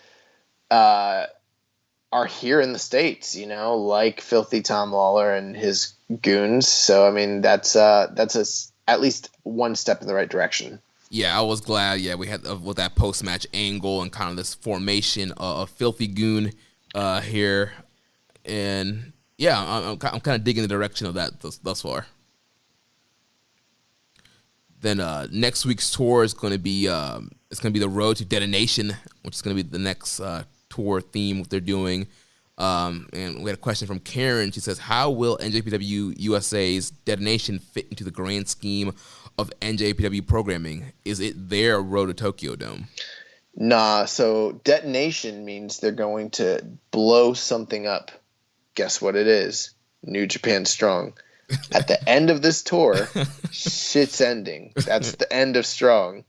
are here in the States, like Filthy Tom Lawler and his goons. So, I mean, that's at least one step in the right direction. Yeah, I was glad. Yeah, we had with that post-match angle and kind of this formation of Filthy Goon here. And, yeah, I'm kind of digging the direction of that thus far. Then next week's tour is going to be the Road to Detonation, which is going to be the next tour theme what they're doing. And we had a question from Karen. She says, how will NJPW USA's Detonation fit into the grand scheme of NJPW programming? Is it their Road to Tokyo Dome? Nah, so Detonation means they're going to blow something up. Guess what it is? New Japan Strong. At the end of this tour, shit's ending. That's the end of Strong.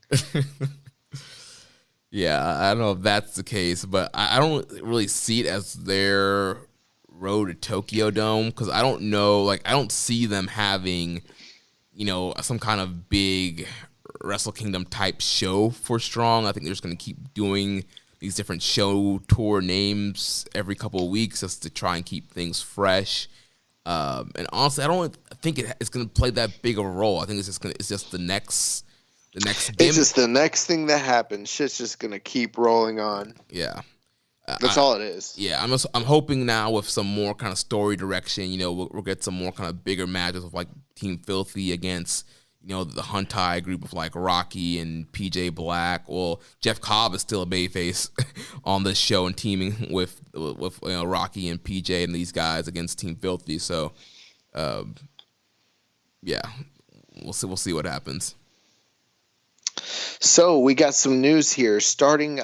Yeah, I don't know if that's the case, but I don't really see it as their Road to Tokyo Dome because I don't know, I don't see them having, some kind of big Wrestle Kingdom type show for Strong. I think they're just going to keep doing these different show tour names every couple of weeks just to try and keep things fresh. And honestly, I don't think it's going to play that big of a role. I think it's just the next It's just the next thing that happens. Shit's just going to keep rolling on. Yeah. That's all it is. Yeah, I'm hoping now with some more kind of story direction, we'll get some more kind of bigger matches with like Team Filthy against, the Huntai group of like Rocky and PJ Black. Well, Jeff Cobb is still a babyface on this show and teaming with Rocky and PJ and these guys against Team Filthy. So, yeah, we'll see what happens. So we got some news here starting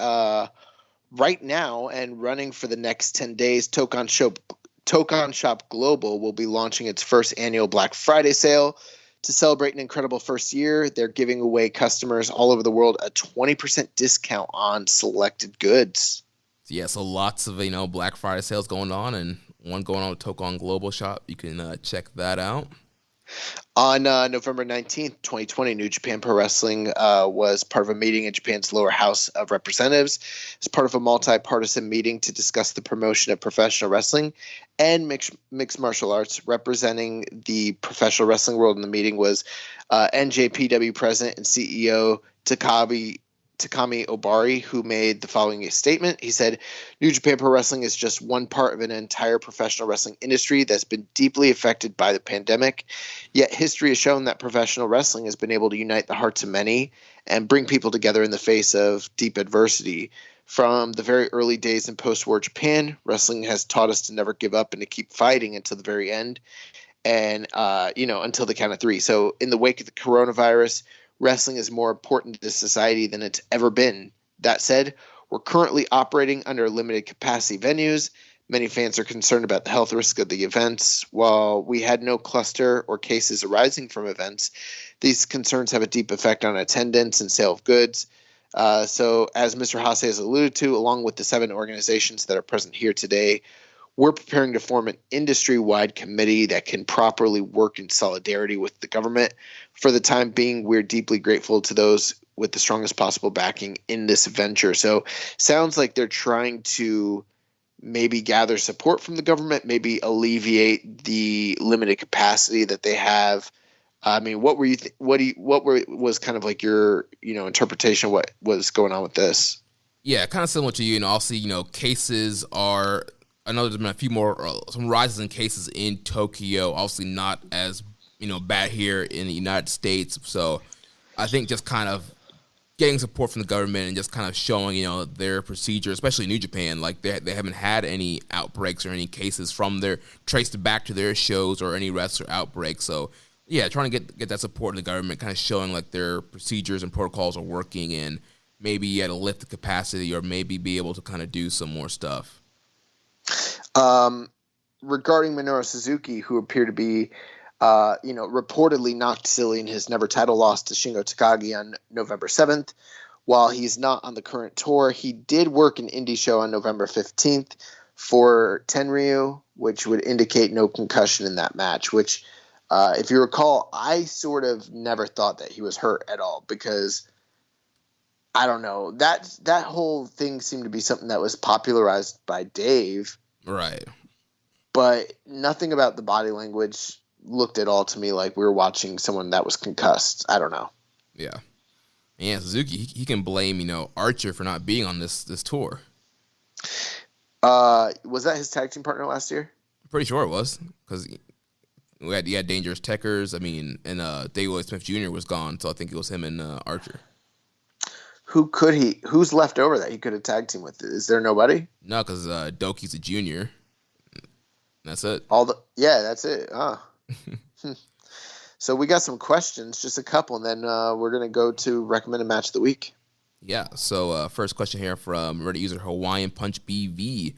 right now and running for the next 10 days. Tokon Shop Global will be launching its first annual Black Friday sale. To celebrate an incredible first year, they're giving away customers all over the world a 20% discount on selected goods. Yeah, so lots of Black Friday sales going on, and one going on with Tokon Global Shop. You can check that out. On November 19th, 2020, New Japan Pro Wrestling was part of a meeting in Japan's lower house of representatives as part of a multi-partisan meeting to discuss the promotion of professional wrestling and mixed martial arts. Representing the professional wrestling world in the meeting was NJPW President and CEO Takami Obari, who made the following statement. He said, New Japan Pro Wrestling is just one part of an entire professional wrestling industry that's been deeply affected by the pandemic. Yet history has shown that professional wrestling has been able to unite the hearts of many and bring people together in the face of deep adversity. From the very early days in post-war Japan, wrestling has taught us to never give up and to keep fighting until the very end and, until the count of three. So in the wake of the coronavirus, wrestling is more important to society than it's ever been. That said, we're currently operating under limited capacity venues. Many fans are concerned about the health risk of the events. While we had no cluster or cases arising from events, these concerns have a deep effect on attendance and sale of goods. So as Mr. Hase has alluded to, along with the 7 organizations that are present here today, we're preparing to form an industry-wide committee that can properly work in solidarity with the government. For the time being, we're deeply grateful to those with the strongest possible backing in this venture. So sounds like they're trying to maybe gather support from the government, maybe alleviate the limited capacity that they have. I mean, what was kind of like your, interpretation of what was going on with this? Yeah, kind of similar to you. Obviously, cases are. I know there's been a few more, some rises in cases in Tokyo. Obviously, not as bad here in the United States. So, I think just kind of getting support from the government and just kind of showing their procedure, especially New Japan, like they haven't had any outbreaks or any cases from their traced back to their shows or any wrestler outbreaks. So, yeah, trying to get that support in the government, kind of showing like their procedures and protocols are working, and maybe to lift the capacity or maybe be able to kind of do some more stuff. Regarding Minoru Suzuki, who appeared to be, reportedly knocked silly in his never title loss to Shingo Takagi on November 7th. While he's not on the current tour, he did work an indie show on November 15th for Tenryu, which would indicate no concussion in that match, which, if you recall, I sort of never thought that he was hurt at all because I don't know. That whole thing seemed to be something that was popularized by Dave. Right. But nothing about the body language looked at all to me like we were watching someone that was concussed. I don't know. Yeah. Yeah, Suzuki, he can blame, Archer for not being on this tour. Was that his tag team partner last year? I'm pretty sure it was, because you had Dangerous Techers. I mean, and Dave Lloyd Smith Jr. was gone, so I think it was him and Archer. Who's left over that he could have tag team with? Is there nobody? No, because Doki's a junior. That's it. That's it. So we got some questions, just a couple, and then we're going to go to recommended match of the week. Yeah, so first question here from Reddit user Hawaiian Punch BV.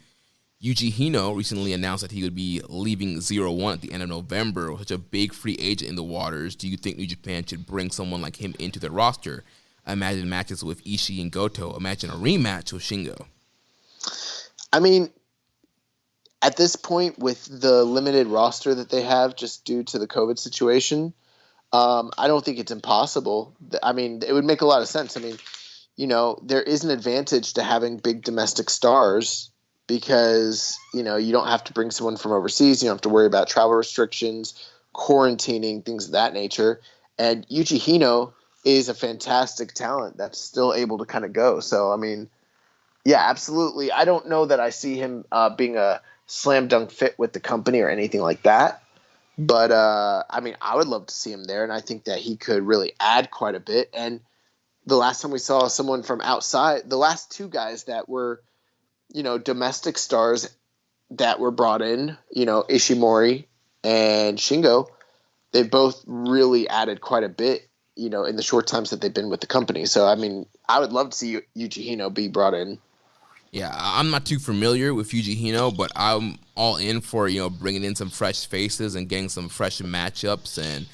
Yuji Hino recently announced that he would be leaving 0-1 at the end of November. With such a big free agent in the waters, do you think New Japan should bring someone like him into their roster? I imagine matches with Ishii and Goto. Imagine a rematch with Shingo. I mean, at this point, with the limited roster that they have just due to the COVID situation, I don't think it's impossible. I mean, it would make a lot of sense. I mean, there is an advantage to having big domestic stars because, you don't have to bring someone from overseas. You don't have to worry about travel restrictions, quarantining, things of that nature. And Yuji Hino is a fantastic talent that's still able to kind of go. So, I mean, Yeah, absolutely. I don't know that I see him being a slam dunk fit with the company or anything like that. But I mean, I would love to see him there, and I think that he could really add quite a bit. And the last time we saw someone from outside, the last two guys that were, domestic stars that were brought in, Ishimori and Shingo, they both really added quite a bit, in the short times that they've been with the company. So, I mean, I would love to see Yuji Hino be brought in. Yeah, I'm not too familiar with Yuji Hino, but I'm all in for, bringing in some fresh faces and getting some fresh matchups. And,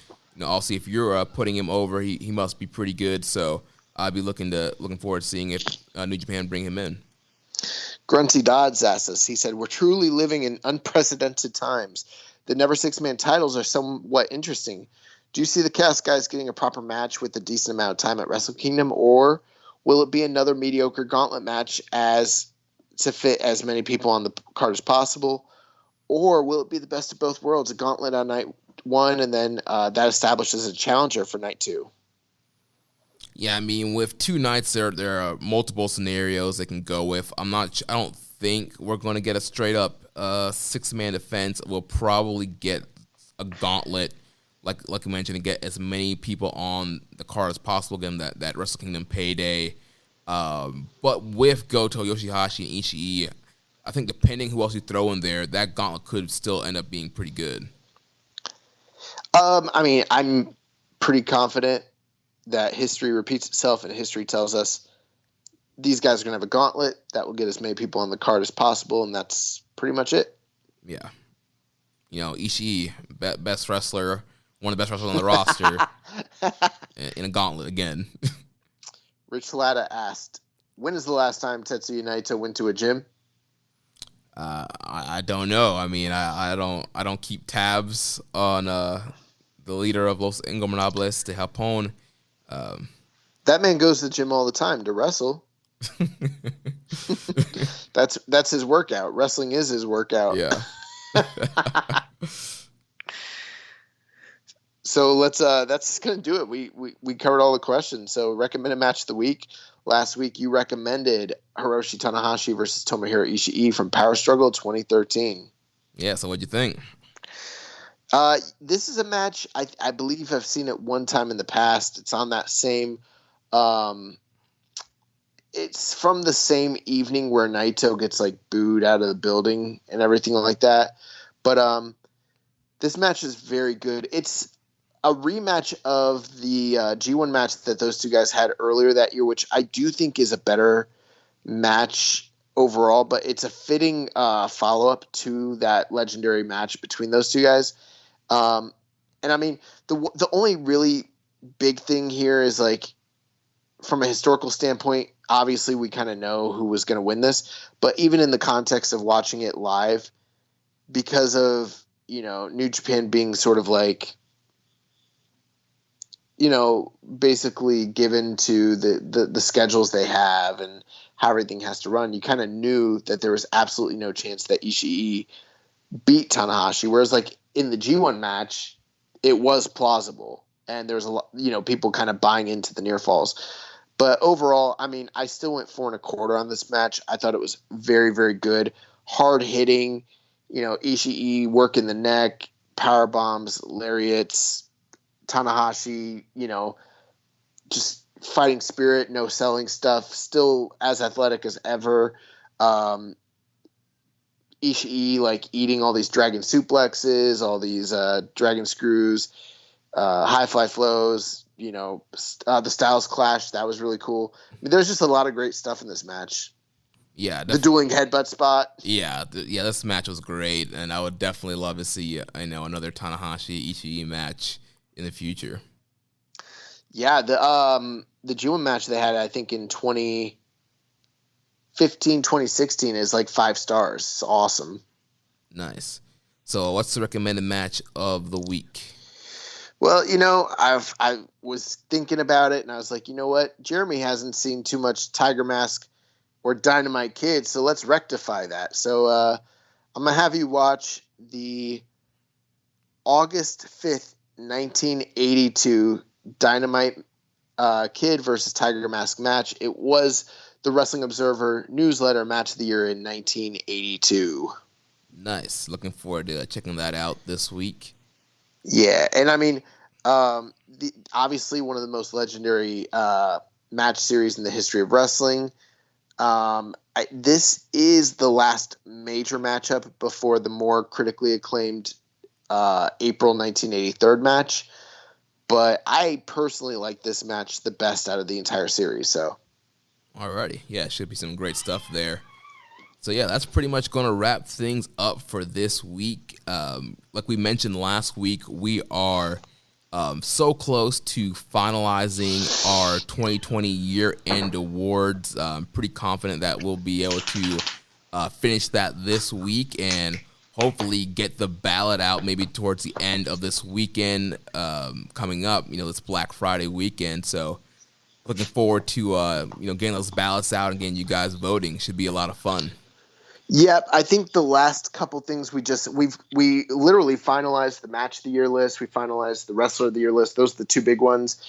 also if you're putting him over, he must be pretty good. So I'll be looking forward to seeing if New Japan bring him in. Grunty Dodds asked us, he said, we're truly living in unprecedented times. The never six-man titles are somewhat interesting. Do you see the cast guys getting a proper match with a decent amount of time at Wrestle Kingdom, or will it be another mediocre gauntlet match to fit as many people on the card as possible? Or will it be the best of both worlds, a gauntlet on night one, and then that establishes a challenger for night two? Yeah, I mean, with two nights, there are multiple scenarios they can go with. I don't think we're going to get a straight-up six-man defense. We'll probably get a gauntlet, like you mentioned, to get as many people on the card as possible, get them that Wrestle Kingdom payday. But with Goto, Yoshihashi, and Ishii, I think depending who else you throw in there, that gauntlet could still end up being pretty good. I mean, I'm pretty confident that history repeats itself, and history tells us these guys are going to have a gauntlet that will get as many people on the card as possible, and that's pretty much it. Yeah. Ishii, best wrestler, one of the best wrestlers on the roster, in a gauntlet again. Rich Latta asked, when is the last time Tetsuya Naito went to a gym? I don't know. I mean, I don't keep tabs on the leader of Los Ingobernables de Japón. That man goes to the gym all the time to wrestle. That's his workout. Wrestling is his workout. Yeah. So that's gonna do it. We covered all the questions. So recommended match of the week. Last week you recommended Hiroshi Tanahashi versus Tomohiro Ishii from Power Struggle 2013. Yeah. So what'd you think? This is a match I believe I've seen it one time in the past. It's on that same. It's from the same evening where Naito gets like booed out of the building and everything like that. But this match is very good. It's a rematch of the G1 match that those two guys had earlier that year, which I do think is a better match overall, but it's a fitting follow-up to that legendary match between those two guys. And I mean, the only really big thing here is, like, from a historical standpoint, obviously we kind of know who was going to win this, but even in the context of watching it live, because of, New Japan being sort of like, basically given to the schedules they have and how everything has to run, you kind of knew that there was absolutely no chance that Ishii beat Tanahashi. Whereas, like, in the G1 match, it was plausible, and there was a lot, people kind of buying into the near falls. But overall, I mean, I still went 4 1/4 on this match. I thought it was very, very good, hard hitting. Ishii working the neck, power bombs, lariats. Tanahashi, just fighting spirit, no selling stuff, still as athletic as ever. Ishii, like, eating all these dragon suplexes, all these dragon screws, high fly flows, the Styles Clash, that was really cool. I mean, there's just a lot of great stuff in this match. Yeah, the dueling headbutt spot. Yeah, this match was great, and I would definitely love to see another Tanahashi Ishii match in the future. Yeah, the G1 match they had, I think, in 2015, 2016 is like 5 stars. It's awesome. Nice. So what's the recommended match of the week? Well, I was thinking about it, and I was like, you know what? Jeremy hasn't seen too much Tiger Mask or Dynamite Kid, so let's rectify that. So I'm going to have you watch the August 5th, 1982 Dynamite Kid versus Tiger Mask match. It was the Wrestling Observer newsletter Match of the Year in 1982. Nice. Looking forward to checking that out this week. Yeah, and I mean, obviously one of the most legendary match series in the history of wrestling. This is the last major matchup before the more critically acclaimed April 1983 match. But I personally like this match the best out of the entire series. So, alrighty, yeah, should be some great stuff there. So yeah, that's pretty much going to wrap things up for this week. Like we mentioned last week, we are so close to finalizing our 2020 year-end awards. I'm pretty confident that we'll be able to finish that this week and hopefully get the ballot out maybe towards the end of this weekend coming up. This Black Friday weekend. So looking forward to getting those ballots out and getting you guys voting. Should be a lot of fun. Yep, I think the last couple things we literally finalized the Match of the Year list. We finalized the Wrestler of the Year list. Those are the two big ones.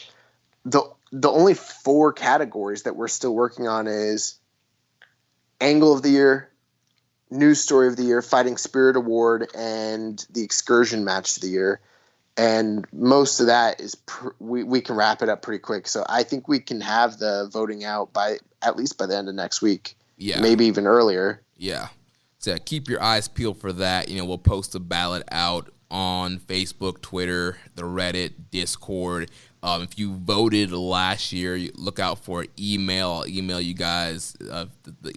The only 4 categories that we're still working on is Angle of the Year, News Story of the Year, Fighting Spirit Award, and the Excursion Match of the Year. And most of that is we can wrap it up pretty quick. So I think we can have the voting out at least by the end of next week. Yeah, maybe even earlier. Yeah. So keep your eyes peeled for that. We'll post a ballot out on Facebook, Twitter, the Reddit, Discord. If you voted last year, look out for an email. I'll email you guys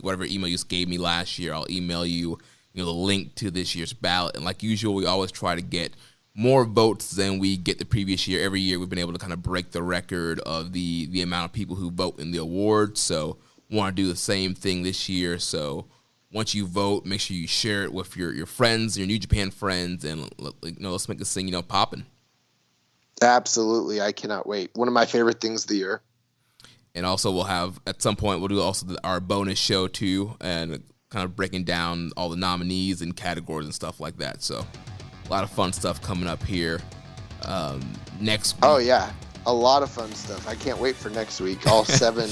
whatever email you gave me last year. I'll email you, the link to this year's ballot. And like usual, we always try to get more votes than we get the previous year. Every year, we've been able to kind of break the record of the amount of people who vote in the awards. So want to do the same thing this year. So once you vote, make sure you share it with your friends, your New Japan friends, and let's make this thing popping. Absolutely, I cannot wait. One of my favorite things of the year. And also, we'll have at some point we'll do also our bonus show too, and kind of breaking down all the nominees and categories and stuff like that. So a lot of fun stuff coming up here next week. Oh yeah, a lot of fun stuff. I can't wait for next week. All 7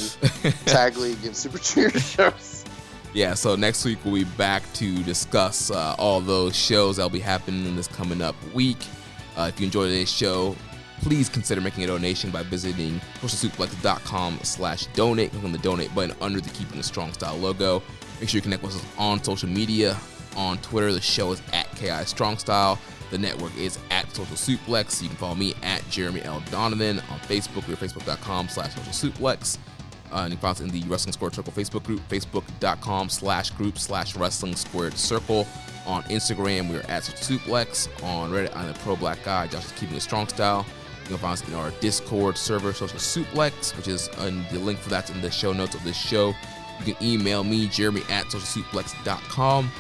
Tag League and Super Junior shows. Yeah, so next week we'll be back to discuss all those shows that'll be happening in this coming up week. If you enjoyed today's show, please consider making a donation by visiting socialsuplex.com/donate. Click on the donate button under the Keepin It Strong Style logo. Make sure you connect with us on social media. On Twitter, the show is at KI Strong Style. The network is at Social Suplex. You can follow me at Jeremy L. Donovan. On Facebook, we're facebook.com/Social Suplex. And you can find us in the Wrestling Squared Circle Facebook group, facebook.com/group/Wrestling Squared Circle. On Instagram, we're at Social Suplex. On Reddit, I'm the Pro Black Guy. Josh is Keeping It Strong Style. You can find us in our Discord server, Social Suplex, which is the link for that's in the show notes of this show. You can email me, Jeremy at socialsuplex.com.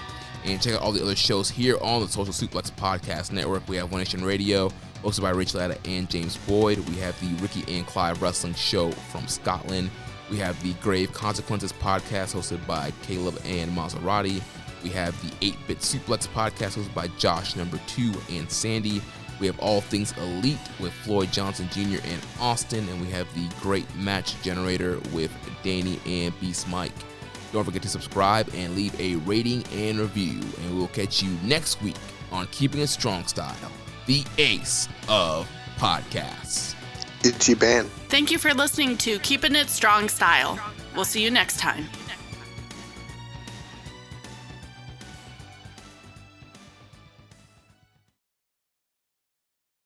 And check out all the other shows here on the Social Suplex Podcast Network. We have One Nation Radio, hosted by Rachel Latta and James Boyd. We have the Ricky and Clive Wrestling Show from Scotland. We have the Grave Consequences Podcast, hosted by Caleb and Maserati. We have the 8-Bit Suplex Podcast, hosted by Josh Number 2 and Sandy. We have All Things Elite with Floyd Johnson Jr. and Austin. And we have the Great Match Generator with Danny and Beast Mike. Don't forget to subscribe and leave a rating and review. And we'll catch you next week on Keeping It Strong Style, the ace of podcasts. It's your band. Thank you for listening to Keepin' It Strong Style. We'll see you next time.